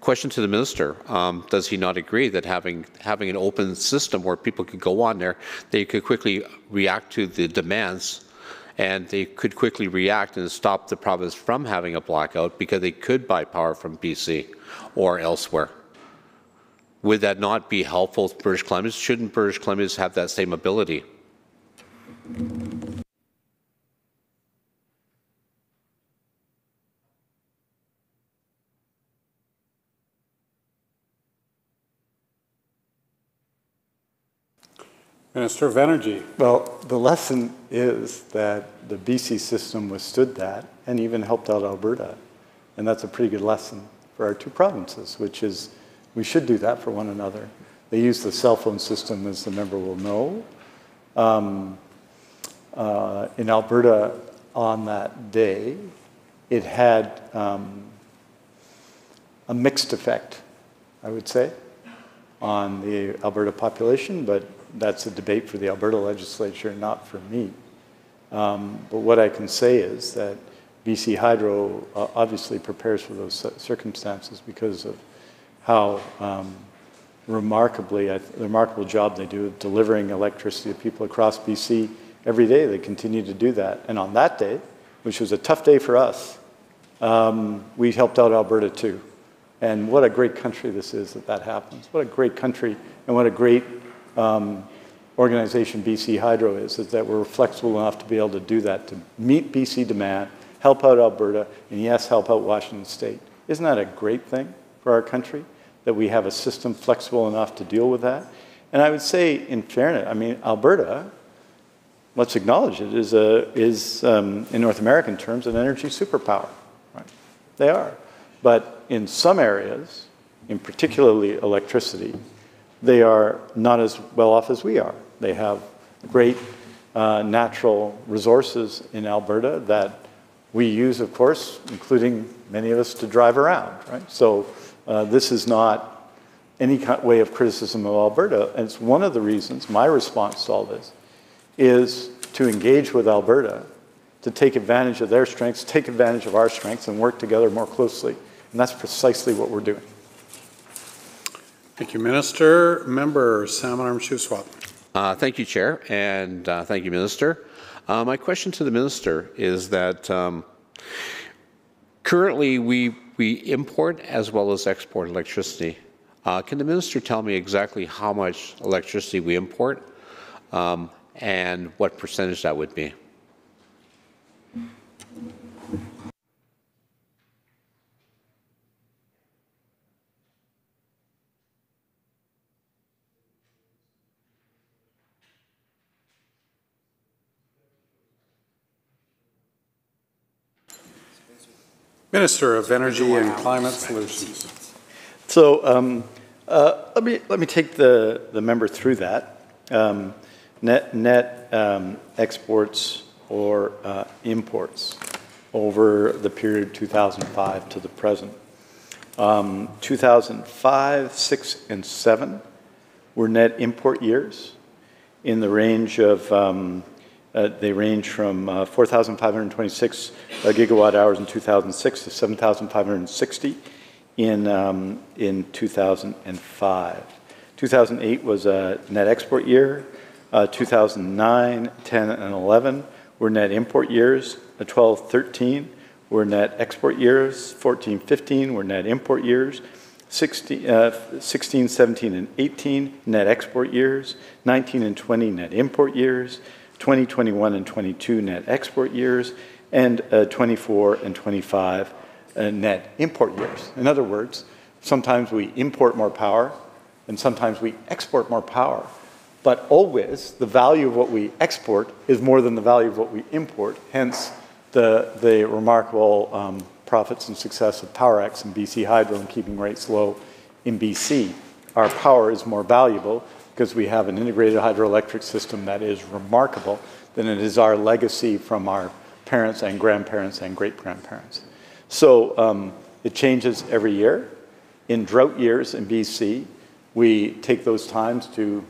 Question to the Minister. Does he not agree that having an open system where people could go on there, they could quickly react to the demands, and they could quickly react and stop the province from having a blackout because they could buy power from BC or elsewhere? Would that not be helpful to British Columbians? Shouldn't British Columbians have that same ability? Minister of Energy. Well, the lesson is that the BC system withstood that and even helped out Alberta. And that's a pretty good lesson for our two provinces, which is we should do that for one another. They use the cell phone system, as the member will know. In Alberta on that day, it had a mixed effect, I would say, on the Alberta population, but that's a debate for the Alberta Legislature, not for me. But what I can say is that BC Hydro obviously prepares for those circumstances because of how the remarkable job they do of delivering electricity to people across BC every day. They continue to do that. And on that day, which was a tough day for us, we helped out Alberta too. And what a great country this is that happens. What a great country and what a great organization BC Hydro is that we're flexible enough to be able to do that, to meet BC demand, help out Alberta, and yes, help out Washington State. Isn't that a great thing for our country, that we have a system flexible enough to deal with that? And I would say, in fairness, I mean, Alberta, let's acknowledge it, is in North American terms, an energy superpower. Right? They are. But in some areas, in particularly electricity, they are not as well off as we are. They have great natural resources in Alberta that we use, of course, including many of us to drive around, right? So this is not any way of criticism of Alberta. And it's one of the reasons, my response to all this, is to engage with Alberta, to take advantage of their strengths, take advantage of our strengths, and work together more closely. And that's precisely what we're doing. Thank you, Minister. Member, Salmon Arm Shuswap. Thank you, Chair, and thank you, Minister. My question to the Minister is that currently we import as well as export electricity. Can the Minister tell me exactly how much electricity we import and what percentage that would be? Minister of Energy and Climate Solutions. So let me take the member through that. Net exports or imports over the period 2005 to the present. 2005, 6, and 7 were net import years in the range of they range from 4,526 gigawatt hours in 2006 to 7,560 in 2005. 2008 was a net export year. 2009, 10, and 11 were net import years. 12, 13 were net export years. 14, 15 were net import years. 16, 17, and 18 net export years. 19 and 20 net import years. 20, 21, and 22 net export years, and 24 and 25 net import years. In other words, sometimes we import more power, and sometimes we export more power. But always, the value of what we export is more than the value of what we import, hence the remarkable profits and success of PowerX and BC Hydro in keeping rates low in BC. Our power is more valuable because we have an integrated hydroelectric system that is remarkable than it is our legacy from our parents and grandparents and great-grandparents. So it changes every year. In drought years in BC, We take those times to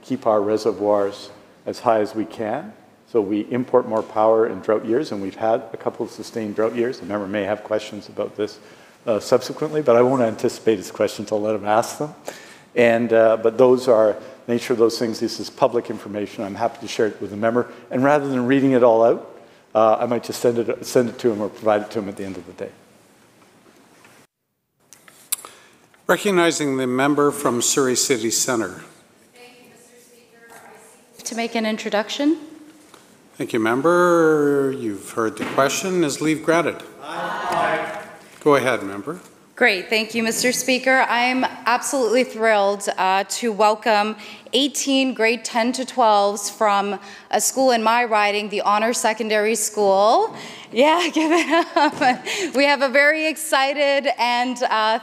keep our reservoirs as high as we can. So we import more power in drought years, and we've had a couple of sustained drought years. The member may have questions about this subsequently, but I won't anticipate his questions. I'll let him ask them. And, but those are the nature of those things. This is public information. I'm happy to share it with the member. And rather than reading it all out, I might just send it to him or provide it to him at the end of the day. Recognizing the member from Surrey City Centre. Thank you, Mr. Speaker. I seek to make an introduction. Thank you, member. You've heard the question. Is leave granted? Aye. Go ahead, member. Great. Thank you, Mr. Speaker. I'm absolutely thrilled to welcome 18 grade 10 to 12s from a school in my riding, the Honor Secondary School. Yeah, give it up. We have a very excited and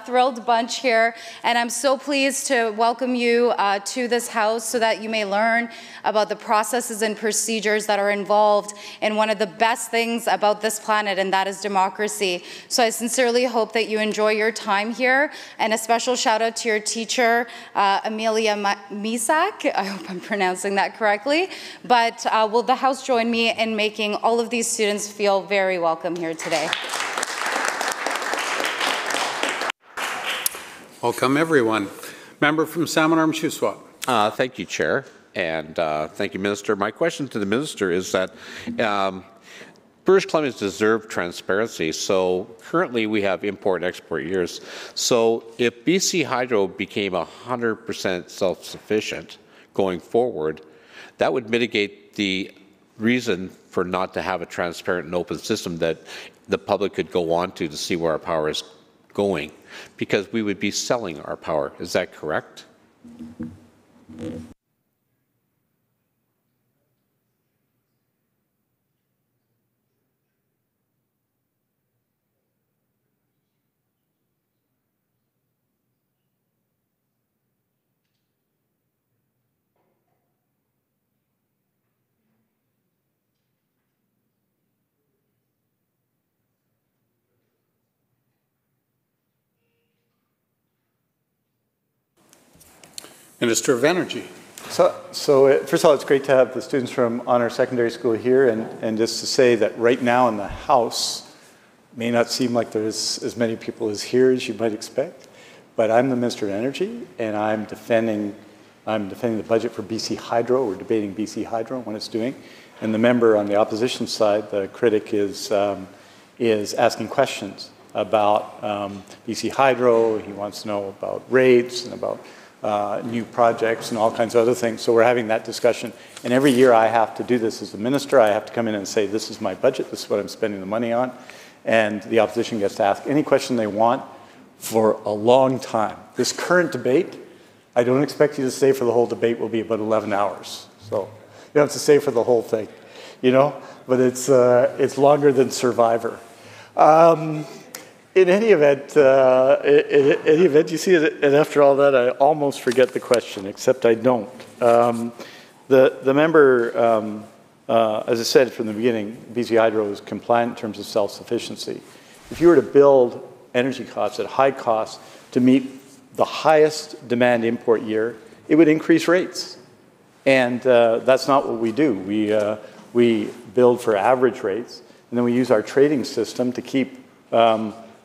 thrilled bunch here, and I'm so pleased to welcome you to this house so that you may learn about the processes and procedures that are involved in one of the best things about this planet, and that is democracy. So I sincerely hope that you enjoy your time here, and a special shout out to your teacher, Amelia Misak. I hope I'm pronouncing that correctly. But will the House join me in making all of these students feel very welcome here today? Welcome, everyone. Member from Salmon Arm Shuswap. Thank you, Chair, and thank you, Minister. My question to the Minister is that British Columbians deserve transparency. So currently we have import and export years. So if BC Hydro became 100% self-sufficient going forward, that would mitigate the reason for not to have a transparent and open system that the public could go on to see where our power is going, because we would be selling our power. Is that correct? Minister of Energy. So first of all, it's great to have the students from Honor Secondary School here, and just to say that right now in the House, may not seem like there's as many people as here as you might expect, but I'm the Minister of Energy, and I'm defending the budget for BC Hydro. We're debating BC Hydro and what it's doing, and the member on the opposition side, the critic, is asking questions about BC Hydro. He wants to know about rates and about new projects and all kinds of other things. So we're having that discussion. And every year I have to do this as the minister. I have to come in and say, this is my budget, this is what I'm spending the money on. And the opposition gets to ask any question they want for a long time. This current debate, I don't expect you to stay for the whole debate, will be about 11 hours. So you don't have to stay for the whole thing, you know, but it's longer than Survivor. In any event, you see, and after all that, I almost forget the question, except I don't. The member, as I said from the beginning, BC Hydro is compliant in terms of self-sufficiency. If you were to build energy costs at high cost to meet the highest demand import year, it would increase rates. And that's not what we do. We build for average rates, and then we use our trading system to keep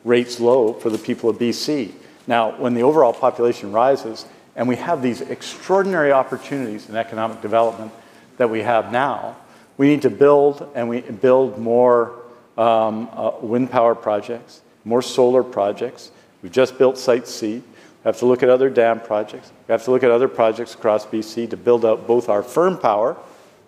rates low for the people of BC. Now, when the overall population rises, and we have these extraordinary opportunities in economic development that we have now, we need to build, and we build more wind power projects, more solar projects. We've just built Site C. We have to look at other dam projects. We have to look at other projects across BC to build out both our firm power,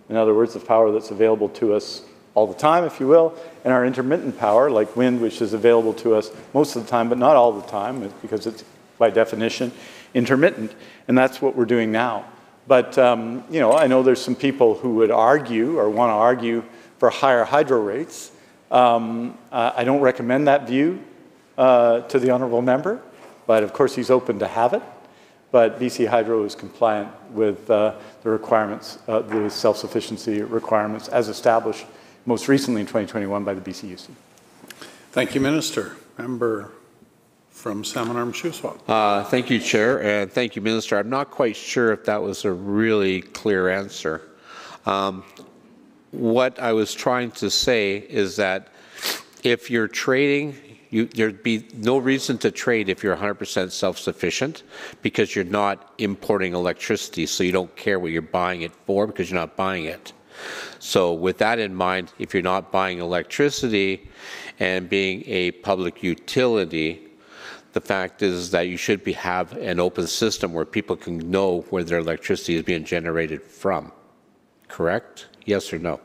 in other words, the power that's available to us all the time, if you will, and our intermittent power, like wind, which is available to us most of the time, but not all the time, because it's, by definition, intermittent. And that's what we're doing now. But, you know, I know there's some people who would argue or want to argue for higher hydro rates. I don't recommend that view to the honourable member, but of course he's open to have it. But BC Hydro is compliant with the requirements, the self-sufficiency requirements as established most recently in 2021 by the BCUC. Thank you, Minister. Member from Salmon Arm Shuswap. Thank you, Chair, and thank you, Minister. I'm not quite sure if that was a really clear answer. What I was trying to say is that if you're trading, there'd be no reason to trade if you're 100% self-sufficient, because you're not importing electricity, so you don't care what you're buying it for because you're not buying it. So with that in mind, if you're not buying electricity and being a public utility, the fact is that you should have an open system where people can know where their electricity is being generated from. Correct? Yes or no?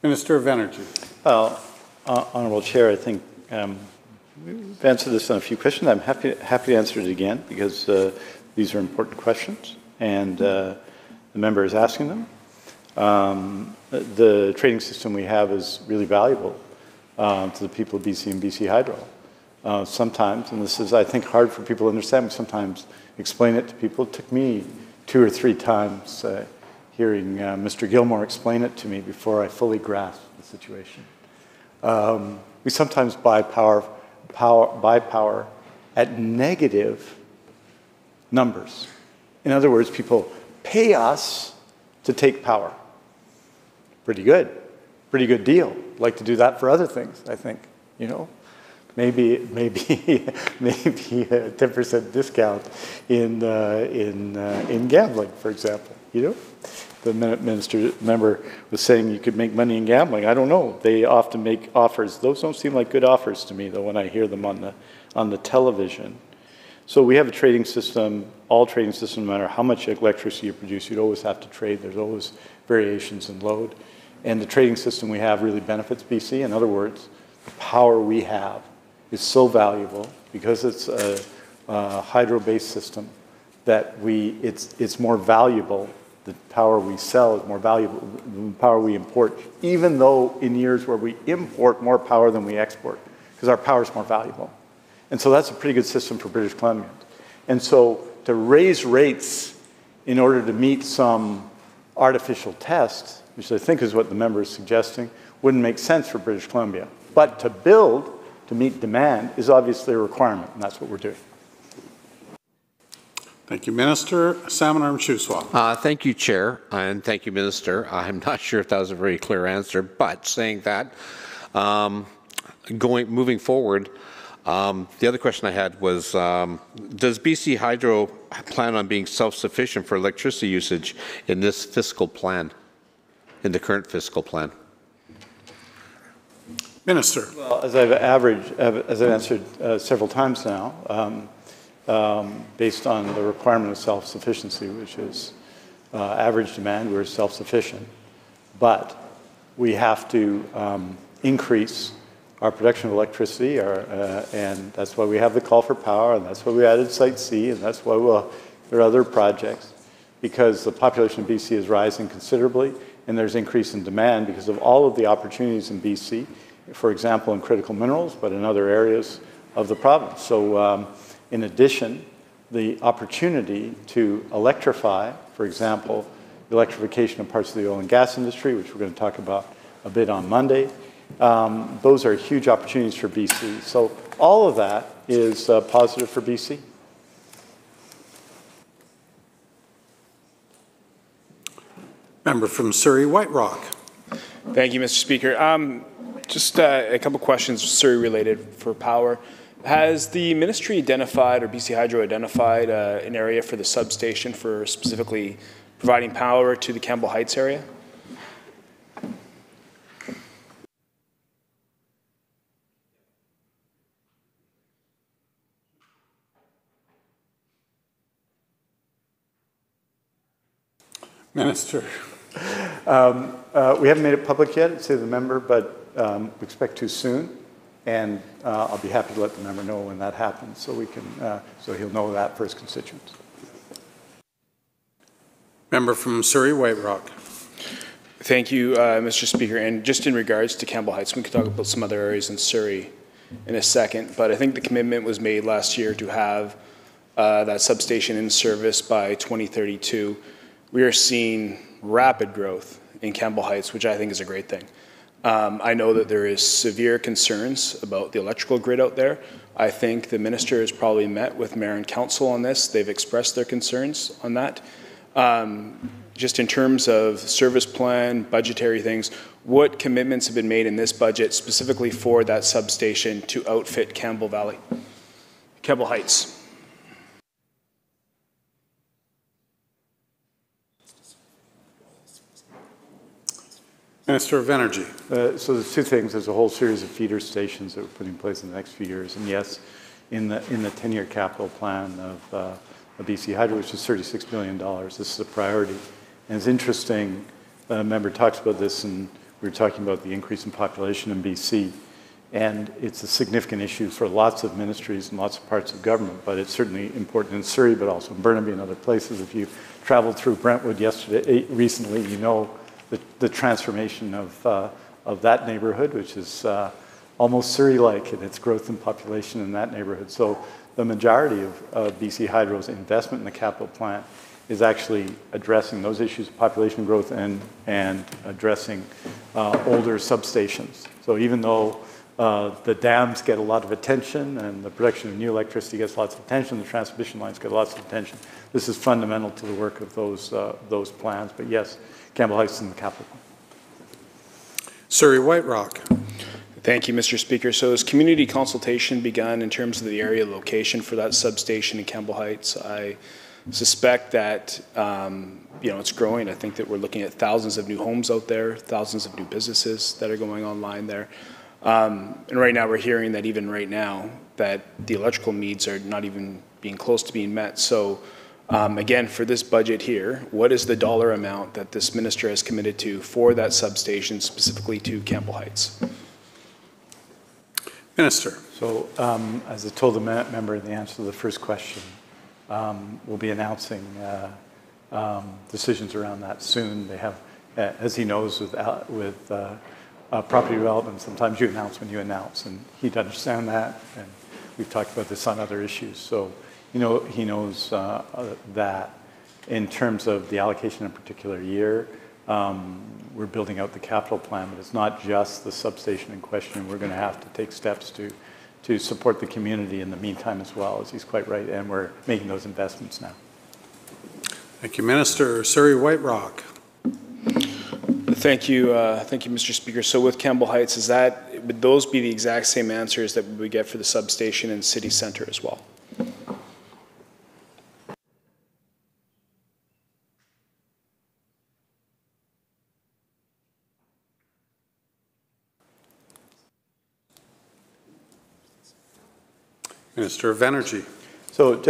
Minister of Energy. Well, Honourable Chair, I think we've answered this on a few questions. I'm happy to answer it again because these are important questions and the member is asking them. The trading system we have is really valuable to the people of BC and BC Hydro. Sometimes, and this is, I think, hard for people to understand, we sometimes explain it to people. It took me 2 or 3 times hearing Mr. Gilmore explain it to me before I fully grasped the situation. We sometimes buy power at negative numbers. In other words, people pay us to take power. Pretty good deal. Like to do that for other things, I think, you know. Maybe a 10% discount in gambling, for example, you know. The member was saying you could make money in gambling. I don't know. They often make offers. Those don't seem like good offers to me, though, when I hear them on the television. So we have a trading system. All trading systems, no matter how much electricity you produce, you'd always have to trade. There's always variations in load. And the trading system we have really benefits BC. In other words, the power we have is so valuable because it's a hydro-based system that it's more valuable. The power we sell is more valuable than the power we import, even though in years where we import more power than we export, because our power is more valuable. And so that's a pretty good system for British Columbians. And so to raise rates in order to meet some artificial test, which I think is what the member is suggesting, wouldn't make sense for British Columbia. But to build to meet demand is obviously a requirement, and that's what we're doing. Thank you, Minister. Salmon Arm Shuswap. Thank you, Chair, and thank you, Minister. I'm not sure if that was a very clear answer, but saying that, moving forward, the other question I had was, does BC Hydro plan on being self-sufficient for electricity usage in this fiscal plan, in the current fiscal plan? Minister. Well, as I've answered several times now, based on the requirement of self-sufficiency, which is average demand, we're self-sufficient. But we have to increase our production of electricity, and that's why we have the call for power, and that's why we added Site C, and that's why there are other projects, because the population of BC is rising considerably, and there's increase in demand because of all of the opportunities in BC, for example, in critical minerals, but in other areas of the province. So in addition, the opportunity to electrify, for example, the electrification of parts of the oil and gas industry, which we're going to talk about a bit on Monday, those are huge opportunities for BC. So all of that is positive for BC. Member from Surrey White Rock. Thank you, Mr. Speaker. Just a couple questions Surrey related for power. Has the ministry identified, or BC Hydro identified, an area for the substation for specifically providing power to the Campbell Heights area? Minister. We haven't made it public yet, say the member, but we expect to soon. And I'll be happy to let the member know when that happens, so we can, so he'll know that for his constituents. Member from Surrey White Rock. Thank you, Mr. Speaker. And just in regards to Campbell Heights, we can talk about some other areas in Surrey in a second, but I think the commitment was made last year to have that substation in service by 2032. We are seeing rapid growth in Campbell Heights, which I think is a great thing. I know that there is severe concerns about the electrical grid out there. I think the minister has probably met with mayor and council on this. They've expressed their concerns on that. Just in terms of service plan, budgetary things, what commitments have been made in this budget specifically for that substation to outfit Campbell Heights? Minister of Energy. So there's two things. There's a whole series of feeder stations that we're putting in place in the next few years. And yes, in the 10-year capital plan of BC Hydro, which is $36 billion, this is a priority. And it's interesting, a member talks about this, and we were talking about the increase in population in BC. And it's a significant issue for lots of ministries and lots of parts of government, but it's certainly important in Surrey, but also in Burnaby and other places. If you traveled through Brentwood recently, you know the transformation of that neighborhood, which is almost Surrey-like in its growth in population in that neighborhood. So the majority of BC Hydro's investment in the capital plan is actually addressing those issues of population growth and addressing older substations. So even though the dams get a lot of attention and the production of new electricity gets lots of attention, the transmission lines get lots of attention, this is fundamental to the work of those plans. But yes, Campbell Heights in the capital plan. Surrey White Rock. Thank you, Mr. Speaker. So has community consultation begun in terms of the area location for that substation in Campbell Heights? I suspect that it's growing. I think that we're looking at thousands of new homes out there, thousands of new businesses that are going online there. And right now we're hearing that even right now that the electrical needs are not even being close to being met. So again, for this budget here, what is the dollar amount that this minister has committed to for that substation, specifically to Campbell Heights? Minister. So as I told the member in the answer to the first question, we'll be announcing decisions around that soon. They have, as he knows, with property development, sometimes you announce when you announce, and he'd understand that. And we've talked about this on other issues. So he knows that in terms of the allocation in a particular year, we're building out the capital plan, but it's not just the substation in question. We're going to have to take steps to support the community in the meantime as well, as he's quite right, and we're making those investments now. Thank you, Minister. Surrey White Rock. Thank you, Mr. Speaker. So with Campbell Heights, would those be the exact same answers that we get for the substation in city centre as well? Minister of Energy. So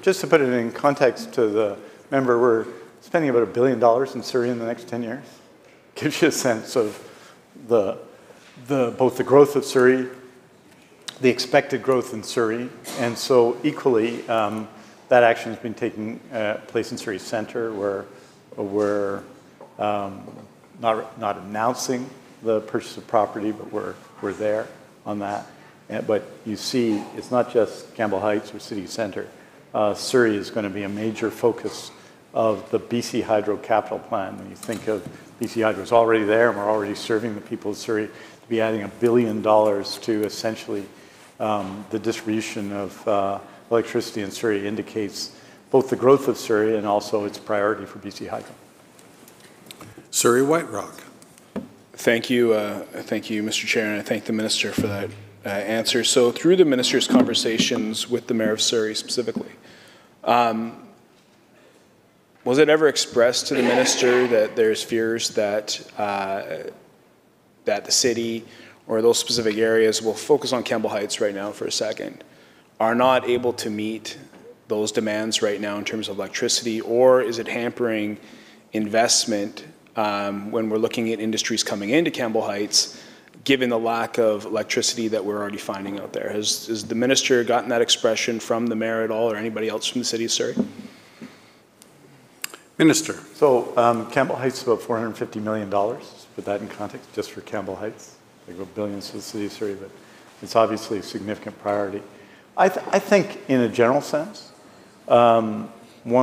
just to put it in context to the member, we're spending about $1 billion in Surrey in the next 10 years. Gives you a sense of both the growth of Surrey, the expected growth in Surrey, and so equally that action has been taking place in Surrey Centre, where we're not announcing the purchase of property, but we're there on that. But you see, it's not just Campbell Heights or City Centre. Surrey is going to be a major focus of the BC Hydro capital plan. When you think of BC Hydro is already there, and we're already serving the people of Surrey, to be adding $1 billion to essentially the distribution of electricity in Surrey indicates both the growth of Surrey and also its priority for BC Hydro. Surrey White Rock. Thank you, Mr. Chair, and I thank the minister for that answer. So through the minister's conversations with the mayor of Surrey specifically, was it ever expressed to the minister that there's fears that that the city or those specific areas, we'll focus on Campbell Heights right now for a second, are not able to meet those demands right now in terms of electricity, or is it hampering investment when we're looking at industries coming into Campbell Heights, given the lack of electricity that we're already finding out there? Has the minister gotten that expression from the mayor at all, or anybody else from the city of Surrey? Minister. So Campbell Heights is about $450 million. Put that in context, just for Campbell Heights. They go billions to the city of Surrey, but it's obviously a significant priority. I think in a general sense, one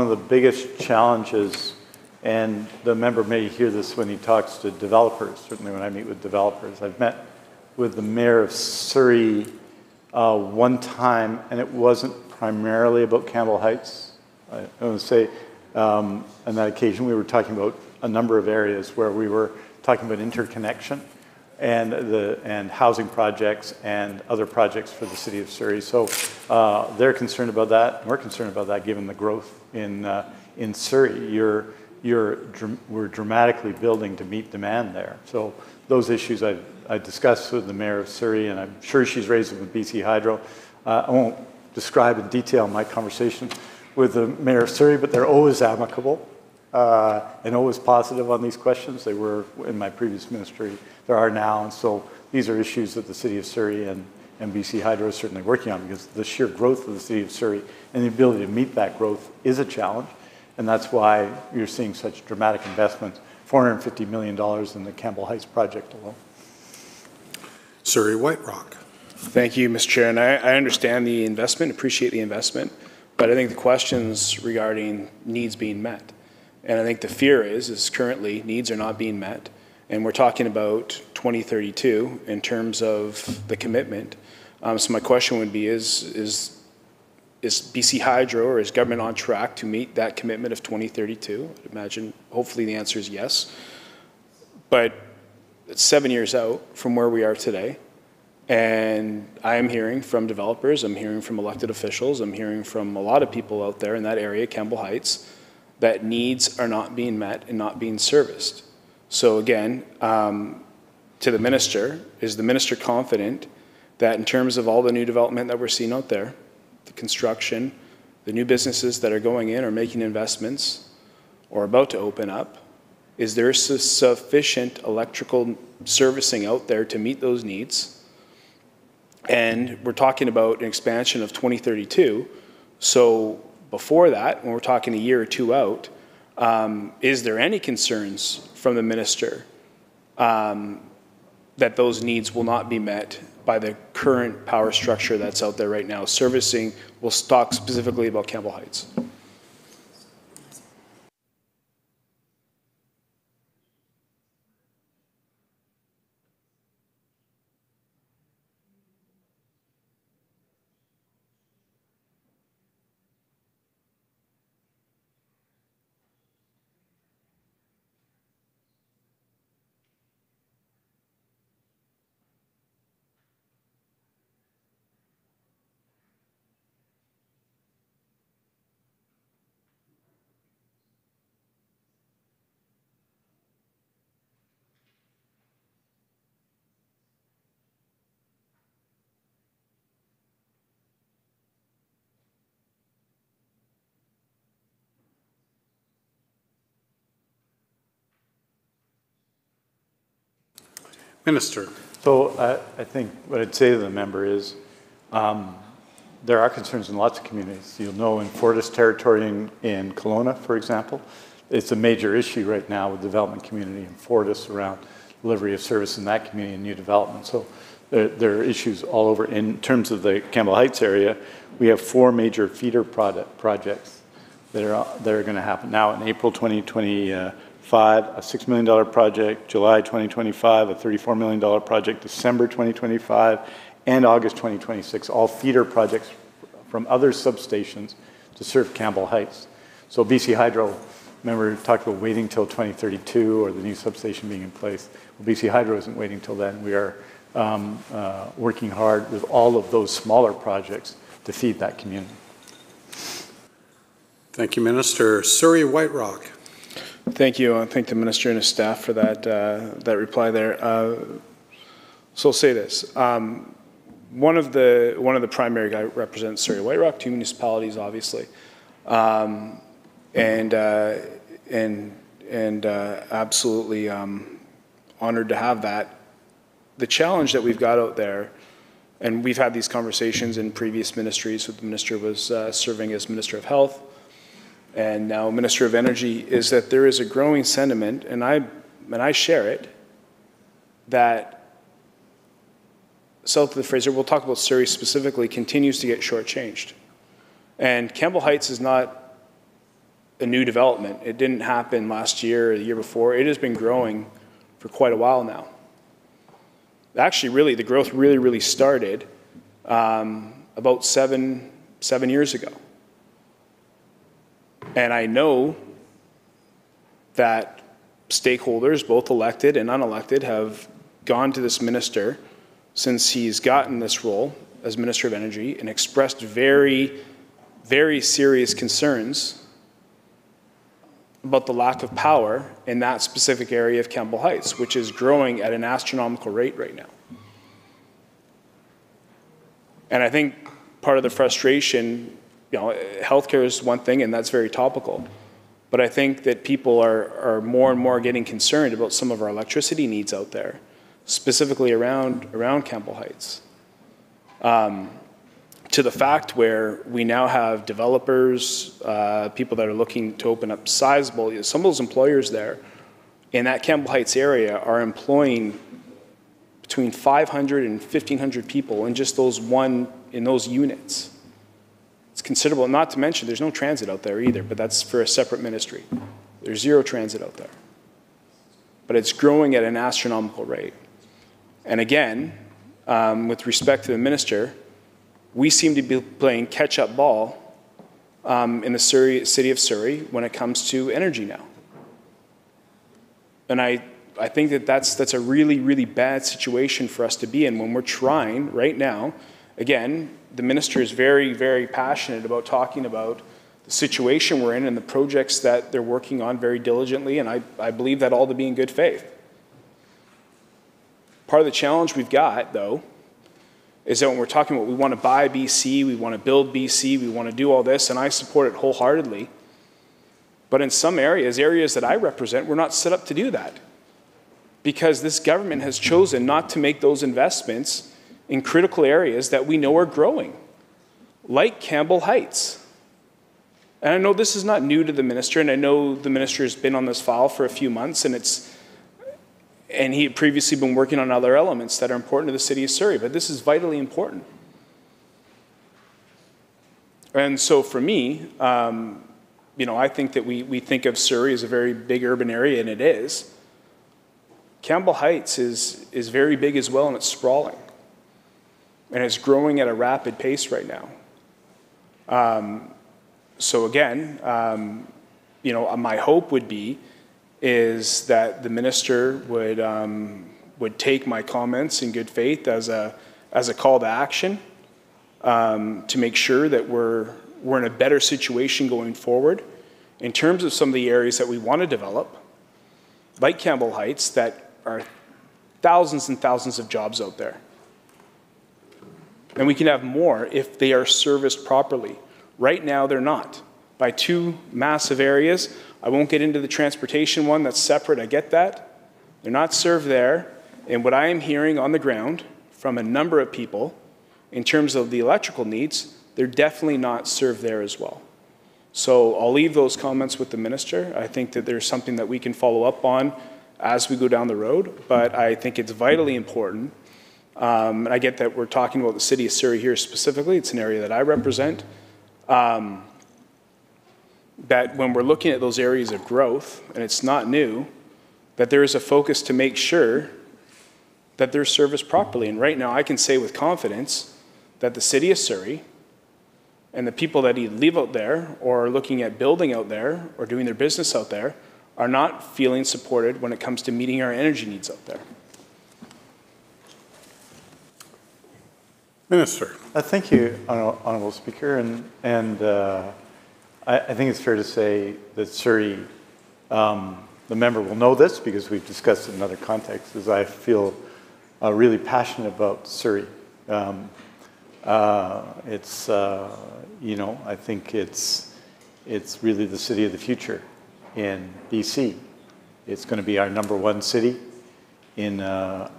of the biggest challenges, and the member may hear this when he talks to developers, certainly when I meet with developers. I've met with the mayor of Surrey one time, and it wasn't primarily about Campbell Heights. I want to say on that occasion we were talking about a number of areas where we were talking about interconnection and housing projects and other projects for the city of Surrey. So they're concerned about that. We're concerned about that given the growth in Surrey. We're dramatically building to meet demand there. So those issues I discussed with the mayor of Surrey, and I'm sure she's raised them with BC Hydro. I won't describe in detail my conversation with the mayor of Surrey, but they're always amicable and always positive on these questions. They were in my previous ministry. There are now, and so these are issues that the city of Surrey and BC Hydro is certainly working on, because the sheer growth of the city of Surrey and the ability to meet that growth is a challenge, and that's why you're seeing such dramatic investments, $450 million in the Campbell Heights project alone. Surrey White Rock. Thank you, Mr. Chair, and I understand the investment, appreciate the investment, but I think the questions regarding needs being met. And I think the fear is currently needs are not being met. And we're talking about 2032 in terms of the commitment. So my question would be, is BC Hydro or is government on track to meet that commitment of 2032? I'd imagine, hopefully the answer is yes. But it's 7 years out from where we are today. And I am hearing from developers, I'm hearing from elected officials, I'm hearing from a lot of people out there in that area, Campbell Heights, that needs are not being met and not being serviced. So again, to the minister, is the minister confident that in terms of all the new development that we're seeing out there, the construction, the new businesses that are going in or making investments or about to open up, is there sufficient electrical servicing out there to meet those needs? And we're talking about an expansion of 2032. So before that, when we're talking a year or two out, is there any concerns from the minister that those needs will not be met by the current power structure that's out there right now? Servicing, we'll talk specifically about Campbell Heights. Minister. So I think what I'd say to the member is there are concerns in lots of communities. You'll know in Fortis territory in Kelowna, for example, it's a major issue right now with the development community in Fortis around delivery of service in that community and new development. So there are issues all over. In terms of the Campbell Heights area, we have 4 major feeder projects that are going to happen now in April 2025, a $6 million project, July 2025, a $34 million project, December 2025, and August 2026, all feeder projects from other substations to serve Campbell Heights. So BC Hydro, remember, talked about waiting till 2032 or the new substation being in place. Well, BC Hydro isn't waiting till then. We are working hard with all of those smaller projects to feed that community. Thank you, Minister. Surrey White Rock. Thank you. I thank the minister and his staff for that reply there. So I'll say this. One of the primary guys represents Surrey White Rock, 2 municipalities, obviously, and absolutely honored to have that. The challenge that we've got out there, and we've had these conversations in previous ministries when the minister was serving as Minister of Health, and now Minister of Energy, is that there is a growing sentiment, and I share it, that south of the Fraser, we'll talk about Surrey specifically, continues to get shortchanged. And Campbell Heights is not a new development. It didn't happen last year or the year before. It has been growing for quite a while now. Actually, really, the growth really started about seven years ago. And I know that stakeholders, both elected and unelected, have gone to this minister since he's gotten this role as Minister of Energy and expressed very serious concerns about the lack of power in that specific area of Campbell Heights, which is growing at an astronomical rate right now. And I think part of the frustration, healthcare is one thing, and that's very topical. But I think that people are more and more getting concerned about some of our electricity needs out there, specifically around Campbell Heights. To the fact where we now have developers, people that are looking to open up sizable, some of those employers there in that Campbell Heights area are employing between 500 and 1,500 people in just in those units. It's considerable, not to mention there's no transit out there either, but that's for a separate ministry. There's zero transit out there. But it's growing at an astronomical rate. And again, with respect to the minister, we seem to be playing catch-up ball in the city of Surrey when it comes to energy now. And I think that that's a really bad situation for us to be in when we're trying right now. Again, the minister is very passionate about talking about the situation we're in and the projects that they're working on very diligently, and I believe that all to be in good faith. Part of the challenge we've got, though, is that when we're talking about we want to buy BC, we want to build BC, we want to do all this, and I support it wholeheartedly, but in some areas that I represent, we're not set up to do that because this government has chosen not to make those investments in critical areas that we know are growing, like Campbell Heights. And I know this is not new to the minister, and I know the minister has been on this file for a few months, and he had previously been working on other elements that are important to the city of Surrey, but this is vitally important. And so for me, I think that we think of Surrey as a very big urban area, and it is. Campbell Heights is very big as well, and it's sprawling. And it's growing at a rapid pace right now. So again, my hope would be is that the minister would take my comments in good faith as a call to action to make sure that we're in a better situation going forward in terms of some of the areas that we want to develop, like Campbell Heights, that are thousands and thousands of jobs out there. And we can have more if they are serviced properly. Right now, they're not. By two massive areas, I won't get into the transportation one, that's separate, I get that. They're not served there. And what I am hearing on the ground from a number of people, in terms of the electrical needs, they're definitely not served there as well. So I'll leave those comments with the minister. I think that there's something that we can follow up on as we go down the road, but I think it's vitally important. And I get that we're talking about the city of Surrey here specifically. It's an area that I represent. That when we're looking at those areas of growth, and it's not new, that there is a focus to make sure that they're serviced properly. And right now I can say with confidence that the city of Surrey and the people that either live out there or are looking at building out there or doing their business out there are not feeling supported when it comes to meeting our energy needs out there. Minister. Thank you, Honourable Speaker. And I think it's fair to say that Surrey, the member will know this because we've discussed it in other contexts, as I feel really passionate about Surrey. I think it's really the city of the future in BC. It's going to be our #1 city in a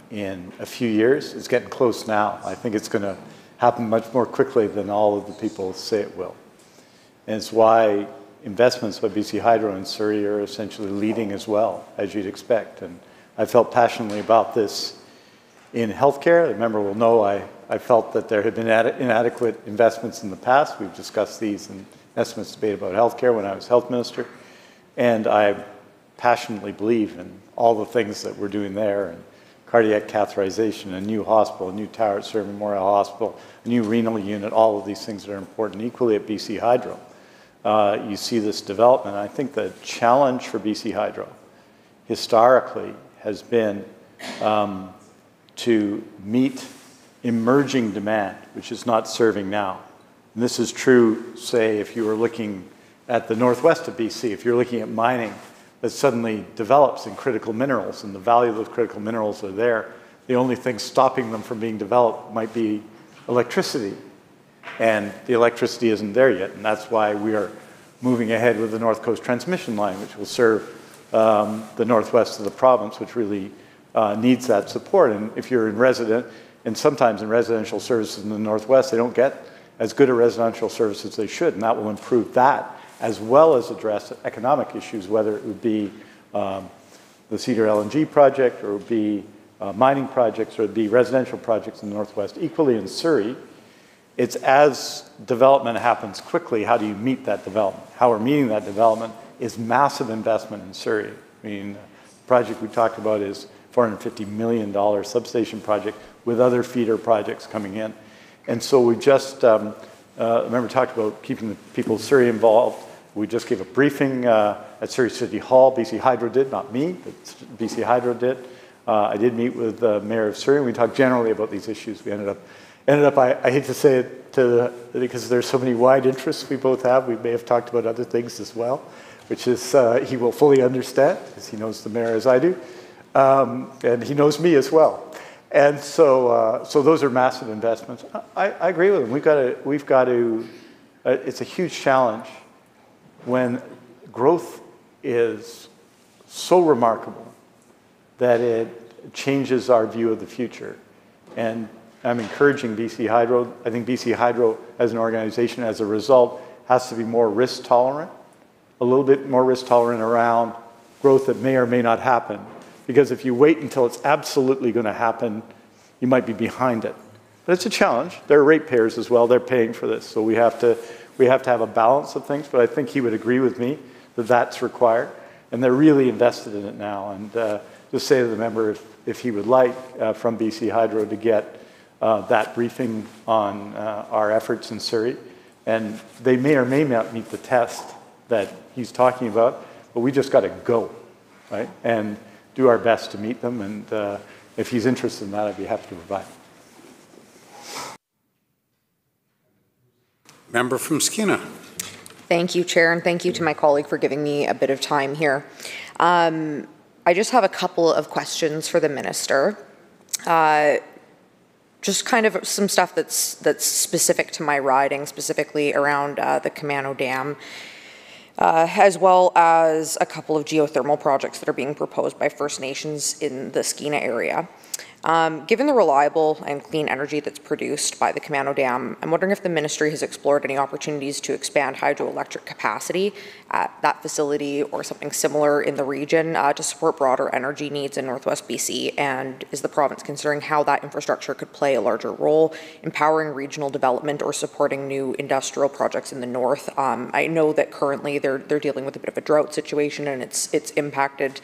few years. It's getting close now. I think it's going to happen much more quickly than all of the people say it will. And it's why investments by BC Hydro and Surrey are essentially leading as well, as you'd expect. And I felt passionately about this in healthcare. The member will know I felt that there had been inadequate investments in the past. We've discussed these in estimates debate about healthcare when I was health minister. And I passionately believe in all the things that we're doing there, and cardiac catheterization, a new hospital, a new tower at Surrey Memorial Hospital, a new renal unit, all of these things that are important. Equally at BC Hydro, you see this development. I think the challenge for BC Hydro historically has been to meet emerging demand, which is not serving now. And this is true, say, if you were looking at the northwest of BC, if you're looking at mining that suddenly develops in critical minerals, and the value of those critical minerals are there, the only thing stopping them from being developed might be electricity. And the electricity isn't there yet, and that's why we are moving ahead with the North Coast Transmission Line, which will serve the northwest of the province, which really needs that support. And if you're in resident, and sometimes in residential services in the northwest, they don't get as good a residential service as they should, and that will improve that, as well as address economic issues, whether it would be the Cedar LNG project, or it would be mining projects, or it would be residential projects in the northwest. Equally in Surrey, it's as development happens quickly, how do you meet that development? How we're meeting that development is massive investment in Surrey. I mean, the project we talked about is $450 million substation project with other feeder projects coming in. And so we just, remember, talked about keeping the people of Surrey involved. We just gave a briefing at Surrey City Hall. BC Hydro did, not me, but BC Hydro did. I did meet with the Mayor of Surrey, and we talked generally about these issues. We ended up, I hate to say it because there's so many wide interests we both have, we may have talked about other things as well, which is he will fully understand, because he knows the Mayor as I do, and he knows me as well. And so those are massive investments. I agree with him. We've got to it's a huge challenge when growth is so remarkable that it changes our view of the future. And I'm encouraging BC Hydro. I think BC Hydro as an organization, as a result, has to be more risk tolerant, a little bit more risk tolerant around growth that may or may not happen. Because if you wait until it's absolutely going to happen, you might be behind it. But it's a challenge. They're ratepayers as well. They're paying for this. So we have to have a balance of things. But I think he would agree with me that that's required. And they're really invested in it now. And just say to the member, if he would like, from BC Hydro to get that briefing on our efforts in Surrey. And they may or may not meet the test that he's talking about, but we just got to go, right? And do our best to meet them, and if he's interested in that, I'd be happy to provide. Member from Skeena. Thank you, Chair, and thank you to my colleague for giving me a bit of time here. I just have a couple of questions for the Minister. Just kind of some stuff that's specific to my riding, specifically around the Camano Dam. As well as a couple of geothermal projects that are being proposed by First Nations in the Skeena area. Given the reliable and clean energy that's produced by the Camano Dam, I'm wondering if the Ministry has explored any opportunities to expand hydroelectric capacity at that facility or something similar in the region to support broader energy needs in Northwest BC, and is the province considering how that infrastructure could play a larger role in powering regional development or supporting new industrial projects in the north? I know that currently they're dealing with a bit of a drought situation, and it's impacted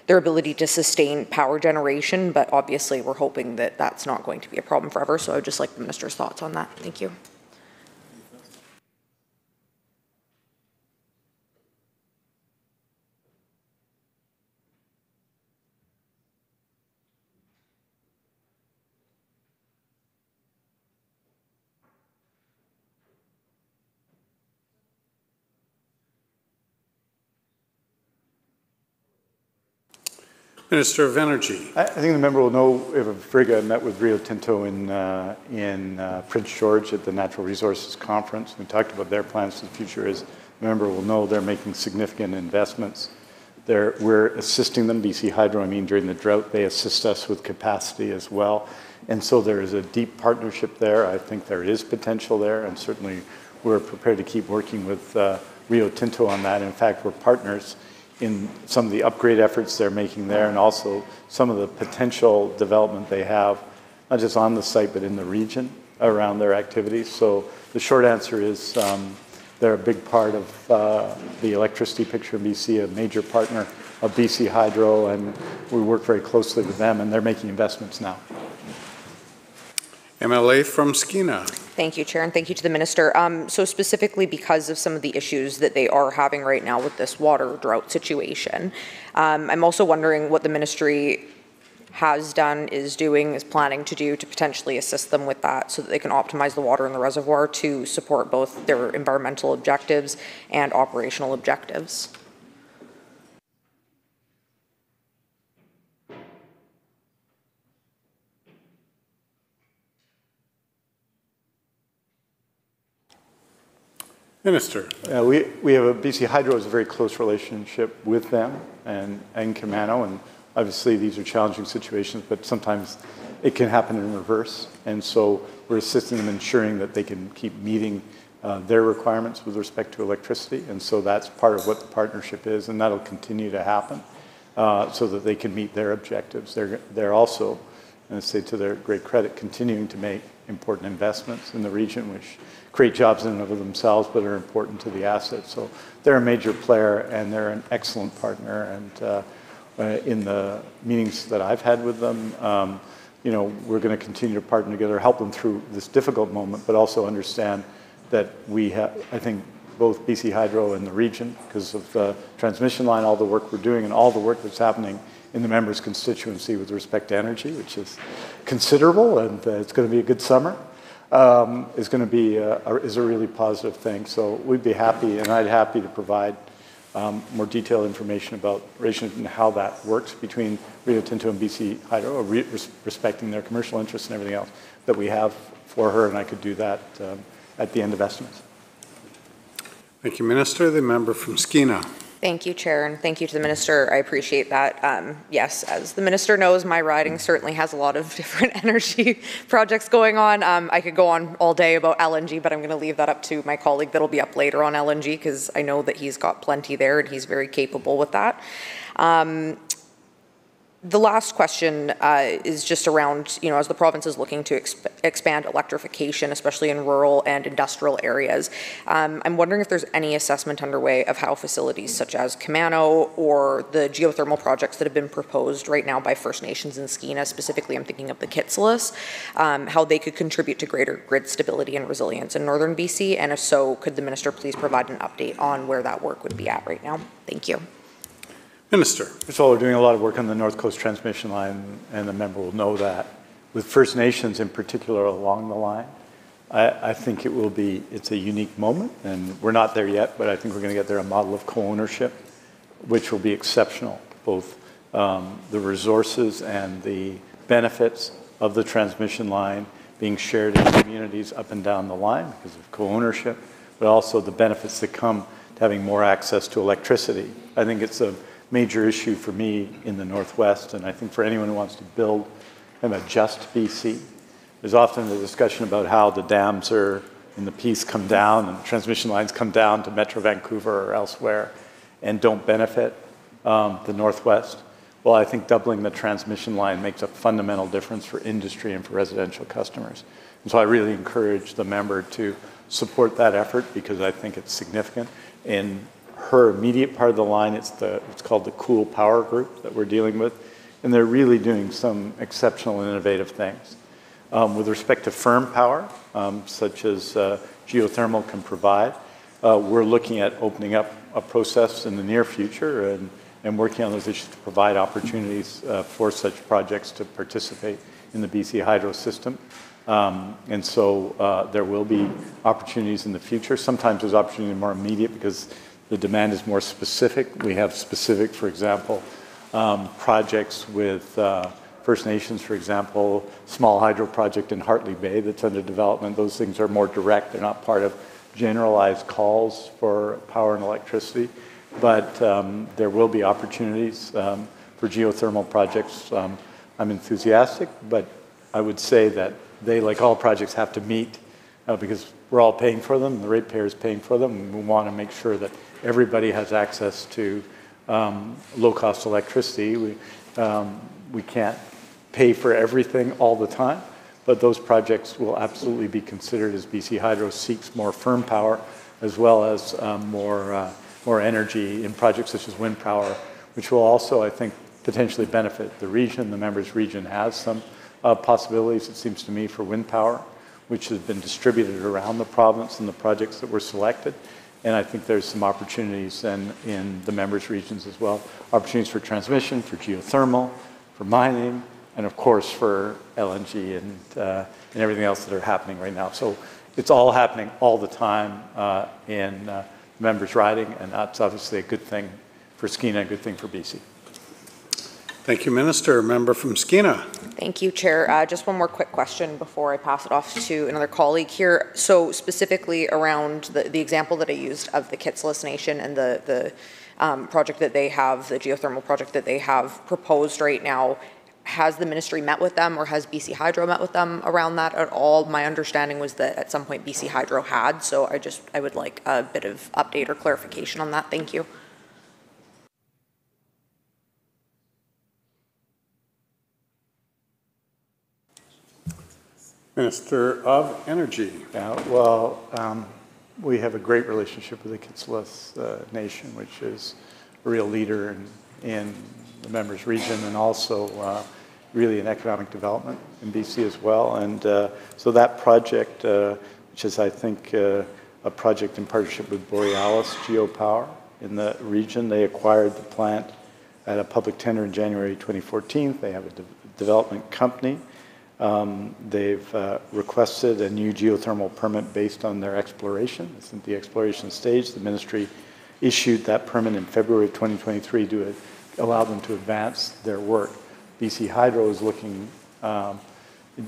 their ability to sustain power generation, but obviously we're hoping that that's not going to be a problem forever. So I would just like the Minister's thoughts on that. Thank you. Minister of Energy. I think the member will know if Frigga met with Rio Tinto in Prince George at the Natural Resources Conference. We talked about their plans for the future. As the member will know, they're making significant investments. We're assisting them, BC Hydro, during the drought, they assist us with capacity as well. And so there is a deep partnership there. I think there is potential there, and certainly we're prepared to keep working with Rio Tinto on that. In fact, we're partners in some of the upgrade efforts they're making there, and also some of the potential development they have, not just on the site, but in the region around their activities. So the short answer is they're a big part of the electricity picture in BC, a major partner of BC Hydro, and we work very closely with them, and they're making investments now. MLA from Skeena. Thank you, Chair, and thank you to the Minister. So specifically because of some of the issues that they are having right now with this water drought situation, I'm also wondering what the Ministry has done, is doing, is planning to do to potentially assist them with that so that they can optimize the water in the reservoir to support both their environmental objectives and operational objectives. Minister. We have BC Hydro has a very close relationship with them and Camano, and obviously these are challenging situations, but sometimes it can happen in reverse. And so we're assisting them, ensuring that they can keep meeting their requirements with respect to electricity. And so that's part of what the partnership is, and that'll continue to happen so that they can meet their objectives. They're also, and I say to their great credit, continuing to make important investments in the region, which create jobs in and of themselves, but are important to the asset. So they're a major player, and they're an excellent partner. And in the meetings that I've had with them, you know, we're going to continue to partner together, help them through this difficult moment, but also understand that we have, I think, both BC Hydro and the region, because of the transmission line, all the work we're doing, and all the work that's happening in the members' constituency with respect to energy, which is considerable, and it's going to be a good summer, is going to be is a really positive thing. So we'd be happy, and I'd happy to provide more detailed information about and how that works between Rio Tinto and BC Hydro, respecting their commercial interests and everything else that we have for her, and I could do that at the end of estimates. Thank you, Minister. The member from Skeena. Thank you, Chair, and thank you to the Minister. I appreciate that. Yes, as the Minister knows, my riding certainly has a lot of different energy projects going on. I could go on all day about LNG, but I'm going to leave that up to my colleague that'll be up later on LNG, because I know that he's got plenty there and he's very capable with that. The last question is just around, you know, as the province is looking to expand electrification, especially in rural and industrial areas, I'm wondering if there's any assessment underway of how facilities such as Camano or the geothermal projects that have been proposed right now by First Nations in Skeena, specifically I'm thinking of the Kitsalis, how they could contribute to greater grid stability and resilience in northern BC, and if so, could the Minister please provide an update on where that work would be at right now? Thank you. Minister. First of all, we're doing a lot of work on the North Coast transmission line, and the member will know that. With First Nations in particular along the line, I think it's a unique moment, and we're not there yet, but I think we're going to get there a model of co-ownership, which will be exceptional, both the resources and the benefits of the transmission line being shared in communities up and down the line because of co-ownership, but also the benefits that come to having more access to electricity. I think it's a major issue for me in the Northwest, and I think for anyone who wants to build and adjust BC. There's often a discussion about how the dams are in the Peace come down and transmission lines come down to Metro Vancouver or elsewhere and don't benefit the Northwest. Well, I think doubling the transmission line makes a fundamental difference for industry and for residential customers. And so I really encourage the member to support that effort because I think it's significant. In her immediate part of the line, it's called the Cool Power Group that we're dealing with, and they're really doing some exceptional and innovative things. With respect to firm power, such as geothermal can provide, we're looking at opening up a process in the near future and working on those issues to provide opportunities for such projects to participate in the BC Hydro system. And so there will be opportunities in the future. Sometimes there's opportunity more immediate because the demand is more specific. We have specific, for example, projects with First Nations, for example, small hydro project in Hartley Bay that's under development. Those things are more direct. They're not part of generalized calls for power and electricity. But there will be opportunities for geothermal projects. I'm enthusiastic, but I would say that they, like all projects, have to meet because we're all paying for them, the ratepayers paying for them, and we want to make sure that everybody has access to low-cost electricity. We can't pay for everything all the time, but those projects will absolutely be considered as BC Hydro seeks more firm power, as well as more energy in projects such as wind power, which will also, I think, potentially benefit the region. The members' region has some possibilities, it seems to me, for wind power, which has been distributed around the province and the projects that were selected. And I think there's some opportunities in the members' regions as well. Opportunities for transmission, for geothermal, for mining, and of course for LNG and everything else that are happening right now. So it's all happening all the time in members' riding, and that's obviously a good thing for Skeena, a good thing for BC. Thank you, Minister. Member from Skeena. Thank you, Chair. Just one more quick question before I pass it off to another colleague here. So specifically around the example that I used of the Kitsilus Nation and the project that they have, the geothermal project that they have proposed right now, has the ministry met with them, or has BC Hydro met with them around that at all? My understanding was that at some point BC Hydro had, so I would like a bit of update or clarification on that. Thank you. Minister of Energy. Yeah, well, we have a great relationship with the Kitsilus Nation, which is a real leader in the members' region, and also really in economic development in BC as well. And so that project, which is, I think, a project in partnership with Borealis Geopower in the region, they acquired the plant at a public tender in January 2014. They have a development company. They've requested a new geothermal permit based on their exploration. It's in the exploration stage. The ministry issued that permit in February 2023 to allow them to advance their work. BC Hydro is looking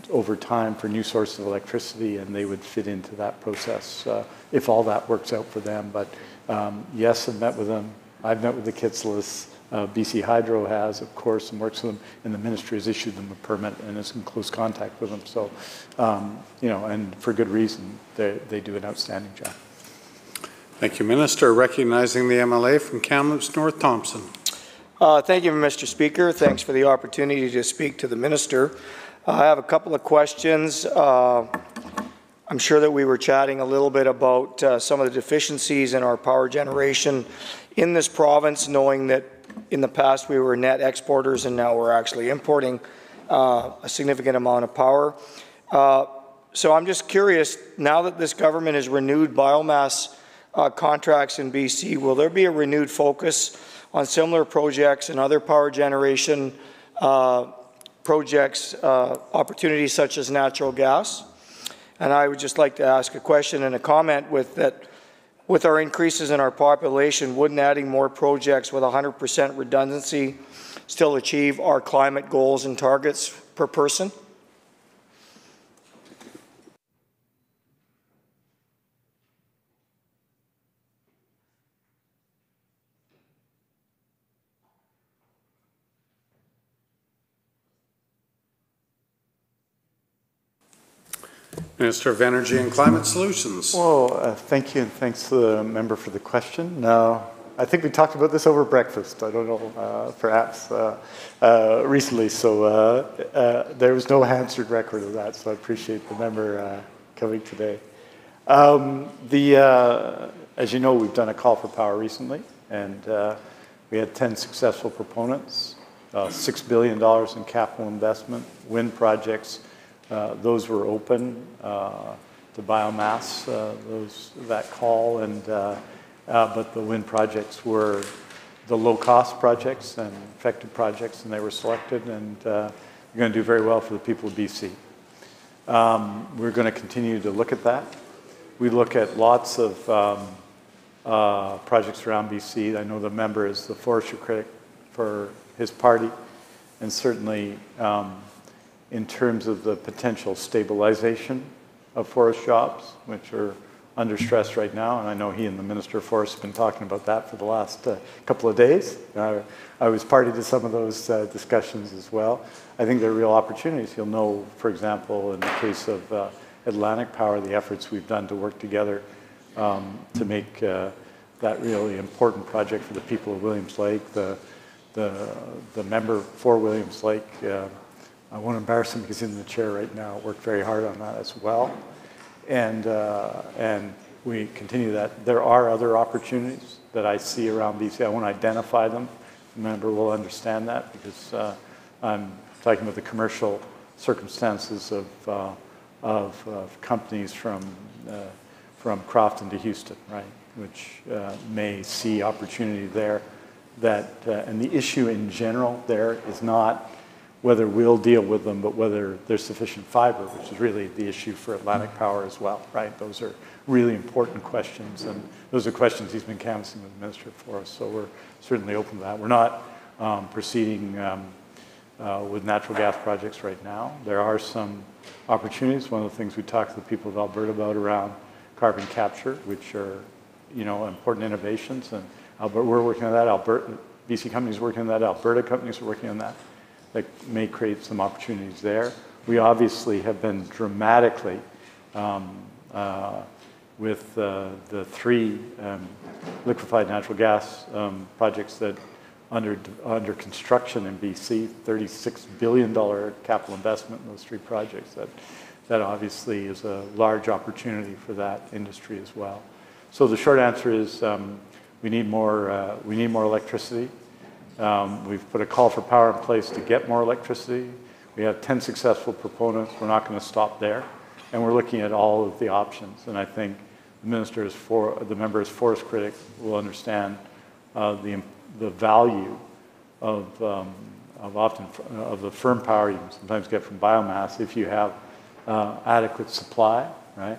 over time for new sources of electricity, and they would fit into that process if all that works out for them. But yes, I've met with them. I've met with the Kitsilus. BC Hydro has, of course, and works with them, and the ministry has issued them a permit and is in close contact with them. So, you know, and for good reason, they do an outstanding job. Thank you, Minister. Recognizing the MLA from Kamloops North Thompson. Thank you, Mr. Speaker. Thanks for the opportunity to speak to the Minister. I have a couple of questions. I'm sure that we were chatting a little bit about some of the deficiencies in our power generation in this province, knowing that in the past we were net exporters and now we're actually importing a significant amount of power. So I'm just curious, now that this government has renewed biomass contracts in BC, will there be a renewed focus on similar projects and other power generation projects, opportunities such as natural gas? And I would just like to ask a question and a comment with that. With our increases in our population, wouldn't adding more projects with 100% redundancy still achieve our climate goals and targets per person? Minister of Energy and Climate Solutions. Well, thank you, and thanks to the member for the question. I think we talked about this over breakfast. I don't know, perhaps recently. So there was no answered record of that. So I appreciate the member coming today. As you know, we've done a call for power recently, and we had 10 successful proponents, $6 billion in capital investment, wind projects. Those were open to biomass, that call, and but the wind projects were the low-cost projects and effective projects, and they were selected, and they're going to do very well for the people of BC. We're going to continue to look at that. We look at lots of projects around BC. I know the member is the forestry critic for his party, and certainly in terms of the potential stabilization of forest jobs, which are under stress right now, and I know he and the Minister of Forests have been talking about that for the last couple of days. I was party to some of those discussions as well. I think there are real opportunities. You'll know, for example, in the case of Atlantic Power, the efforts we've done to work together to make that really important project for the people of Williams Lake. The member for Williams Lake, I won't embarrass him because he's in the chair right now, worked very hard on that as well. And we continue that. There are other opportunities that I see around BC. I won't identify them. The member will understand that because I'm talking about the commercial circumstances of companies from Crofton to Houston, right, which may see opportunity there. And the issue in general there is not whether we'll deal with them, but whether there's sufficient fiber, which is really the issue for Atlantic Power as well, right? Those are really important questions, and those are questions he's been canvassing with the minister for us, so we're certainly open to that. We're not proceeding with natural gas projects right now. There are some opportunities. One of the things we talked to the people of Alberta about around carbon capture, which are, important innovations, and we're working on that. BC companies are working on that. Alberta companies are working on that. That may create some opportunities there. We obviously have been dramatically with the 3 liquefied natural gas projects that under construction in BC, $36 billion capital investment in those 3 projects. That obviously is a large opportunity for that industry as well. So the short answer is we need more electricity. We've put a call for power in place to get more electricity. We have 10 successful proponents. We're not going to stop there. And we're looking at all of the options. And I think the member as forest critic will understand the value of the firm power you can sometimes get from biomass if you have adequate supply, right?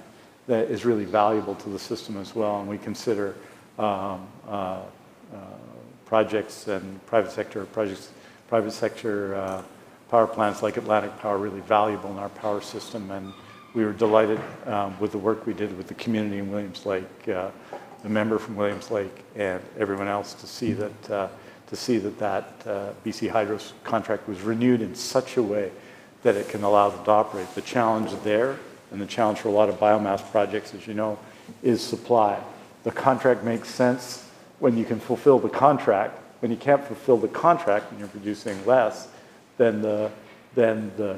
That is really valuable to the system as well. And we consider projects and private sector power plants like Atlantic Power really valuable in our power system. And we were delighted with the work we did with the community in Williams Lake, the member from Williams Lake, and everyone else to see that BC Hydro's contract was renewed in such a way that it can allow them to operate. The challenge there, and the challenge for a lot of biomass projects, as you know, is supply. The contract makes sense when you can fulfill the contract. When you can't fulfill the contract and you're producing less, then the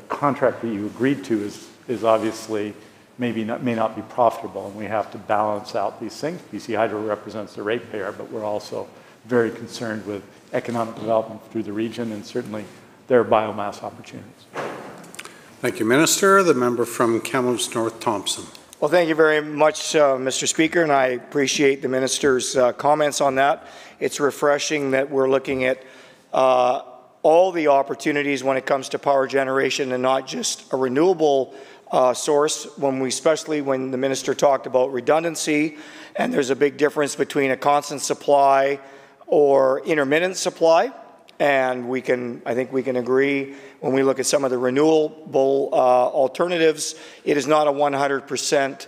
contract that you agreed to is obviously may not be profitable, and we have to balance out these things. BC Hydro represents the ratepayer, but we're also very concerned with economic development through the region, and certainly there are biomass opportunities. Thank you, Minister. The member from Kamloops North Thompson. Well, thank you very much, Mr. Speaker, and I appreciate the Minister's comments on that. It's refreshing that we're looking at all the opportunities when it comes to power generation and not just a renewable source, especially when the Minister talked about redundancy, and there's a big difference between a constant supply or intermittent supply. And I think we can agree when we look at some of the renewable alternatives, it is not a 100%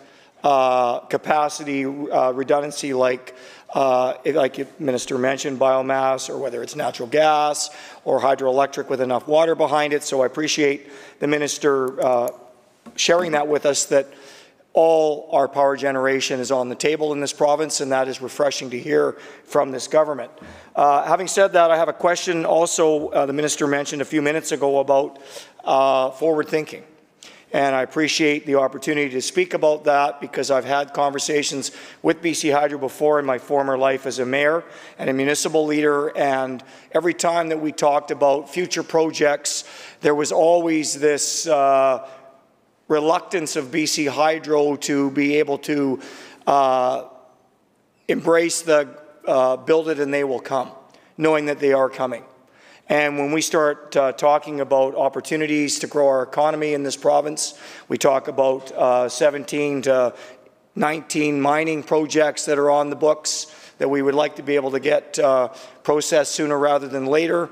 capacity redundancy like the Minister mentioned, biomass, or whether it's natural gas or hydroelectric with enough water behind it. So I appreciate the Minister sharing that with us, that all our power generation is on the table in this province, and that is refreshing to hear from this government. Having said that, I have a question also the Minister mentioned a few minutes ago about forward thinking. And I appreciate the opportunity to speak about that because I've had conversations with BC Hydro before in my former life as a mayor and a municipal leader, and every time that we talked about future projects, there was always this reluctance of BC Hydro to be able to embrace the build it and they will come, knowing that they are coming. And when we start talking about opportunities to grow our economy in this province, we talk about 17 to 19 mining projects that are on the books that we would like to be able to get processed sooner rather than later.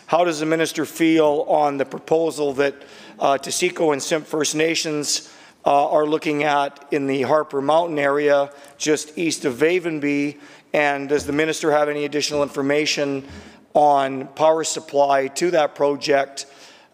How does the Minister feel on the proposal that Taseko and Simp First Nations are looking at in the Harper Mountain area just east of Vavenby? And does the Minister have any additional information on power supply to that project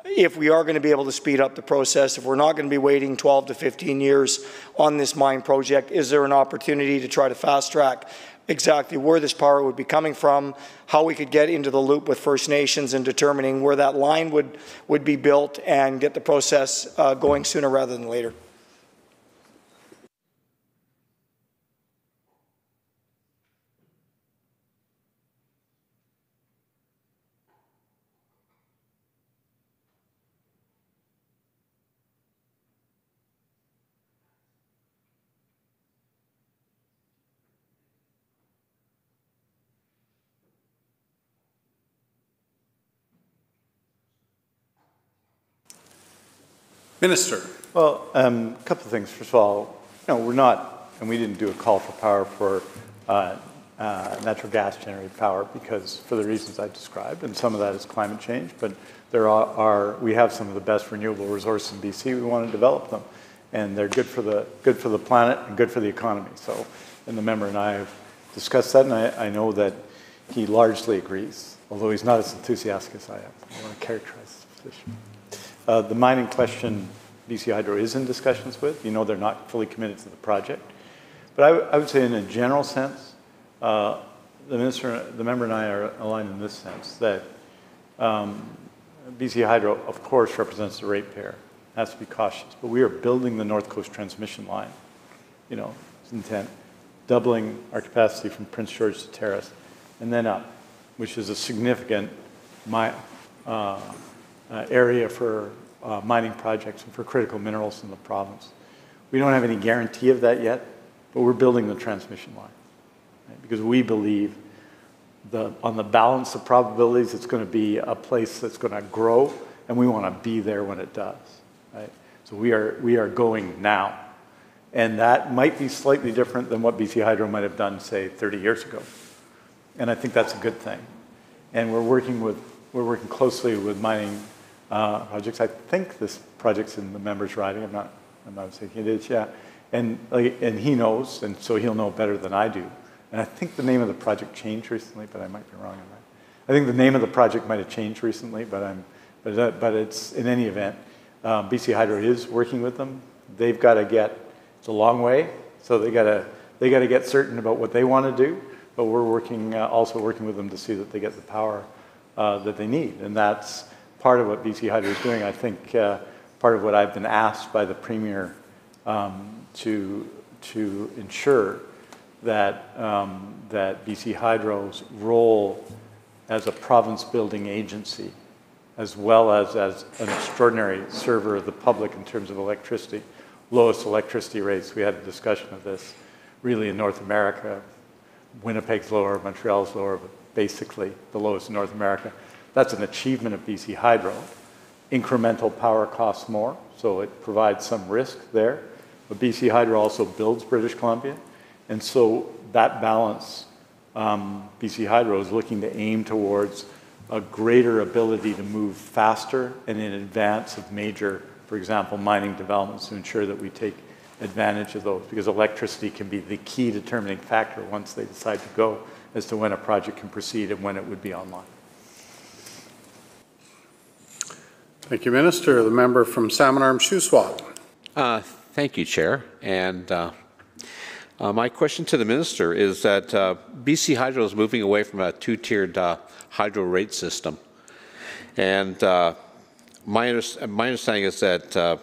if we are going to be able to speed up the process, if we're not going to be waiting 12 to 15 years on this mine project, is there an opportunity to try to fast track exactly where this power would be coming from, how we could get into the loop with First Nations and determining where that line would be built and get the process going sooner rather than later? Minister. Well, a couple of things. First of all, we're not, and we didn't do a call for power for natural gas generated power because for the reasons I described, and some of that is climate change, but we have some of the best renewable resources in BC. We want to develop them, and they're good for the planet and good for the economy. So, and the member and I have discussed that, and I know that he largely agrees, although he's not as enthusiastic as I am. I want to characterize his position. The mining question, BC Hydro is in discussions with. They're not fully committed to the project. But I would say in a general sense, the member and I are aligned in this sense that BC Hydro, of course, represents the ratepayer. Has to be cautious. But we are building the North Coast transmission line, its intent, doubling our capacity from Prince George to Terrace, and then up, which is a significant area for mining projects and for critical minerals in the province. We don't have any guarantee of that yet, but we're building the transmission line, right? Because we believe on the balance of probabilities, it's going to be a place that's going to grow, and we want to be there when it does, right? So we are going now, and that might be slightly different than what BC Hydro might have done, say, 30 years ago, and I think that's a good thing. And we're working closely with mining projects. I think this project's in the member's riding. I'm not mistaken. It is, yeah. And he knows, and so he'll know better than I do. And I think the name of the project changed recently, but I might be wrong on that. I think the name of the project might have changed recently, but it's in any event. BC Hydro is working with them. They've got to it's a long way, so they got to get certain about what they want to do. But we're also working with them to see that they get the power that they need, and that's part of what BC Hydro is doing. I think part of what I've been asked by the Premier to ensure that BC Hydro's role as a province-building agency, as well as an extraordinary server of the public in terms of electricity, lowest electricity rates. We had a discussion of this really in North America. Winnipeg's lower, Montreal's lower, but basically the lowest in North America. That's an achievement of BC Hydro. Incremental power costs more, so it provides some risk there. But BC Hydro also builds British Columbia. And so that balance, BC Hydro is looking to aim towards a greater ability to move faster and in advance of major, for example, mining developments to ensure that we take advantage of those, because electricity can be the key determining factor once they decide to go as to when a project can proceed and when it would be online. Thank you, Minister. The member from Salmon Arm Shuswap. Thank you, Chair. And my question to the Minister is that BC Hydro is moving away from a two-tiered hydro rate system. And my understanding is that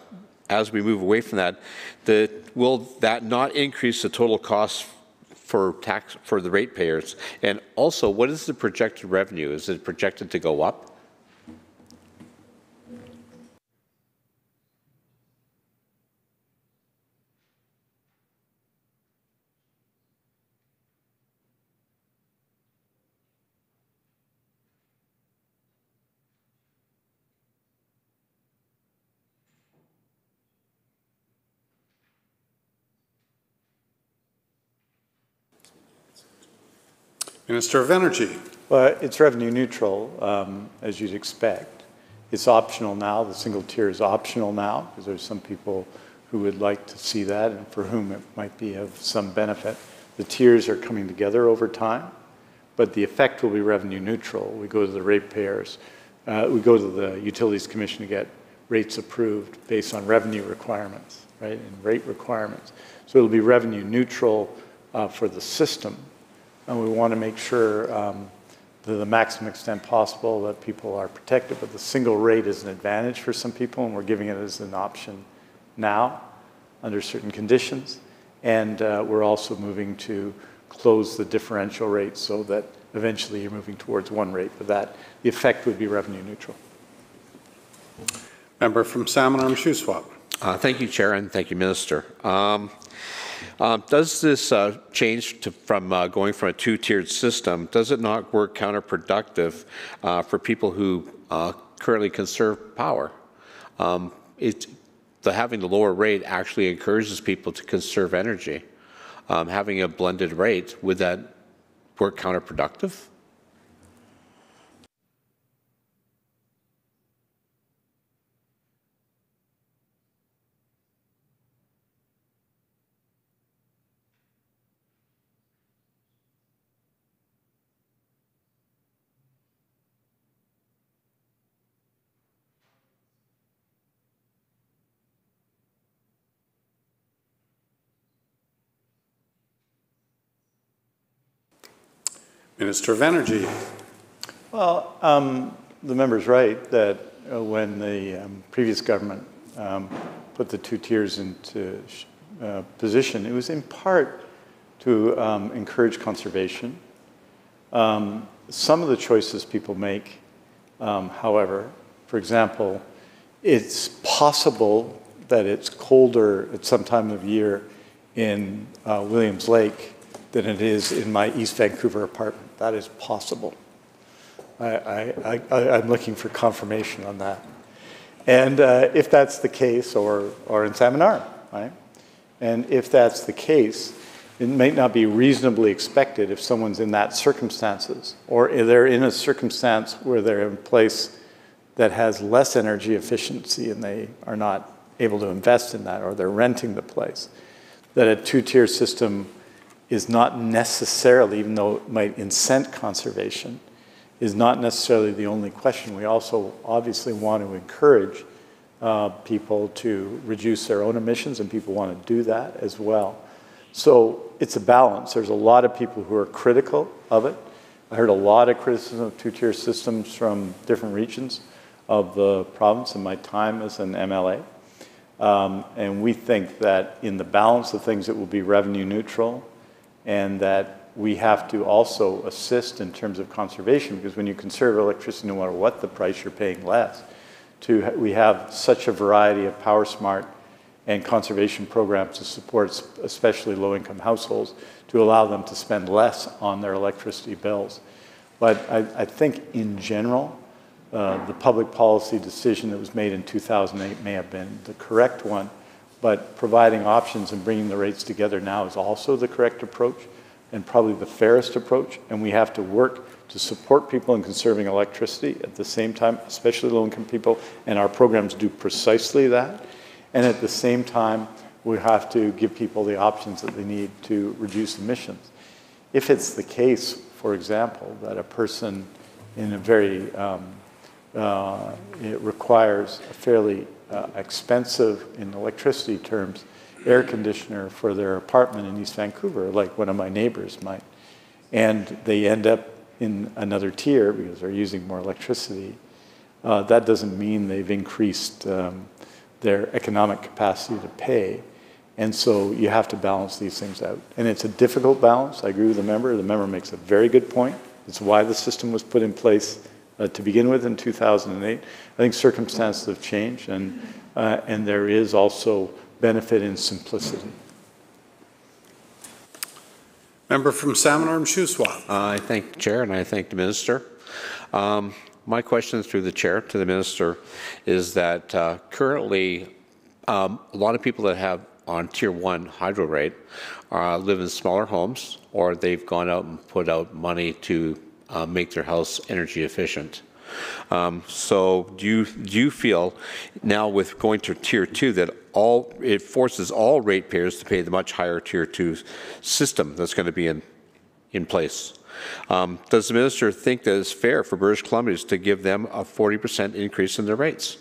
as we move away from that, will that not increase the total cost for the ratepayers? And also, what is the projected revenue? Is it projected to go up? Minister of Energy. Well, it's revenue neutral, as you'd expect. It's optional now. The single tier is optional now, because there's some people who would like to see that and for whom it might be of some benefit. The tiers are coming together over time, but the effect will be revenue neutral. We go to the ratepayers we go to the Utilities Commission to get rates approved based on revenue requirements, right, and rate requirements. So it'll be revenue neutral for the system. And we want to make sure to the maximum extent possible that people are protected, but the single rate is an advantage for some people, and we're giving it as an option now under certain conditions. And we're also moving to close the differential rate so that eventually you're moving towards one rate, but that the effect would be revenue neutral. Member from Salmon Arm Shuswap. Thank you, Chair, and thank you, Minister. Does this change from going from a two-tiered system, does it not work counterproductive for people who currently conserve power? Having the lower rate actually encourages people to conserve energy. Having a blended rate, would that work counterproductive? Minister of Energy. Well, the member's right that when the previous government put the two tiers into position, it was in part to encourage conservation. Some of the choices people make, however, for example, it's possible that it's colder at some time of year in Williams Lake than it is in my East Vancouver apartment. That is possible. I'm looking for confirmation on that. And if that's the case, or in Salmon Arm, right? And if that's the case, it may not be reasonably expected if someone's in that circumstances, or if they're in a circumstance where they're in a place that has less energy efficiency and they are not able to invest in that, or they're renting the place, that a two-tier system is not necessarily, even though it might incent conservation, is not necessarily the only question. We also obviously want to encourage people to reduce their own emissions, and people want to do that as well. So it's a balance. There's a lot of people who are critical of it. I heard a lot of criticism of two-tier systems from different regions of the province in my time as an MLA. And we think that in the balance of things, it will be revenue neutral, and that we have to also assist in terms of conservation, because when you conserve electricity, no matter what the price, you're paying less. We have such a variety of power smart and conservation programs to support especially low-income households, to allow them to spend less on their electricity bills. But I think in general, the public policy decision that was made in 2008 may have been the correct one, but providing options and bringing the rates together now is also the correct approach and probably the fairest approach. And we have to work to support people in conserving electricity at the same time, especially low-income people, and our programs do precisely that. And at the same time, we have to give people the options that they need to reduce emissions. If it's the case, for example, that a person in a very, it requires a fairly expensive, in electricity terms, air conditioner for their apartment in East Vancouver, like one of my neighbors might, and they end up in another tier because they're using more electricity, that doesn't mean they've increased their economic capacity to pay. And so you have to balance these things out. And it's a difficult balance. I agree with the member. The member makes a very good point. It's why the system was put in place to begin with in 2008. I think circumstances have changed, and there is also benefit in simplicity. Member from Salmon Arm Shuswap. I thank the Chair and I thank the Minister. My question through the Chair to the Minister is that currently a lot of people that have on Tier 1 hydro rate live in smaller homes, or they've gone out and put out money to make their house energy efficient. So do you feel now with going to Tier 2 that it forces all ratepayers to pay the much higher Tier 2 system that's going to be in place? Does the minister think that it's fair for British Columbians to give them a 40% increase in their rates?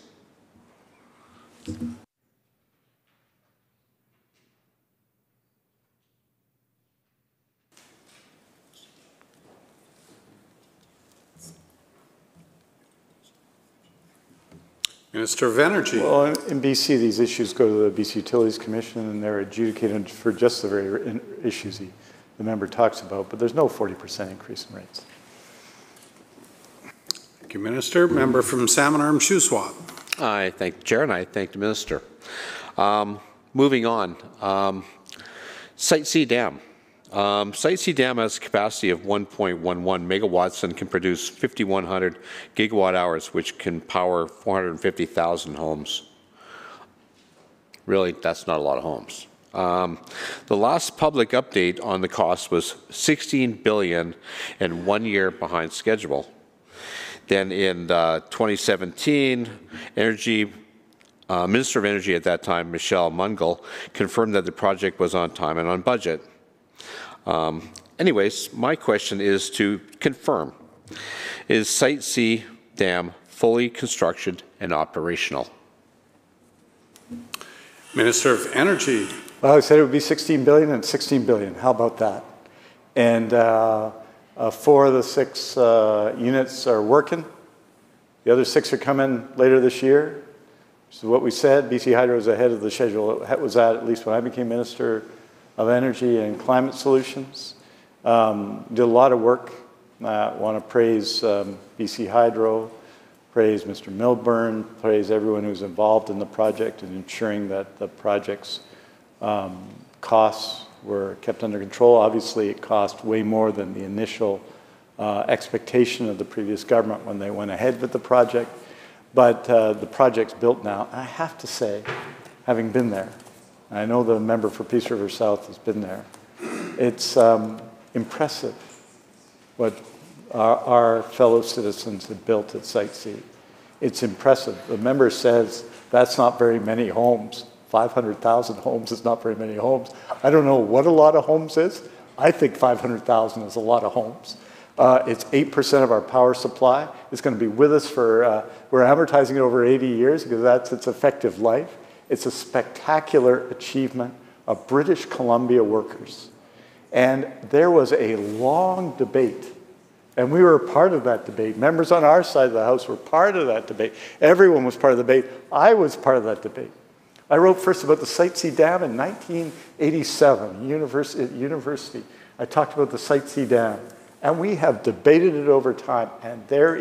Minister of Energy. Well, in BC, these issues go to the BC Utilities Commission, and they're adjudicated for just the very issues the member talks about, but there's no 40% increase in rates. Thank you, Minister. Member from Salmon Arm Shuswap. I thank the chair and I thank the minister. Moving on, Site C Dam. Site C Dam has a capacity of 1.11 megawatts and can produce 5,100 gigawatt hours, which can power 450,000 homes. Really, that's not a lot of homes. The last public update on the cost was $16 billion and 1 year behind schedule. Then in 2017, Minister of Energy at that time, Michelle Mungle, confirmed that the project was on time and on budget. Anyways, my question is to confirm, is Site C Dam fully constructed and operational? Minister of Energy. Well, I said it would be $16 billion and $16 billion. How about that? And 4 of the 6 units are working. The other 6 are coming later this year. So what we said, BC Hydro is ahead of the schedule. It was at least when I became Minister of Energy and Climate Solutions. Did a lot of work. I want to praise BC Hydro, praise Mr. Milburn, praise everyone who's involved in the project and ensuring that the project's costs were kept under control. Obviously, it cost way more than the initial expectation of the previous government when they went ahead with the project. But the project's built now. I have to say, having been there, I know the member for Peace River South has been there, it's impressive what our fellow citizens have built at Site C. It's impressive. The member says that's not very many homes. 500,000 homes is not very many homes. I don't know what a lot of homes is. I think 500,000 is a lot of homes. It's 8% of our power supply. It's going to be with us for, we're amortizing it over 80 years because that's its effective life. It's a spectacular achievement of British Columbia workers. And there was a long debate, and we were part of that debate. Members on our side of the House were part of that debate. Everyone was part of the debate. I was part of that debate. I wrote first about the Site C Dam in 1987, university. I talked about the Site C Dam. And we have debated it over time, and there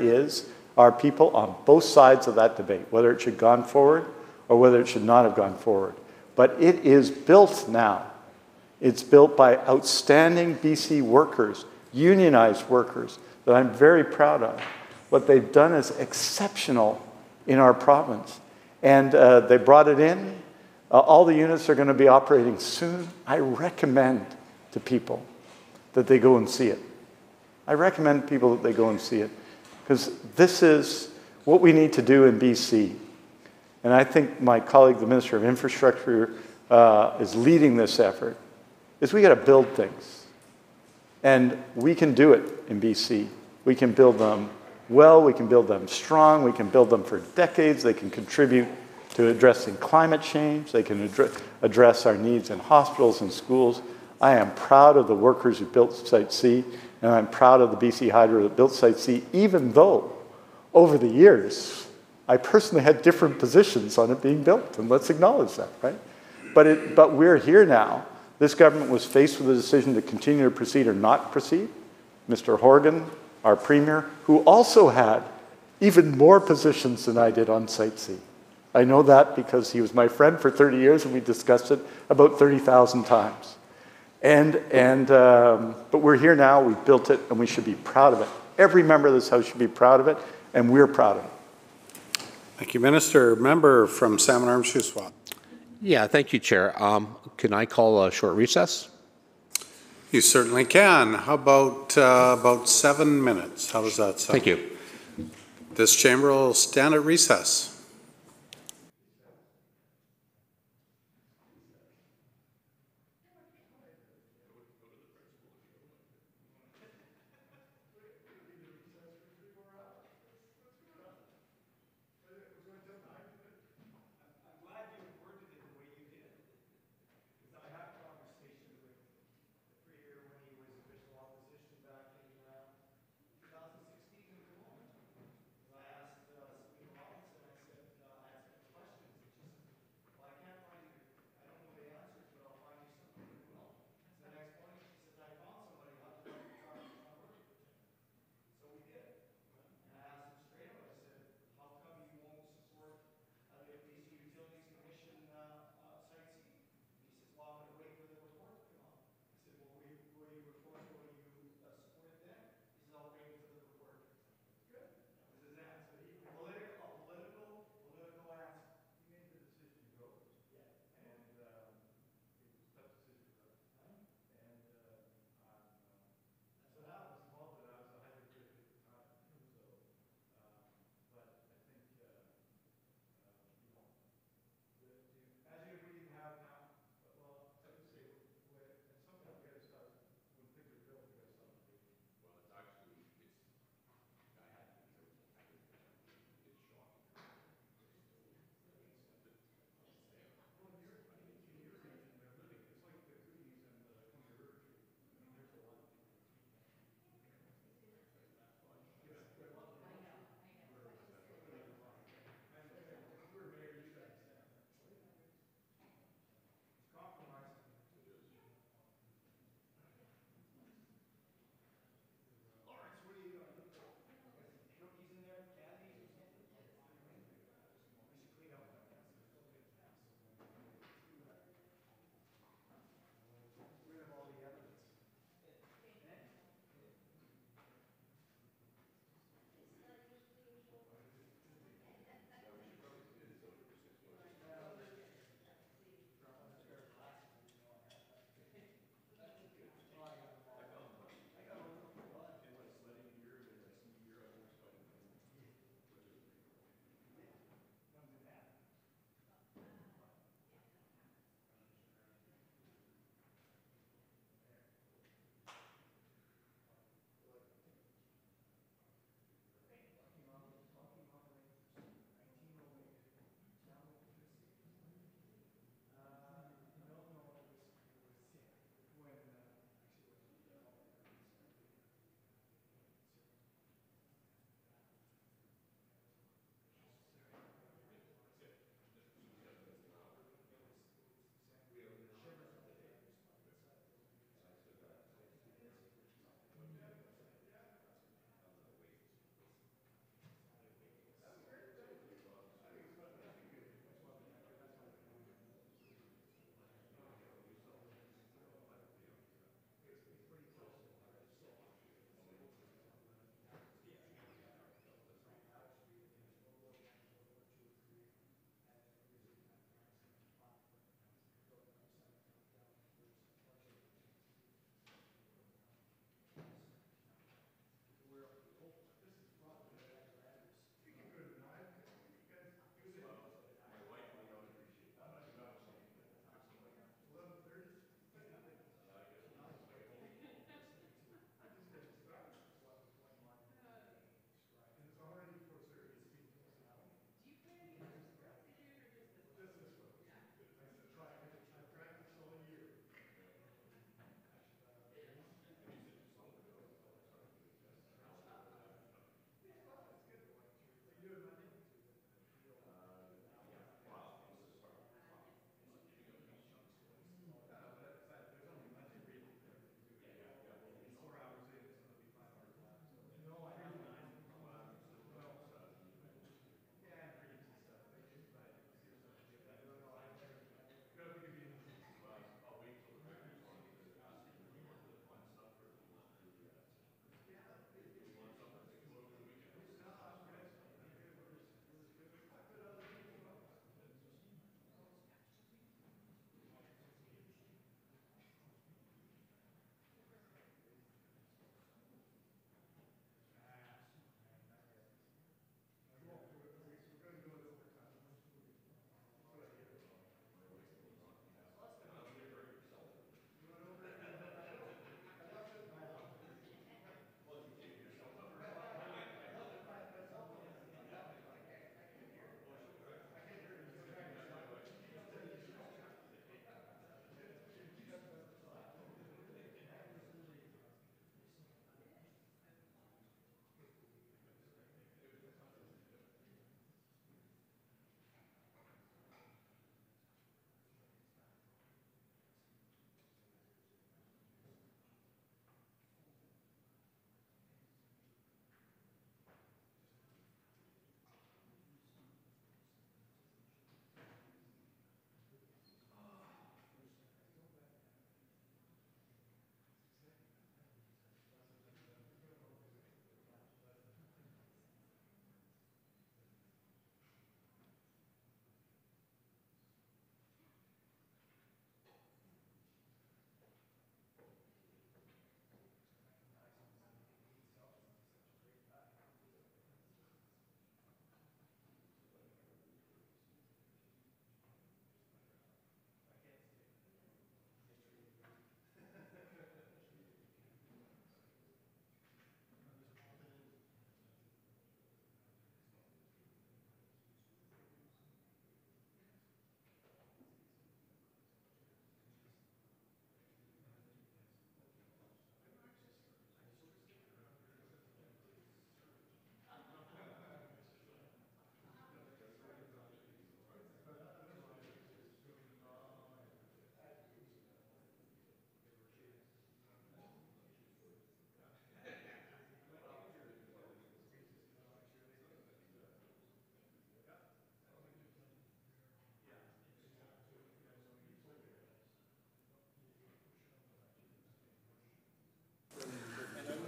are people on both sides of that debate, whether it should have gone forward or whether it should not have gone forward. But it is built now. It's built by outstanding BC workers, unionized workers, that I'm very proud of. What they've done is exceptional in our province. And they brought it in. All the units are going to be operating soon. I recommend to people that they go and see it. I recommend people that they go and see it because this is what we need to do in BC. And I think my colleague, the Minister of Infrastructure, is leading this effort, is we got to build things. And we can do it in BC. We can build them well, we can build them strong, we can build them for decades, they can contribute to addressing climate change, they can address our needs in hospitals and schools. I am proud of the workers who built Site C, and I'm proud of the BC Hydro that built Site C, even though over the years, I personally had different positions on it being built, and let's acknowledge that, right? But we're here now. This government was faced with a decision to continue to proceed or not proceed. Mr. Horgan, our Premier, who also had even more positions than I did on Site C. I know that because he was my friend for 30 years and we discussed it about 30,000 times. But we're here now, we've built it, and we should be proud of it. Every member of this House should be proud of it, and we're proud of it. Thank you, Minister. Member from Salmon Arm Shuswap. Yeah, thank you, Chair. Can I call a short recess? You certainly can. How about 7 minutes? How does that sound? Thank you. This chamber will stand at recess.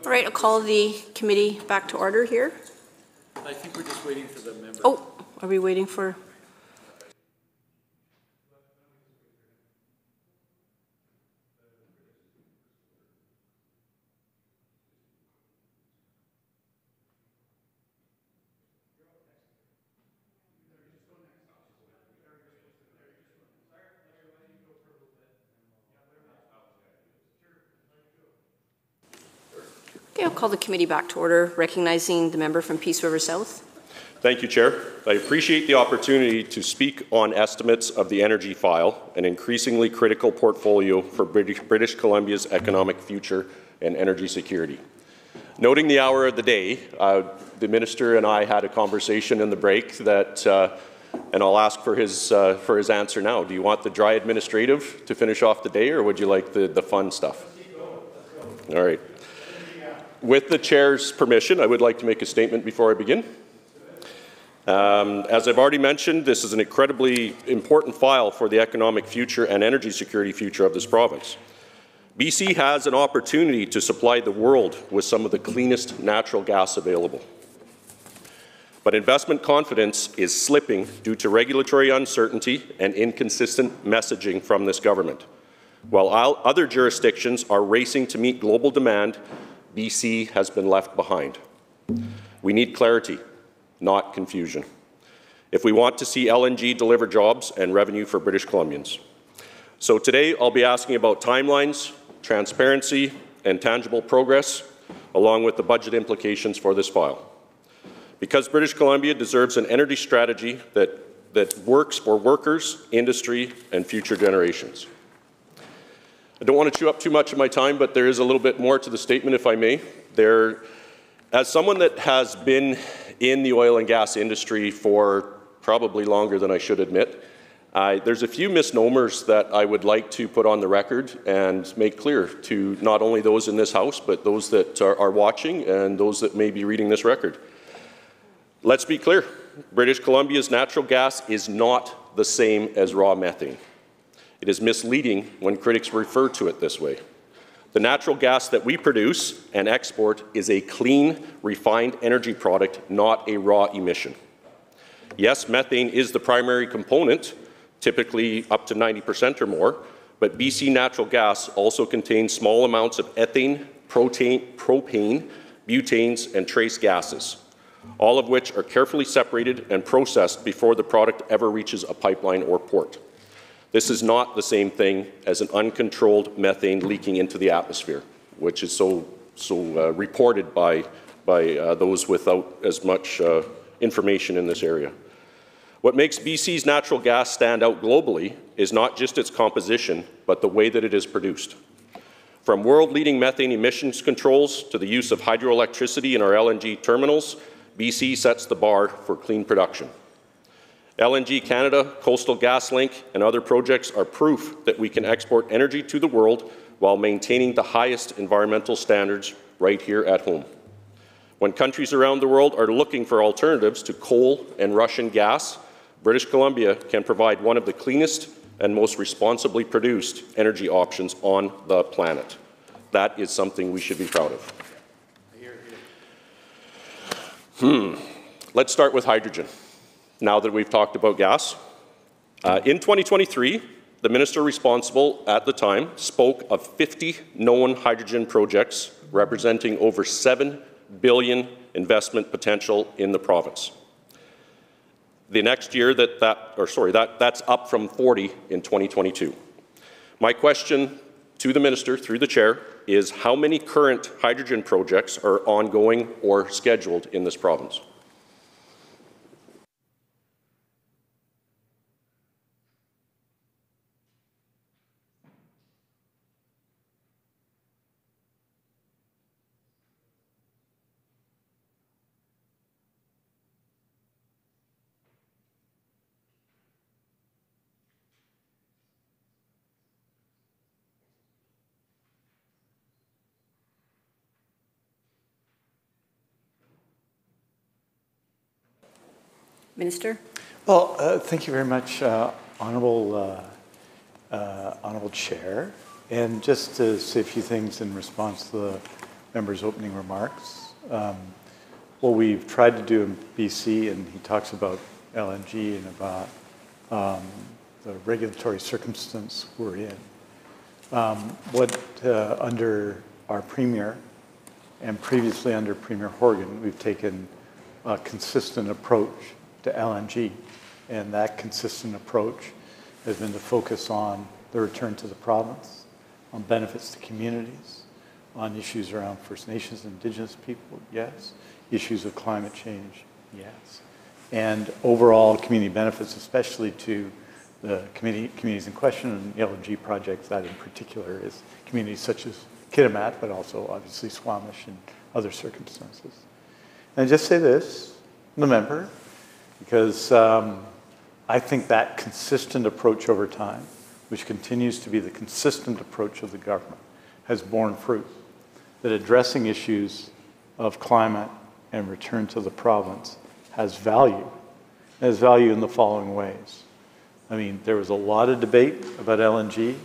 All right, I'll call the committee back to order here. I think we're just waiting for the member. Oh, are we waiting for? Okay, I'll call the committee back to order, recognizing the member from Peace River South. Thank you, Chair. I appreciate the opportunity to speak on estimates of the energy file, an increasingly critical portfolio for British Columbia's economic future and energy security. Noting the hour of the day, the Minister and I had a conversation in the break that, and I'll ask for his answer now. Do you want the dry administrative to finish off the day, or would you like the fun stuff? All right. With the Chair's permission, I would like to make a statement before I begin. As I've already mentioned, this is an incredibly important file for the economic future and energy security future of this province. BC has an opportunity to supply the world with some of the cleanest natural gas available. But investment confidence is slipping due to regulatory uncertainty and inconsistent messaging from this government. While other jurisdictions are racing to meet global demand, BC has been left behind. We need clarity, not confusion, if we want to see LNG deliver jobs and revenue for British Columbians. So today I'll be asking about timelines, transparency, and tangible progress, along with the budget implications for this file. Because British Columbia deserves an energy strategy that works for workers, industry, and future generations. I don't want to chew up too much of my time, but there is a little bit more to the statement, if I may. As someone that has been in the oil and gas industry for probably longer than I should admit, there's a few misnomers that I would like to put on the record and make clear to not only those in this House, but those that are watching and those that may be reading this record. Let's be clear. British Columbia's natural gas is not the same as raw methane. It is misleading when critics refer to it this way. The natural gas that we produce and export is a clean, refined energy product, not a raw emission. Yes, methane is the primary component, typically up to 90% or more, but BC natural gas also contains small amounts of ethane, propane, butanes, and trace gases, all of which are carefully separated and processed before the product ever reaches a pipeline or port. This is not the same thing as an uncontrolled methane leaking into the atmosphere, which is so reported by those without as much information in this area. What makes BC's natural gas stand out globally is not just its composition, but the way that it is produced. From world-leading methane emissions controls to the use of hydroelectricity in our LNG terminals, BC sets the bar for clean production. LNG Canada, Coastal GasLink, and other projects are proof that we can export energy to the world while maintaining the highest environmental standards right here at home. When countries around the world are looking for alternatives to coal and Russian gas, British Columbia can provide one of the cleanest and most responsibly produced energy options on the planet. That is something we should be proud of. Let's start with hydrogen. Now that we've talked about gas. In 2023, the minister responsible at the time spoke of 50 known hydrogen projects representing over $7 billion investment potential in the province. The next year, that's up from 40 in 2022. My question to the minister, through the chair, is how many current hydrogen projects are ongoing or scheduled in this province? Minister? Well, thank you very much, Honourable Chair. And just to say a few things in response to the member's opening remarks. What we've tried to do in BC, and he talks about LNG and about the regulatory circumstance we're in. Under our Premier and previously under Premier Horgan, we've taken a consistent approach to LNG, and that consistent approach has been to focus on the return to the province, on benefits to communities, on issues around First Nations, Indigenous people, yes. Issues of climate change, yes. And overall community benefits, especially to the communities in question, and the LNG project, that in particular is communities such as Kitimat, but also obviously Squamish and other circumstances. And I just say this, the member, because I think that consistent approach over time, which continues to be the consistent approach of the government, has borne fruit. That addressing issues of climate and return to the province has value. It has value in the following ways. I mean, there was a lot of debate about LNG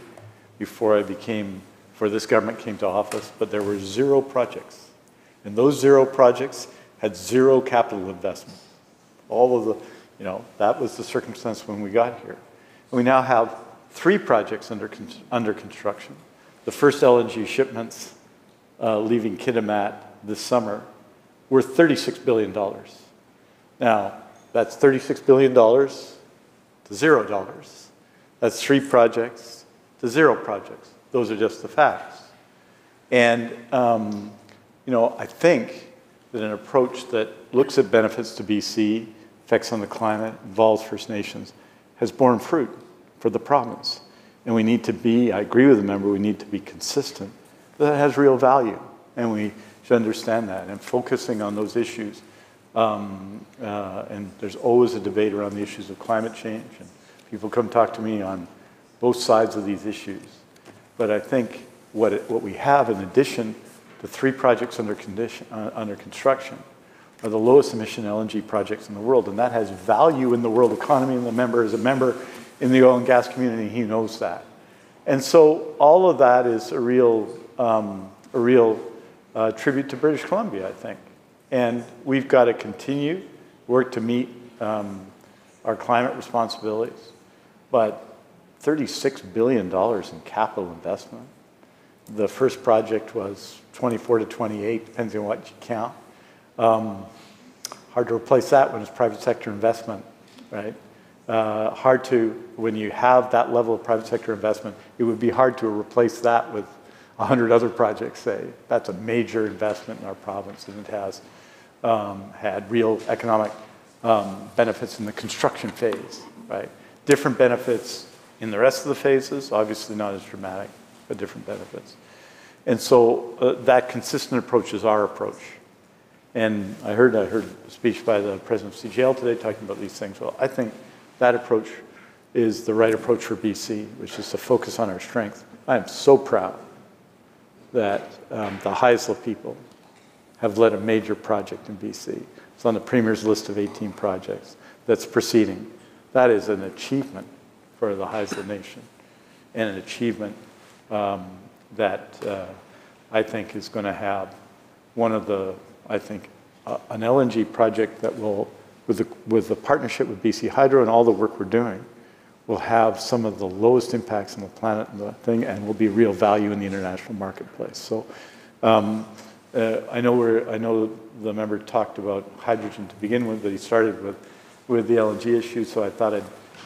before this government came to office, but there were 0 projects. And those 0 projects had 0 capital investment. All of the, that was the circumstance when we got here. And we now have 3 projects under construction. The first LNG shipments leaving Kitimat this summer were $36 billion. Now, that's $36 billion to $0. That's 3 projects to 0 projects. Those are just the facts. And, I think that an approach that looks at benefits to BC, effects on the climate, involves First Nations, has borne fruit for the province. And we need to be, I agree with the member, we need to be consistent. That has real value, and we should understand that. And focusing on those issues, and there's always a debate around the issues of climate change, and people come talk to me on both sides of these issues. But I think what we have, in addition to 3 projects under construction, are the lowest emission LNG projects in the world, and that has value in the world economy, and the member is a member in the oil and gas community, he knows that. And so all of that is a real tribute to British Columbia, I think. And we've got to continue work to meet our climate responsibilities. But $36 billion in capital investment. The first project was 24 to 28, depends on what you count. Hard to replace that when it's private sector investment, right? When you have that level of private sector investment, it would be hard to replace that with 100 other projects, say. That's a major investment in our province, and it has had real economic benefits in the construction phase, right? Different benefits in the rest of the phases, obviously not as dramatic, but different benefits. And so that consistent approach is our approach. And I heard a speech by the president of CGL today talking about these things. Well, I think that approach is the right approach for BC, which is to focus on our strength. I am so proud that the Haisla people have led a major project in BC. It's on the Premier's list of 18 projects that's proceeding. That is an achievement for the Haisla Nation, and an achievement that I think is going to have one of the, an LNG project that will, with the partnership with BC Hydro and all the work we're doing, will have some of the lowest impacts on the planet and will be real value in the international marketplace. So I know the member talked about hydrogen to begin with, but he started with the LNG issue, so I thought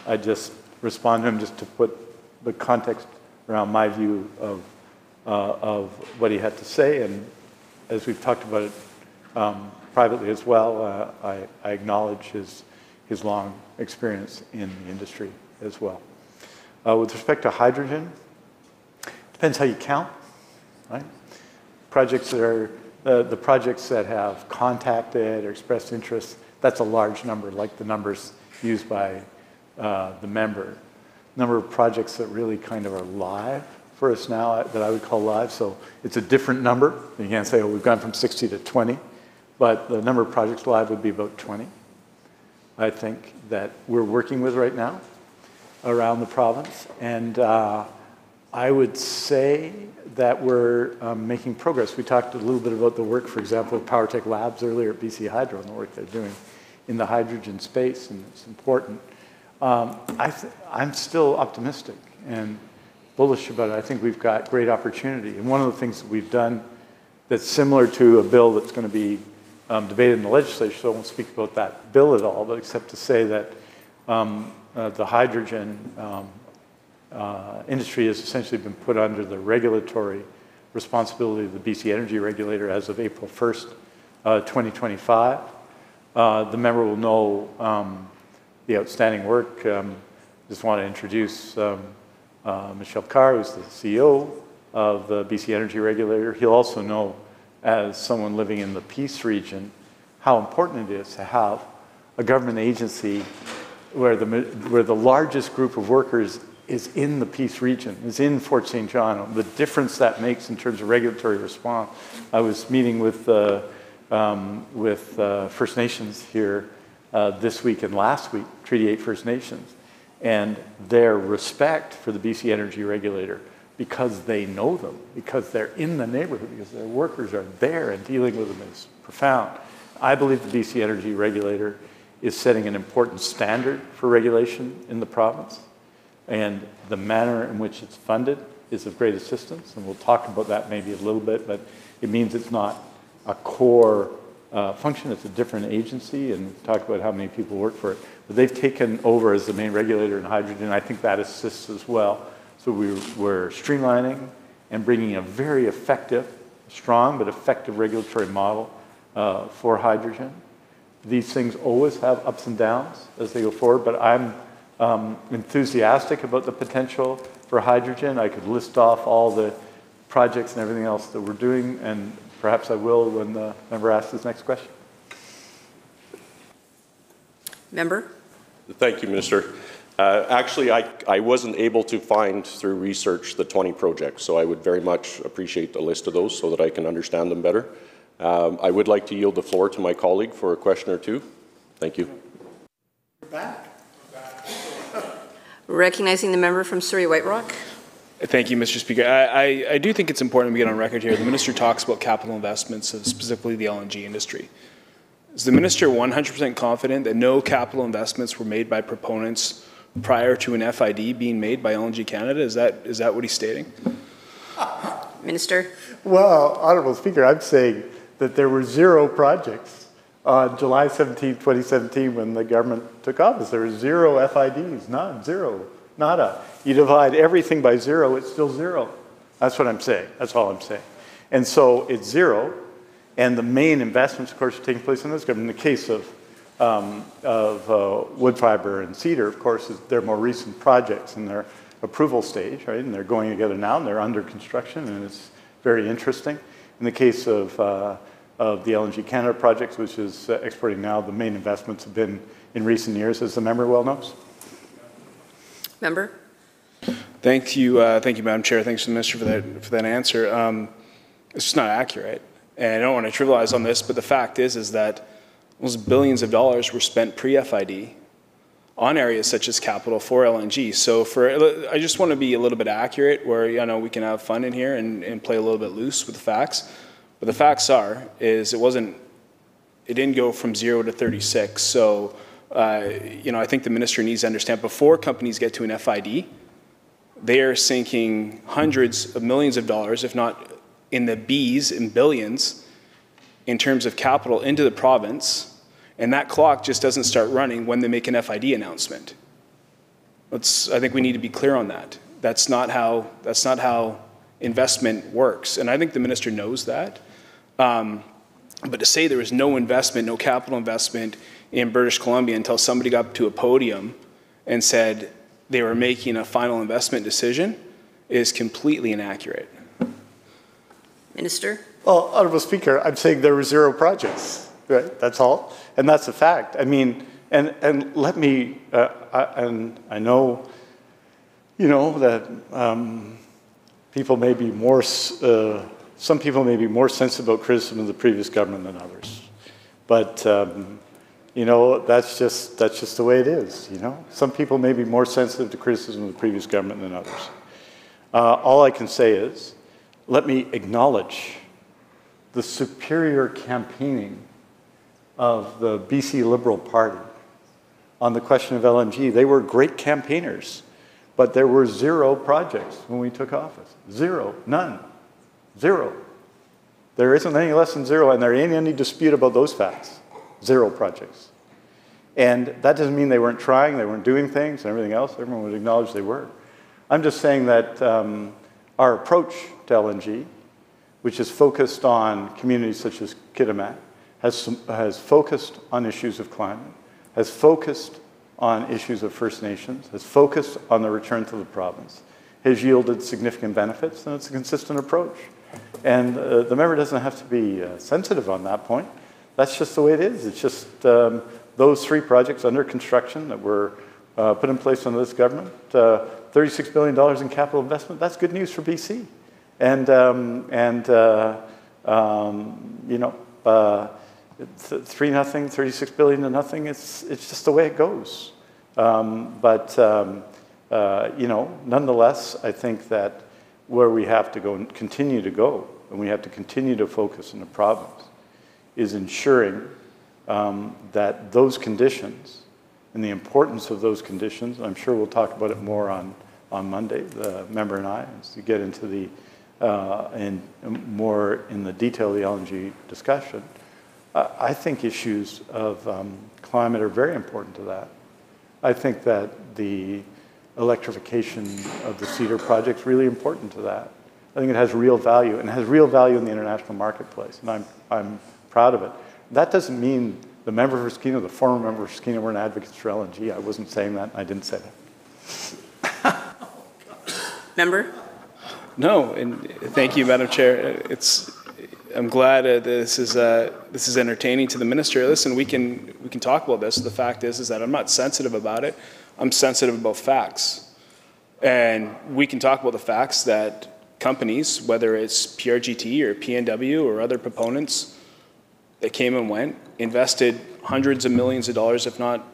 I'd just respond to him just to put the context around my view of what he had to say. And as we've talked about it privately as well, I acknowledge his long experience in the industry as well. With respect to hydrogen, depends how you count, right? Projects that are, the projects that have contacted or expressed interest, that's a large number, like the numbers used by the member. Number of projects that really kind of are live for us now, that I would call live, so it's a different number. You can't say, oh, we've gone from 60 to 20, but the number of projects live would be about 20, I think, that we're working with right now around the province. And I would say that we're making progress. We talked a little bit about the work, for example, of Power Tech Labs earlier at BC Hydro and the work they're doing in the hydrogen space, and it's important. I'm still optimistic and bullish about it. I think we've got great opportunity. And one of the things that we've done that's similar to a bill that's going to be debated in the legislature, so I won't speak about that bill at all, but except to say that the hydrogen industry has essentially been put under the regulatory responsibility of the BC Energy Regulator as of April 1st, 2025. The member will know the outstanding work. Just want to introduce Michel Carr, who's the CEO of the BC Energy Regulator. He'll also know, as someone living in the Peace region, how important it is to have a government agency where the largest group of workers is in the Peace region, is in Fort St. John, the difference that makes in terms of regulatory response. I was meeting with First Nations here this week and last week, Treaty 8 First Nations, and their respect for the BC Energy Regulator, because they know them, because they're in the neighborhood, because their workers are there and dealing with them is profound. I believe the BC Energy Regulator is setting an important standard for regulation in the province, and the manner in which it's funded is of great assistance, and we'll talk about that maybe a little bit, but it means it's not a core function, it's a different agency, and we'll talk about how many people work for it. But they've taken over as the main regulator in hydrogen, and I think that assists as well. So we're streamlining and bringing a very effective, strong but effective regulatory model for hydrogen. These things always have ups and downs as they go forward, but I'm enthusiastic about the potential for hydrogen. I could list off all the projects and everything else that we're doing, and perhaps I will when the member asks his next question. Member? Thank you, Minister. Actually, I wasn't able to find through research the 20 projects, so I would very much appreciate the list of those so that I can understand them better. I would like to yield the floor to my colleague for a question or two. Thank you. You're back. Recognizing the member from Surrey White Rock. Thank you, Mr. Speaker. I do think it's important to get on record here. The minister talks about capital investments, specifically the LNG industry. Is the minister 100% confident that no capital investments were made by proponents prior to an FID being made by LNG Canada? Is that what he's stating? Minister? Well, Honourable Speaker, I'm saying that there were 0 projects on July 17, 2017, when the government took office. There were 0 FIDs, none, 0, nada. You divide everything by 0, it's still 0. That's what I'm saying. That's all I'm saying. And so it's 0, and the main investments, of course, are taking place in this government. In the case of wood fiber and cedar, of course, they're more recent projects in their approval stage, right? And they're going together now, and they're under construction, and it's very interesting. In the case of the LNG Canada projects, which is exporting now, the main investments have been in recent years, as the member well knows. Member? Thank you, Madam Chair. Thanks to the minister for that answer. It's just not accurate, and I don't want to trivialize on this, but the fact is that almost billions of dollars were spent pre-FID on areas such as capital for LNG. So I just want to be a little bit accurate, where we can have fun in here and play a little bit loose with the facts. But the facts is it didn't go from 0 to 36. So I think the minister needs to understand, before companies get to an FID, they are sinking hundreds of millions of dollars, if not in the B's and billions, in terms of capital into the province, and that clock just doesn't start running when they make an FID announcement. I think we need to be clear on that. That's not how investment works, and I think the minister knows that. But to say there was no investment, no capital investment in British Columbia until somebody got up to a podium and said they were making a final investment decision is completely inaccurate. Minister? Well, Honourable Speaker, I'm saying there were 0 projects, right? That's all, and that's a fact. I mean, and let me, and I know, that people may be more, some people may be more sensitive about criticism of the previous government than others, but that's just the way it is. Some people may be more sensitive to criticism of the previous government than others. All I can say is, let me acknowledge the superior campaigning of the BC Liberal Party on the question of LNG. They were great campaigners, but there were 0 projects when we took office. 0, none, 0. There isn't any less than 0, and there ain't any dispute about those facts. 0 projects. And that doesn't mean they weren't trying, they weren't doing things, and everything else. Everyone would acknowledge they were. I'm just saying that our approach to LNG, which is focused on communities such as Kitimat, has focused on issues of climate, has focused on issues of First Nations, has focused on the return to the province, has yielded significant benefits, and it's a consistent approach. And the member doesn't have to be sensitive on that point. That's just the way it is. It's just those 3 projects under construction that were put in place under this government, $36 billion in capital investment, that's good news for BC. And you know, 3-0, 36 billion to nothing, it's just the way it goes. You know, nonetheless, I think that where we have to go and continue to go, and we have to continue to focus in the province, is ensuring that those conditions and the importance of those conditions, I'm sure we'll talk about it more on Monday, the member and I, as we get into the more in the detail of the LNG discussion. I think issues of climate are very important to that. I think that the electrification of the Cedar project is really important to that. I think it has real value, and it has real value in the international marketplace, and I'm proud of it. That doesn't mean the member for Skeena, the former member for Skeena, weren't advocates for LNG. I wasn't saying that, and I didn't say that. Member? No, and thank you, Madam Chair. I'm glad this is entertaining to the minister. Listen, we can talk about this. The fact is that I'm not sensitive about it. I'm sensitive about facts, and we can talk about the facts that companies, whether it's PRGT or PNW or other proponents that came and went, invested hundreds of millions of dollars, if not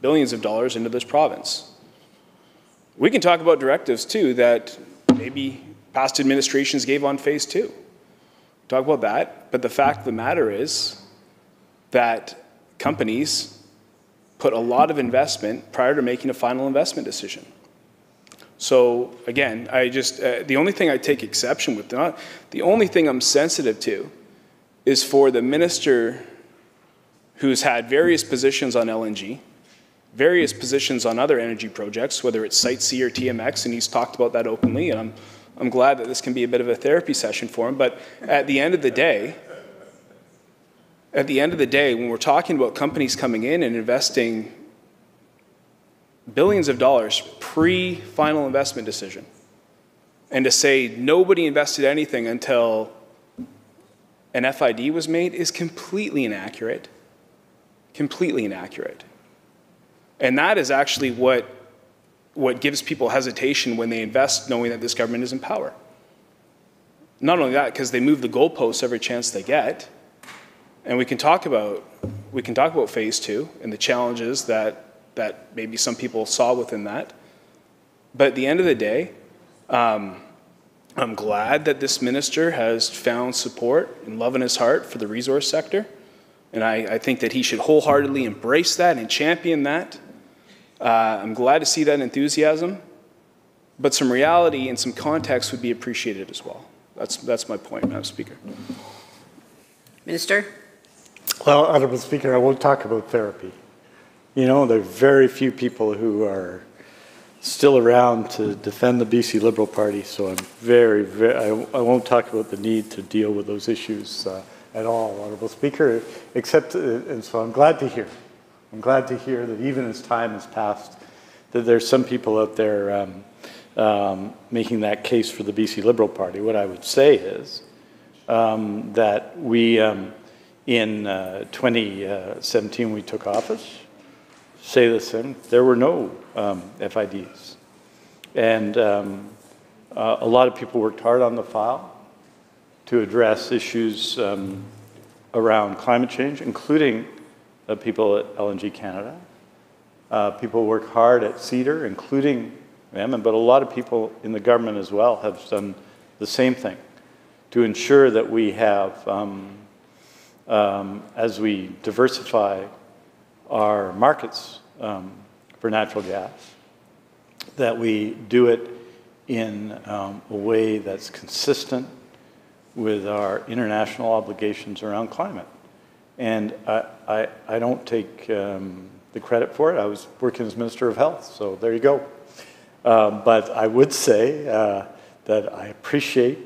billions of dollars, into this province. We can talk about directives too that maybe past administrations gave on phase 2. Talk about that, but the fact of the matter is that companies put a lot of investment prior to making a final investment decision. So again, the only thing I take exception with, the only thing I'm sensitive to is for the minister who's had various positions on LNG, various positions on other energy projects, whether it's Site C or TMX, and he's talked about that openly, and I'm glad that this can be a bit of a therapy session for him. But at the end of the day, when we're talking about companies coming in and investing billions of dollars pre-final investment decision, and to say nobody invested anything until an FID was made is completely inaccurate. Completely inaccurate. And that is actually what gives people hesitation when they invest, knowing that this government is in power. Not only that, because they move the goalposts every chance they get, and we can talk about phase 2 and the challenges that maybe some people saw within that. But at the end of the day, I'm glad that this minister has found support and love in his heart for the resource sector, and I think that he should wholeheartedly embrace that and champion that. I'm glad to see that enthusiasm, but some reality and some context would be appreciated as well. That's my point, Madam Speaker. Minister? Well, Honourable Speaker, I won't talk about therapy. You know, there are very few people who are still around to defend the BC Liberal Party, so I'm I won't talk about the need to deal with those issues at all, Honourable Speaker, except, and so I'm glad to hear. I'm glad to hear that even as time has passed, that there's some people out there making that case for the BC Liberal Party. What I would say is that we, in 2017, we took office, say the same, there were no FIDs. And a lot of people worked hard on the file to address issues around climate change, including people at LNG Canada. People work hard at Cedar, including them, but a lot of people in the government as well have done the same thing to ensure that we have, as we diversify our markets for natural gas, that we do it in a way that's consistent with our international obligations around climate. And I don't take the credit for it. I was working as Minister of Health, so there you go. But I would say that I appreciate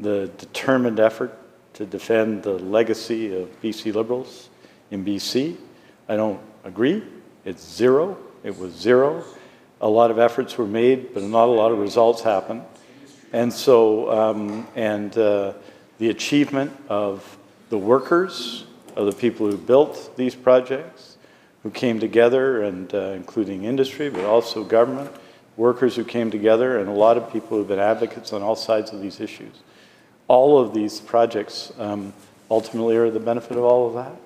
the determined effort to defend the legacy of BC Liberals in BC. I don't agree. It's zero. It was zero. A lot of efforts were made, but not a lot of results happened. And so, the achievement of the workers, of the people who built these projects, who came together, and including industry, but also government, workers who came together, and a lot of people who've been advocates on all sides of these issues. All of these projects ultimately are the benefit of all of that.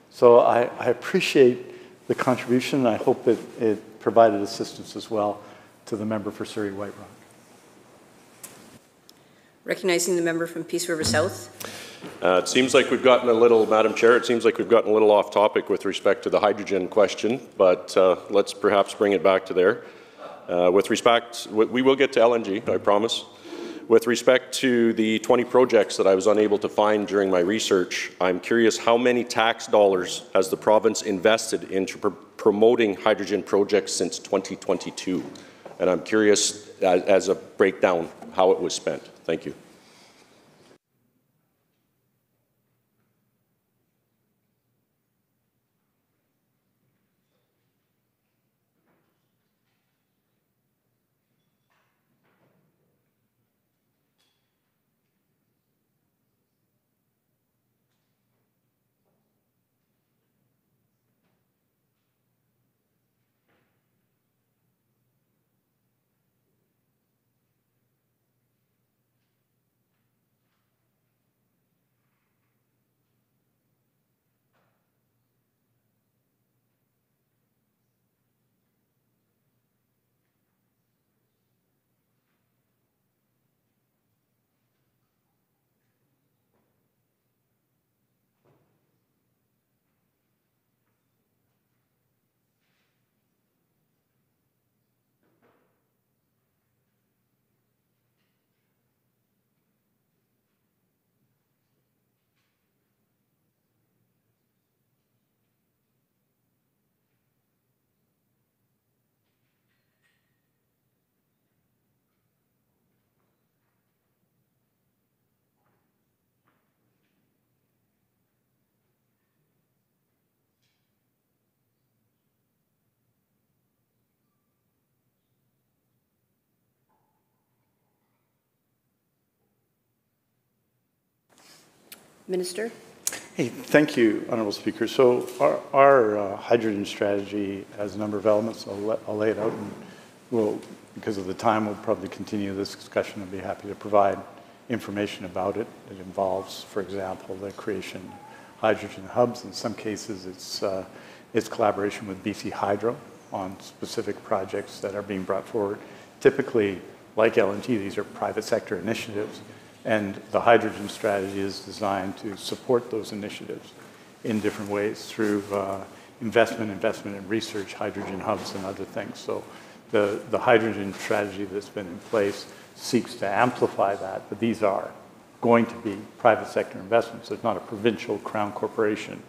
So I appreciate the contribution, and I hope it provided assistance as well to the member for Surrey White Rock. Recognizing the member from Peace River South. It seems like we've gotten a little, Madam Chair, it seems like we've gotten a little off topic with respect to the hydrogen question, but let's perhaps bring it back to there. With respect, we will get to LNG, I promise. With respect to the 20 projects that I was unable to find during my research, I'm curious how many tax dollars has the province invested into promoting hydrogen projects since 2022? And I'm curious, as a breakdown, how it was spent. Thank you. Minister. Hey, thank you, Honourable Speaker. So our hydrogen strategy has a number of elements. I'll lay it out, and because of the time, we'll probably continue this discussion. I'd be happy to provide information about it. It involves, for example, the creation of hydrogen hubs. In some cases, it's collaboration with BC Hydro on specific projects that are being brought forward. Typically, like LNG, these are private sector initiatives. And the hydrogen strategy is designed to support those initiatives in different ways through investment in research, hydrogen hubs, and other things. So the hydrogen strategy that's been in place seeks to amplify that, but these are going to be private sector investments. It's not a provincial crown corporation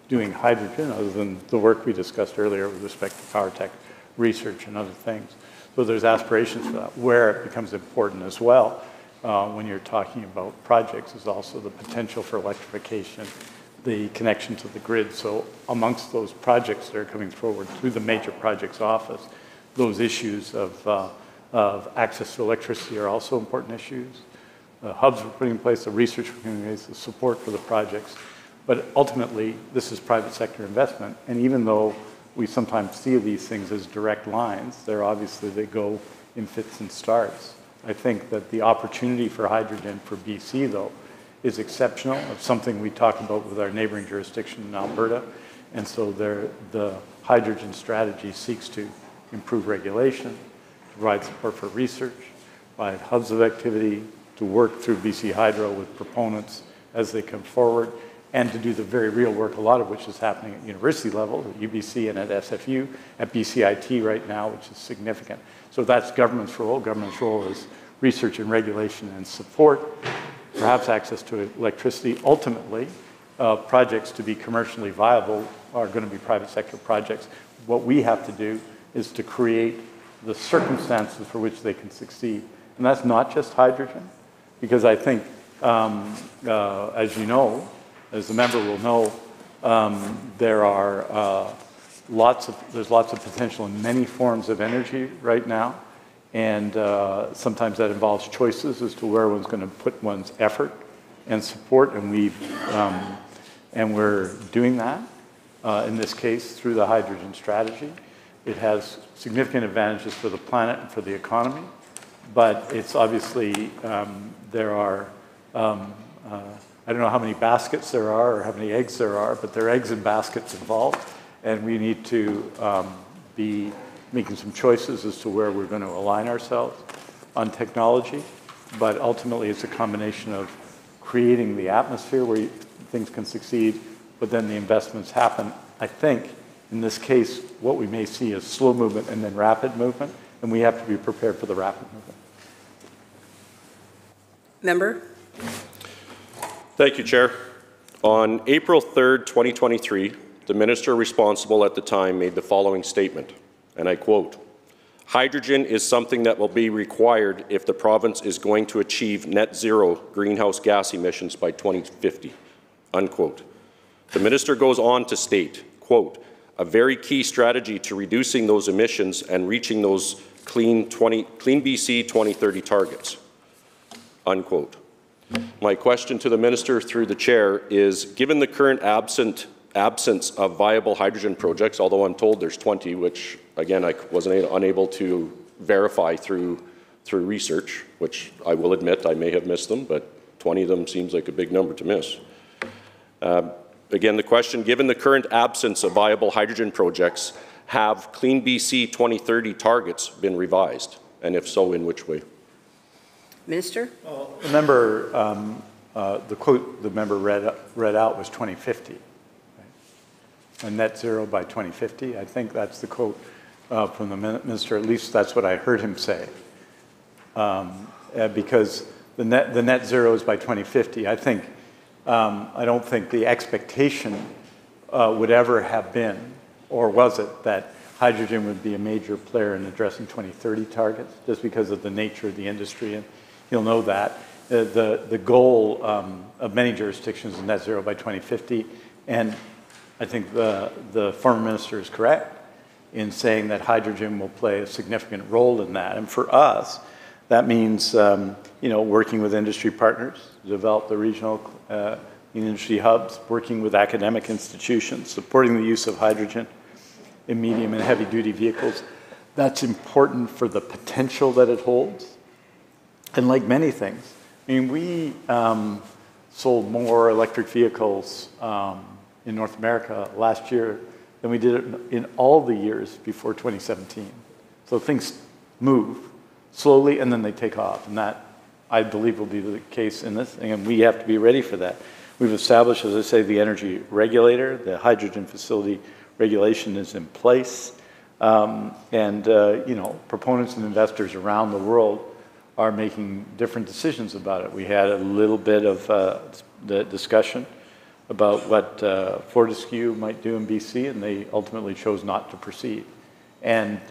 doing hydrogen, other than the work we discussed earlier with respect to power tech research and other things. So there's aspirations for that. Where it becomes important as well, when you're talking about projects, is also the potential for electrification, the connection to the grid. So amongst those projects that are coming forward through the Major Projects Office, those issues of access to electricity are also important issues. The hubs we're putting in place, the research we're putting in place, the support for the projects. But ultimately, this is private sector investment. And even though we sometimes see these things as direct lines, they go in fits and starts. I think that the opportunity for hydrogen for BC, though, is exceptional. It's something we talk about with our neighboring jurisdiction in Alberta. And so the hydrogen strategy seeks to improve regulation, provide support for research, provide hubs of activity, to work through BC Hydro with proponents as they come forward, and to do the very real work, a lot of which is happening at university level, at UBC and at SFU, at BCIT right now, which is significant. So that's government's role. Government's role is research and regulation and support, perhaps access to electricity. Ultimately, projects to be commercially viable are going to be private sector projects. What we have to do is to create the circumstances for which they can succeed. And that's not just hydrogen, because I think, as you know, as the member will know, there's lots of potential in many forms of energy right now. And sometimes that involves choices as to where one's going to put one's effort and support. And we're doing that, in this case, through the hydrogen strategy. It has significant advantages for the planet and for the economy. But it's obviously, there are, I don't know how many baskets there are or how many eggs there are, but there are eggs and baskets involved. And we need to be making some choices as to where we're going to align ourselves on technology. But ultimately, it's a combination of creating the atmosphere where things can succeed, but then the investments happen. I think, in this case, what we may see is slow movement and then rapid movement, and we have to be prepared for the rapid movement. Member? Thank you, Chair. On April 3rd, 2023, the minister responsible at the time made the following statement, and I quote, "Hydrogen is something that will be required if the province is going to achieve net zero greenhouse gas emissions by 2050, unquote. The minister goes on to state, quote, "A very key strategy to reducing those emissions and reaching those clean BC 2030 targets," unquote. My question to the minister through the chair is, given the current absence of viable hydrogen projects, although I'm told there's 20, which again I wasn't unable to verify through research, which I will admit I may have missed them, but 20 of them seems like a big number to miss. Again, the question, given the current absence of viable hydrogen projects, have Clean BC 2030 targets been revised? And if so, in which way? Minister? Well, remember, the quote the member read out was 2050. Right? And net zero by 2050. I think that's the quote from the minister. At least that's what I heard him say. Because the net zero is by 2050. I think I don't think the expectation would ever have been, or was it, that hydrogen would be a major player in addressing 2030 targets, just because of the nature of the industry, and you'll know that. The goal of many jurisdictions is net zero by 2050, and I think the former minister is correct in saying that hydrogen will play a significant role in that. And for us, that means working with industry partners to develop the regional industry hubs, working with academic institutions, supporting the use of hydrogen in medium and heavy duty vehicles. That's important for the potential that it holds. And like many things, I mean, we sold more electric vehicles in North America last year than we did in all the years before 2017. So things move slowly and then they take off. And that, I believe, will be the case in this thing, and we have to be ready for that. We've established, as I say, the energy regulator. The hydrogen facility regulation is in place. Proponents and investors around the world are making different decisions about it. We had a little bit of the discussion about what Fortescue might do in BC, and they ultimately chose not to proceed. And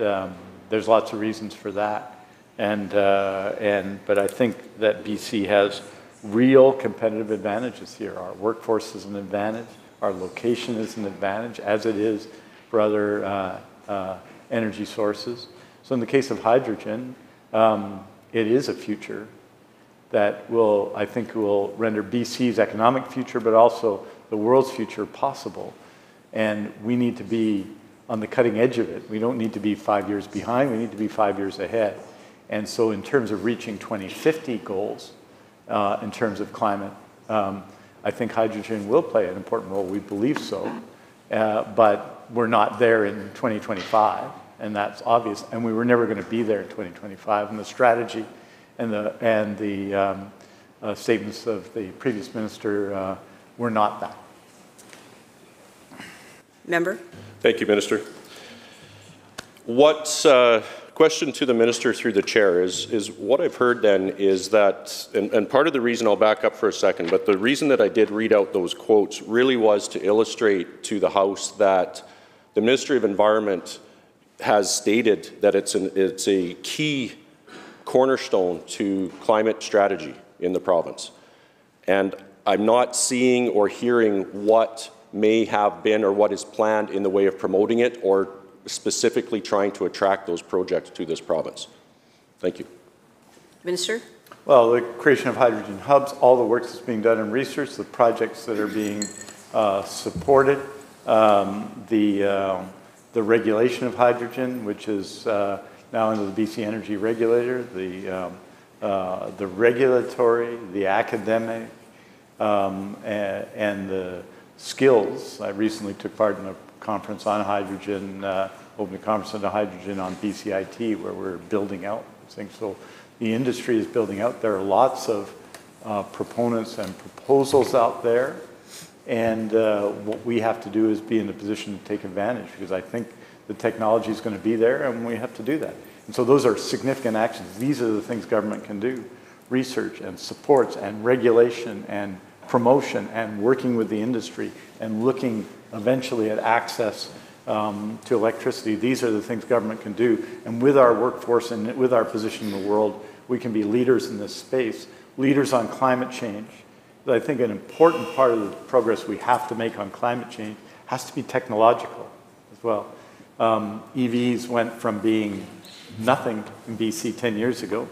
there's lots of reasons for that. But I think that BC has real competitive advantages here. Our workforce is an advantage. Our location is an advantage, as it is for other energy sources. So in the case of hydrogen, it is a future that I think will render BC's economic future, but also the world's future possible. And we need to be on the cutting edge of it. We don't need to be 5 years behind, we need to be 5 years ahead. And so in terms of reaching 2050 goals, in terms of climate, I think hydrogen will play an important role. We believe so. But we're not there in 2025. and that's obvious. And we were never going to be there in 2025. And the strategy and the statements of the previous minister were not that. Member? Thank you, Minister. What question to the Minister through the chair is what I've heard then is that, and part of the reason, I'll back up for a second, but the reason that I did read out those quotes really was to illustrate to the House that the Ministry of Environment has stated that it's a key cornerstone to climate strategy in the province. And I'm not seeing or hearing what may have been or what is planned in the way of promoting it or specifically trying to attract those projects to this province. Thank you. Minister? Well, the creation of hydrogen hubs, all the work that's being done in research, the projects that are being supported, the regulation of hydrogen, which is now under the BC Energy Regulator, the regulatory, the academic, and the skills. I recently took part in a conference on hydrogen, open conference on hydrogen on BCIT, where we're building out things. So the industry is building out. There are lots of proponents and proposals out there. And what we have to do is be in a position to take advantage, because I think the technology is going to be there and we have to do that. And so those are significant actions. These are the things government can do: research and supports and regulation and promotion and working with the industry and looking eventually at access to electricity. These are the things government can do. And with our workforce and with our position in the world, we can be leaders in this space, leaders on climate change. But I think an important part of the progress we have to make on climate change has to be technological as well. EVs went from being nothing in BC 10 years ago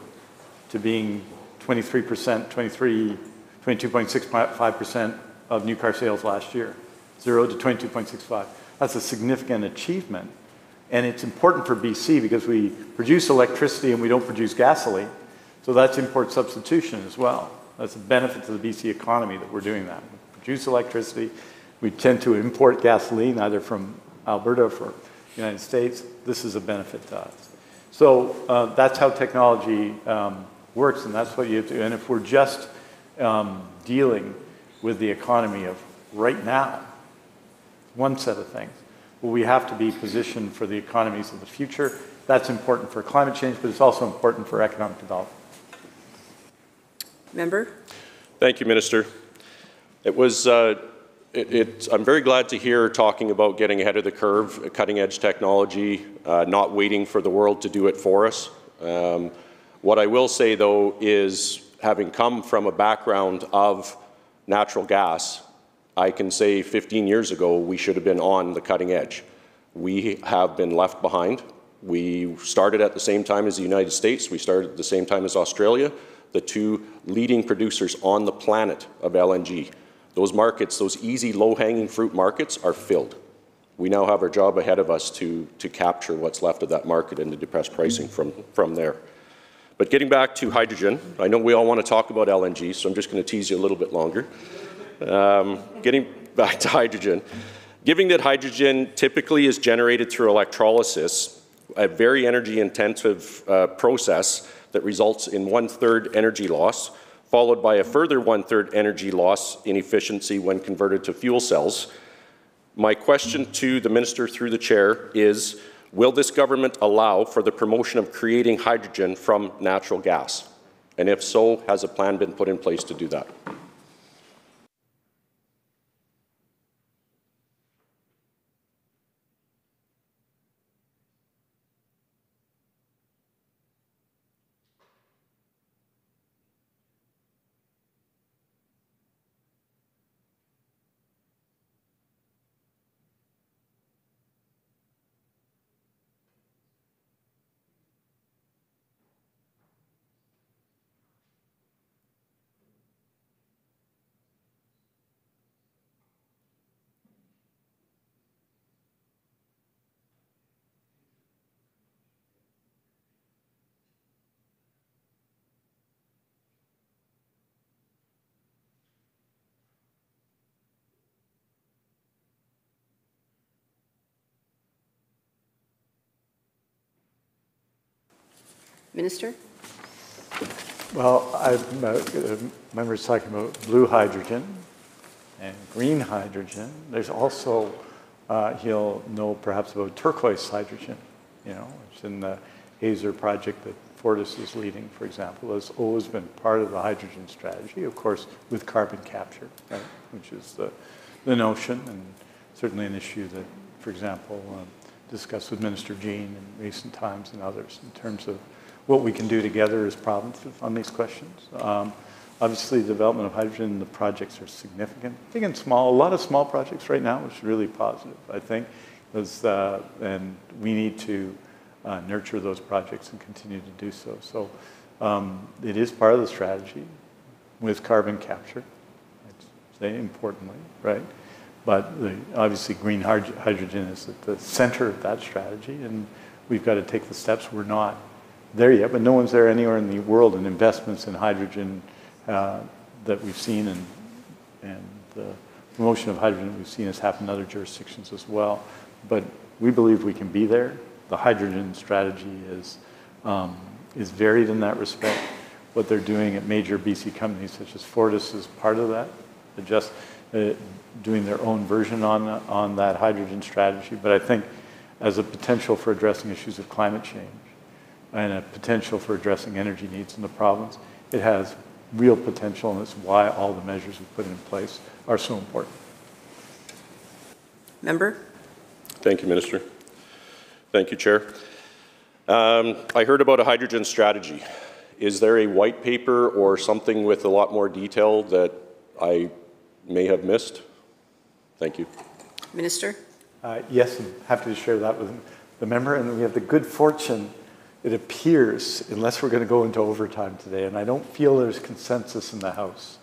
to being 23%, 22.65% of new car sales last year, 0 to 22.65. That's a significant achievement. And it's important for BC because we produce electricity and we don't produce gasoline. So that's import substitution as well. That's a benefit to the BC economy that we're doing that. We produce electricity. We tend to import gasoline either from Alberta or from the United States. This is a benefit to us. So that's how technology works, and that's what you have to do. And if we're just dealing with the economy of right now, one set of things, well, we have to be positioned for the economies of the future. That's important for climate change, but it's also important for economic development. Member? Thank you, Minister. It was, I'm very glad to hear talking about getting ahead of the curve, cutting-edge technology, not waiting for the world to do it for us. What I will say, though, is having come from a background of natural gas, I can say 15 years ago we should have been on the cutting edge. We have been left behind. We started at the same time as the United States. We started at the same time as Australia, the two leading producers on the planet of LNG. Those markets, those easy, low-hanging fruit markets are filled. We now have our job ahead of us to capture what's left of that market and to depress pricing from there. But getting back to hydrogen, I know we all want to talk about LNG, so I'm just going to tease you a little bit longer. Getting back to hydrogen, given that hydrogen typically is generated through electrolysis, a very energy-intensive process that results in 1/3 energy loss, followed by a further 1/3 energy loss in efficiency when converted to fuel cells. My question to the Minister through the chair is, will this government allow for the promotion of creating hydrogen from natural gas? And if so, has a plan been put in place to do that? Minister? Well, members talking about blue hydrogen and green hydrogen. There's also, he'll know perhaps about turquoise hydrogen, you know, which in the Hazer project that Fortis is leading, for example, has always been part of the hydrogen strategy, of course, with carbon capture, right, which is the notion, and certainly an issue that, for example, discussed with Minister Jean in recent times and others in terms of what we can do together as provinces on these questions. Obviously, the development of hydrogen, the projects are significant, big and small, a lot of small projects right now, which is really positive, I think, and we need to nurture those projects and continue to do so. So it is part of the strategy with carbon capture, I'd say importantly, right? But obviously green hydrogen is at the center of that strategy, and we've got to take the steps. We're not there yet, but no one's there anywhere in the world in investments in hydrogen that we've seen, and the promotion of hydrogen we've seen has happened in other jurisdictions as well. But we believe we can be there. The hydrogen strategy is varied in that respect. What they're doing at major BC companies such as Fortis is part of that. They're just doing their own version on that hydrogen strategy. But I think as a potential for addressing issues of climate change and a potential for addressing energy needs in the province, it has real potential, and it's why all the measures we put in place are so important. Member? Thank you, Minister. Thank you, Chair. I heard about a hydrogen strategy. Is there a white paper or something with a lot more detail that I may have missed? Thank you. Minister? Yes, I'm happy to share that with the member. And we have the good fortune, it appears, unless we're going to go into overtime today, and I don't feel there's consensus in the House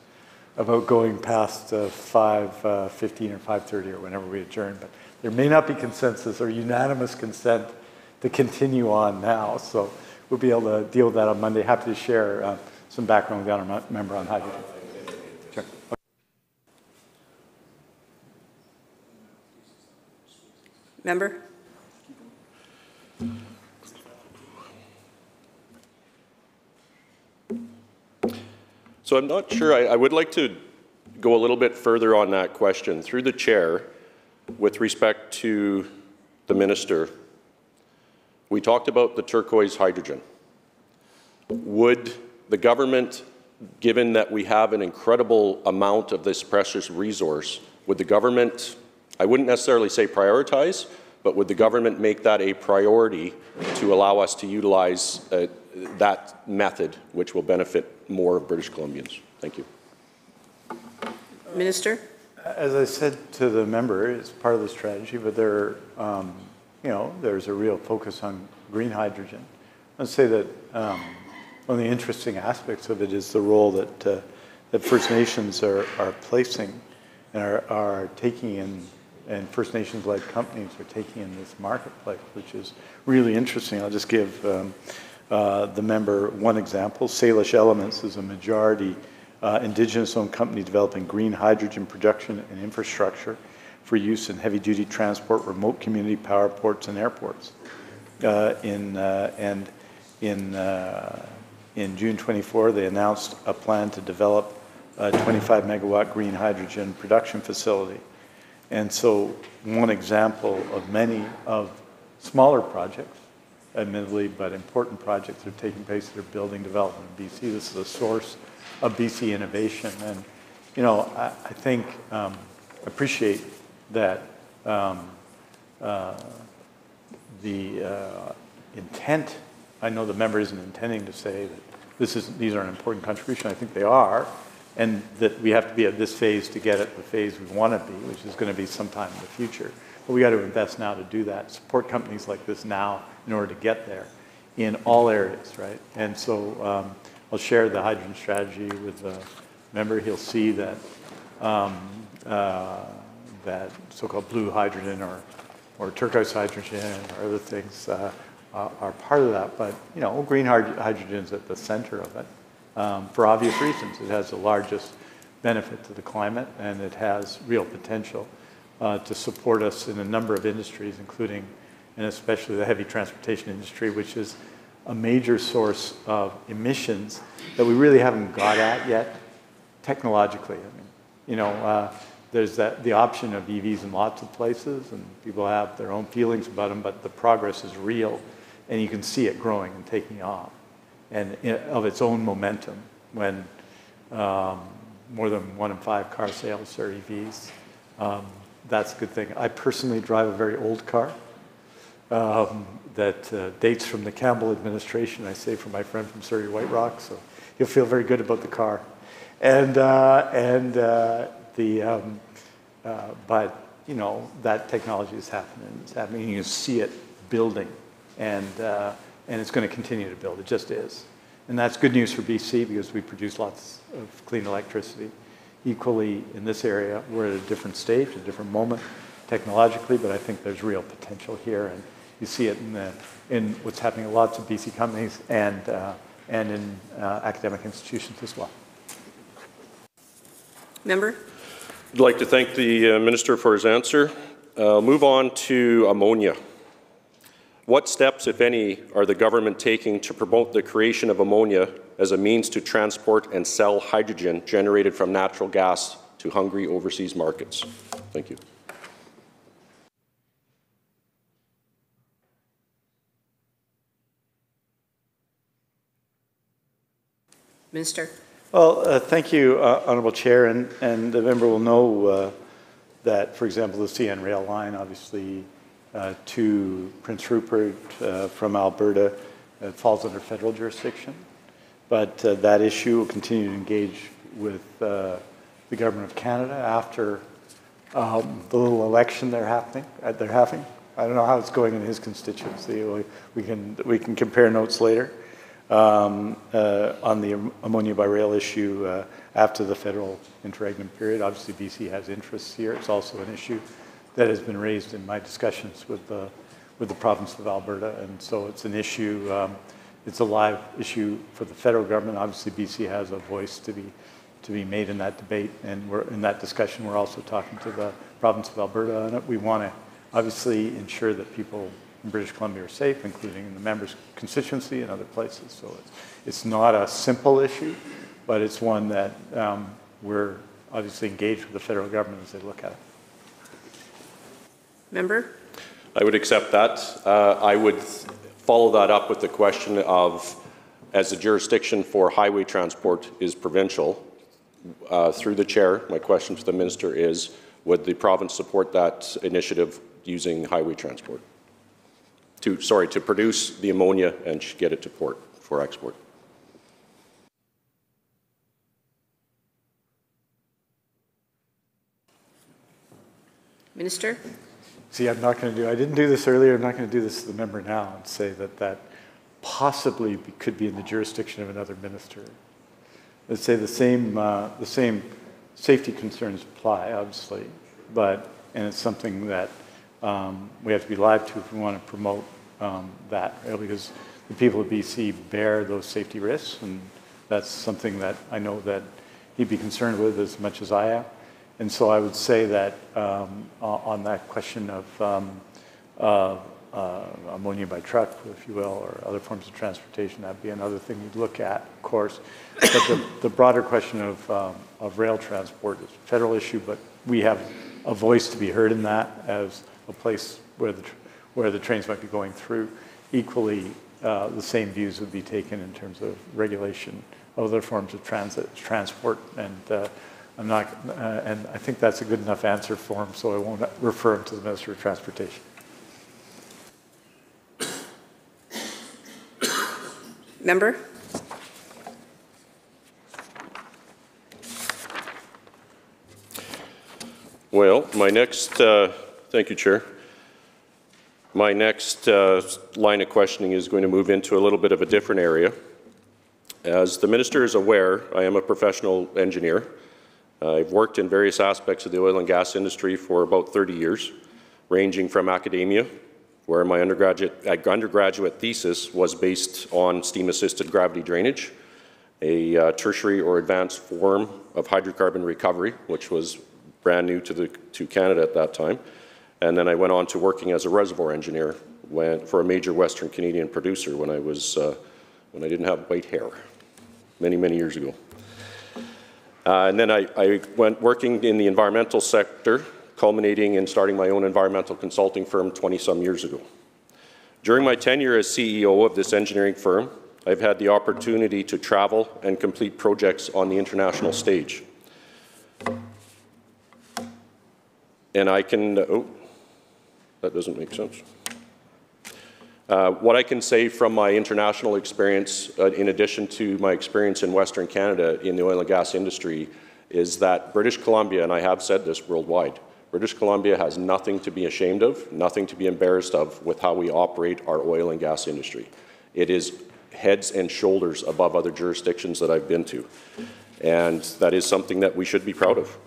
about going past 5:15 or 5:30 or whenever we adjourn, but there may not be consensus or unanimous consent to continue on now, so we'll be able to deal with that on Monday. Happy to share some background with our member on hydrogen. Sure. Member? So I'm not sure, I would like to go a little bit further on that question through the chair with respect to the minister. We talked about the turquoise hydrogen. Would the government, given that we have an incredible amount of this precious resource, would the government, I wouldn't necessarily say prioritize, but would the government make that a priority to allow us to utilize that method, which will benefit more of British Columbians? Thank you. Minister? As I said to the member, it's part of the strategy, but there, you know, there's a real focus on green hydrogen. Let's say that one of the interesting aspects of it is the role that that First Nations are placing and are taking in, and First Nations-led companies are taking in this marketplace, which is really interesting. I'll just give the member one example. Salish Elements is a majority Indigenous-owned company developing green hydrogen production and infrastructure for use in heavy-duty transport, remote community power ports, and airports. In June 24, they announced a plan to develop a 25-megawatt green hydrogen production facility. And so one example of many of smaller projects, admittedly, but important projects that are taking place that are building development in BC. This is a source of BC innovation. And, you know, I think, appreciate that the intent, I know the member isn't intending to say that these are an important contribution. I think they are, and that we have to be at this phase to get at the phase we want to be, which is going to be sometime in the future. But we got to invest now to do that, support companies like this now in order to get there in all areas, right? And so I'll share the hydrogen strategy with the member. He'll see that that so-called blue hydrogen or turquoise hydrogen or other things are part of that. But, you know, green hydrogen is at the center of it for obvious reasons. It has the largest benefit to the climate, and it has real potential to support us in a number of industries, including and especially the heavy transportation industry, which is a major source of emissions that we really haven't got at yet technologically. I mean, you know, there's the option of EVs in lots of places, and people have their own feelings about them, but the progress is real, and you can see it growing and taking off, and of its own momentum when more than 1 in 5 car sales are EVs. That's a good thing. I personally drive a very old car that dates from the Campbell administration, I say from my friend from Surrey White Rock, so he'll feel very good about the car. But you know, that technology is happening. It's happening. You can see it building, and it's going to continue to build. It just is, and that's good news for BC because we produce lots of clean electricity. Equally, in this area, we're at a different stage, a different moment technologically, but I think there's real potential here, and you see it in what's happening in lots of BC companies and in academic institutions as well. Member? I'd like to thank the Minister for his answer. Move on to ammonia. What steps, if any, are the government taking to promote the creation of ammonia as a means to transport and sell hydrogen generated from natural gas to hungry overseas markets? Thank you. Minister. Well, thank you, Honourable Chair, and the member will know that, for example, the CN rail line, obviously, to Prince Rupert from Alberta, falls under federal jurisdiction. But that issue will continue to engage with the Government of Canada after the little election they're having. I don't know how it's going in his constituency. We can compare notes later. On the ammonia by rail issue after the federal interregnum period. Obviously, BC has interests here. It's also an issue that has been raised in my discussions with the province of Alberta, and so it's an issue. It's a live issue for the federal government. Obviously, BC has a voice to be made in that debate, and we're in that discussion. We're also talking to the province of Alberta on it. We want to obviously ensure that people in British Columbia are safe, including in the members' constituency and other places. So it's not a simple issue, but it's one that we're obviously engaged with the federal government as they look at it. Member? I would accept that. I would follow that up with the question of, as the jurisdiction for highway transport is provincial, through the chair, my question to the minister is, would the province support that initiative using highway transport? To produce the ammonia and get it to port for export. Minister? See, I'm not going to I didn't do this earlier, I'm not going to do this to the member now and say that possibly could be in the jurisdiction of another minister. Let's say the same safety concerns apply, obviously, and it's something that we have to be live to if we want to promote that, because the people of BC bear those safety risks, and that's something that I know that he'd be concerned with as much as I am. And so I would say that on that question of ammonia by truck, if you will, or other forms of transportation, that'd be another thing we'd look at, of course. But the broader question of rail transport is a federal issue, but we have a voice to be heard in that as a place where the trains might be going through. Equally, the same views would be taken in terms of regulation of other forms of transport, and and I think that's a good enough answer for him, so I won't refer him to the Minister of Transportation. Member? Well, my next, thank you, Chair. My next line of questioning is going to move into a little bit of a different area. As the Minister is aware, I am a professional engineer. I've worked in various aspects of the oil and gas industry for about 30 years, ranging from academia, where my undergraduate thesis was based on steam-assisted gravity drainage, a tertiary or advanced form of hydrocarbon recovery, which was brand new to Canada at that time. And then I went on to working as a reservoir engineer, for a major Western Canadian producer when I didn't have white hair, many, many years ago. And then I went working in the environmental sector, culminating in starting my own environmental consulting firm 20-some years ago. During my tenure as CEO of this engineering firm, I've had the opportunity to travel and complete projects on the international stage. And I can, oh, that doesn't make sense. What I can say from my international experience, in addition to my experience in Western Canada in the oil and gas industry, is that British Columbia, and I have said this worldwide, British Columbia has nothing to be ashamed of, nothing to be embarrassed of with how we operate our oil and gas industry. It is heads and shoulders above other jurisdictions that I've been to, and that is something that we should be proud of.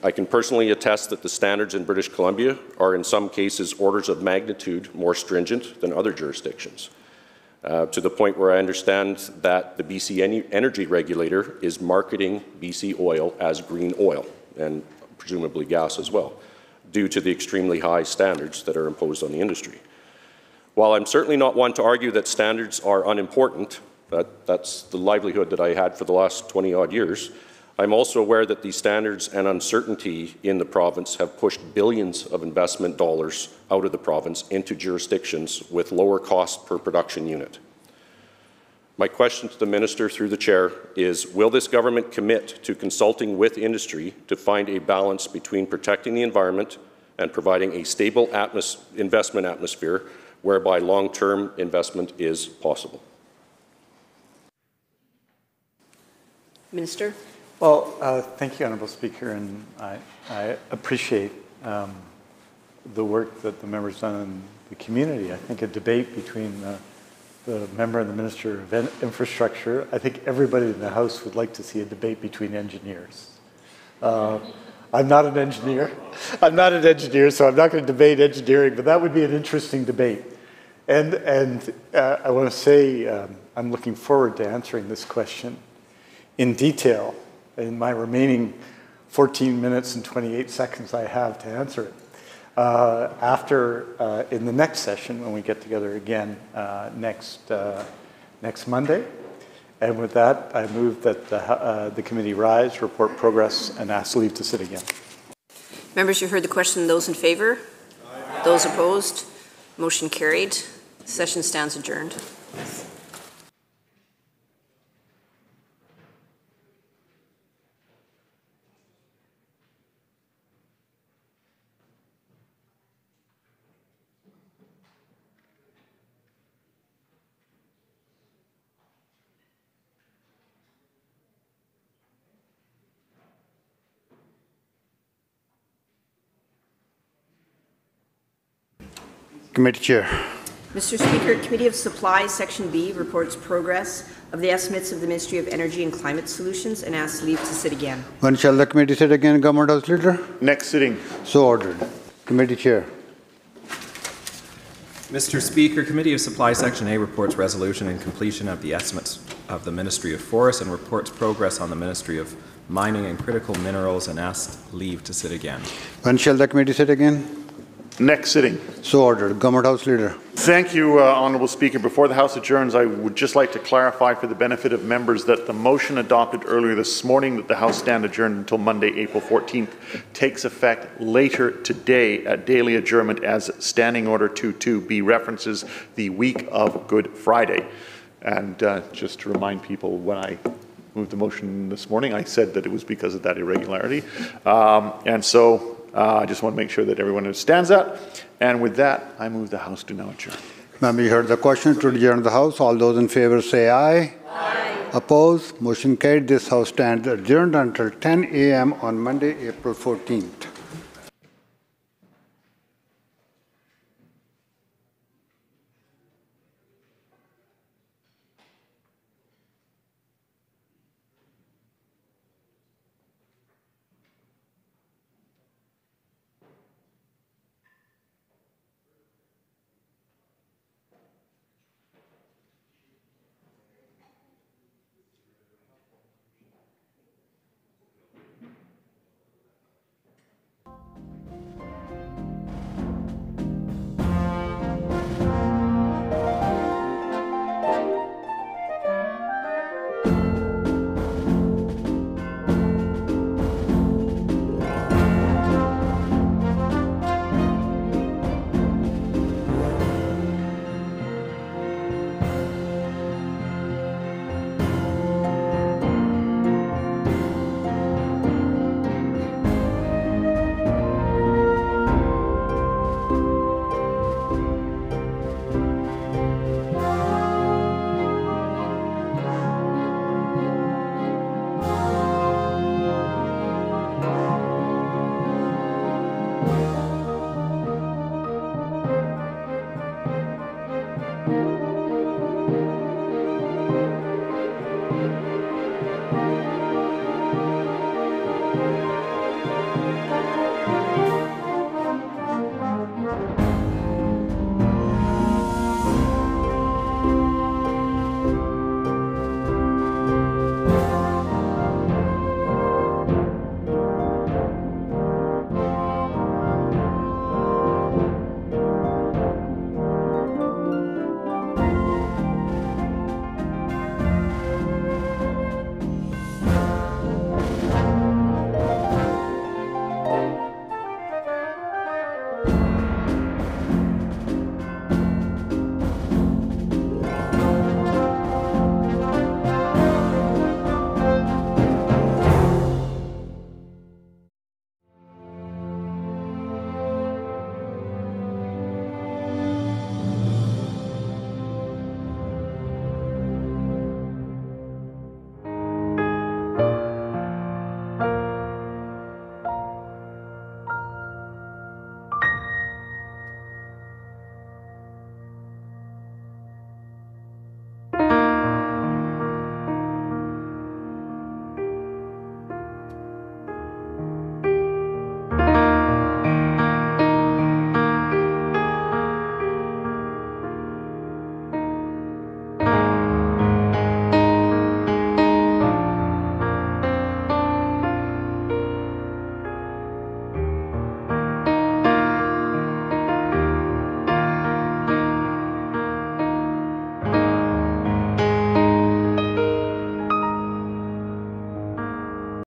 I can personally attest that the standards in British Columbia are in some cases orders of magnitude more stringent than other jurisdictions, to the point where I understand that the BC Energy Regulator is marketing BC oil as green oil, and presumably gas as well, due to the extremely high standards that are imposed on the industry. While I'm certainly not one to argue that standards are unimportant, that's the livelihood that I had for the last 20-odd years, I'm also aware that these standards and uncertainty in the province have pushed billions of investment dollars out of the province into jurisdictions with lower cost per production unit. My question to the Minister through the Chair is, will this government commit to consulting with industry to find a balance between protecting the environment and providing a stable investment atmosphere whereby long-term investment is possible? Minister. Well, thank you, Honourable Speaker, and I appreciate the work that the member's done in the community. I think a debate between the member and the Minister of Infrastructure, I think everybody in the House would like to see a debate between engineers. I'm not an engineer. I'm not an engineer, so I'm not going to debate engineering, but that would be an interesting debate. And I want to say I'm looking forward to answering this question in detail in my remaining 14 minutes and 28 seconds I have to answer it. In the next session, when we get together again next Monday. And with that, I move that the committee rise, report progress, and ask leave to sit again. Members, you heard the question. Those in favour? Aye. Those opposed? Motion carried. Session stands adjourned. Committee Chair. Mr. Speaker, Committee of Supply, Section B, reports progress of the estimates of the Ministry of Energy and Climate Solutions and asks leave to sit again. When shall the committee sit again, Government House Leader? Next sitting. So ordered. Committee Chair. Mr. Speaker, Committee of Supply, Section A, reports resolution and completion of the estimates of the Ministry of Forests and reports progress on the Ministry of Mining and Critical Minerals and asks leave to sit again. When shall the committee sit again? Next sitting. So ordered. Government House Leader. Thank you, Honourable Speaker. Before the House adjourns, I would just like to clarify for the benefit of members that the motion adopted earlier this morning that the House stand adjourned until Monday, April 14th, takes effect later today at daily adjournment as Standing Order 22B references the week of Good Friday. And just to remind people, when I moved the motion this morning, I said that it was because of that irregularity. I just want to make sure that everyone understands that. And with that, I move the House to now adjourn. Member, you heard the question to adjourn the House. All those in favor say aye. Aye. Opposed? Motion carried. This House stands adjourned until 10 a.m. on Monday, April 14th.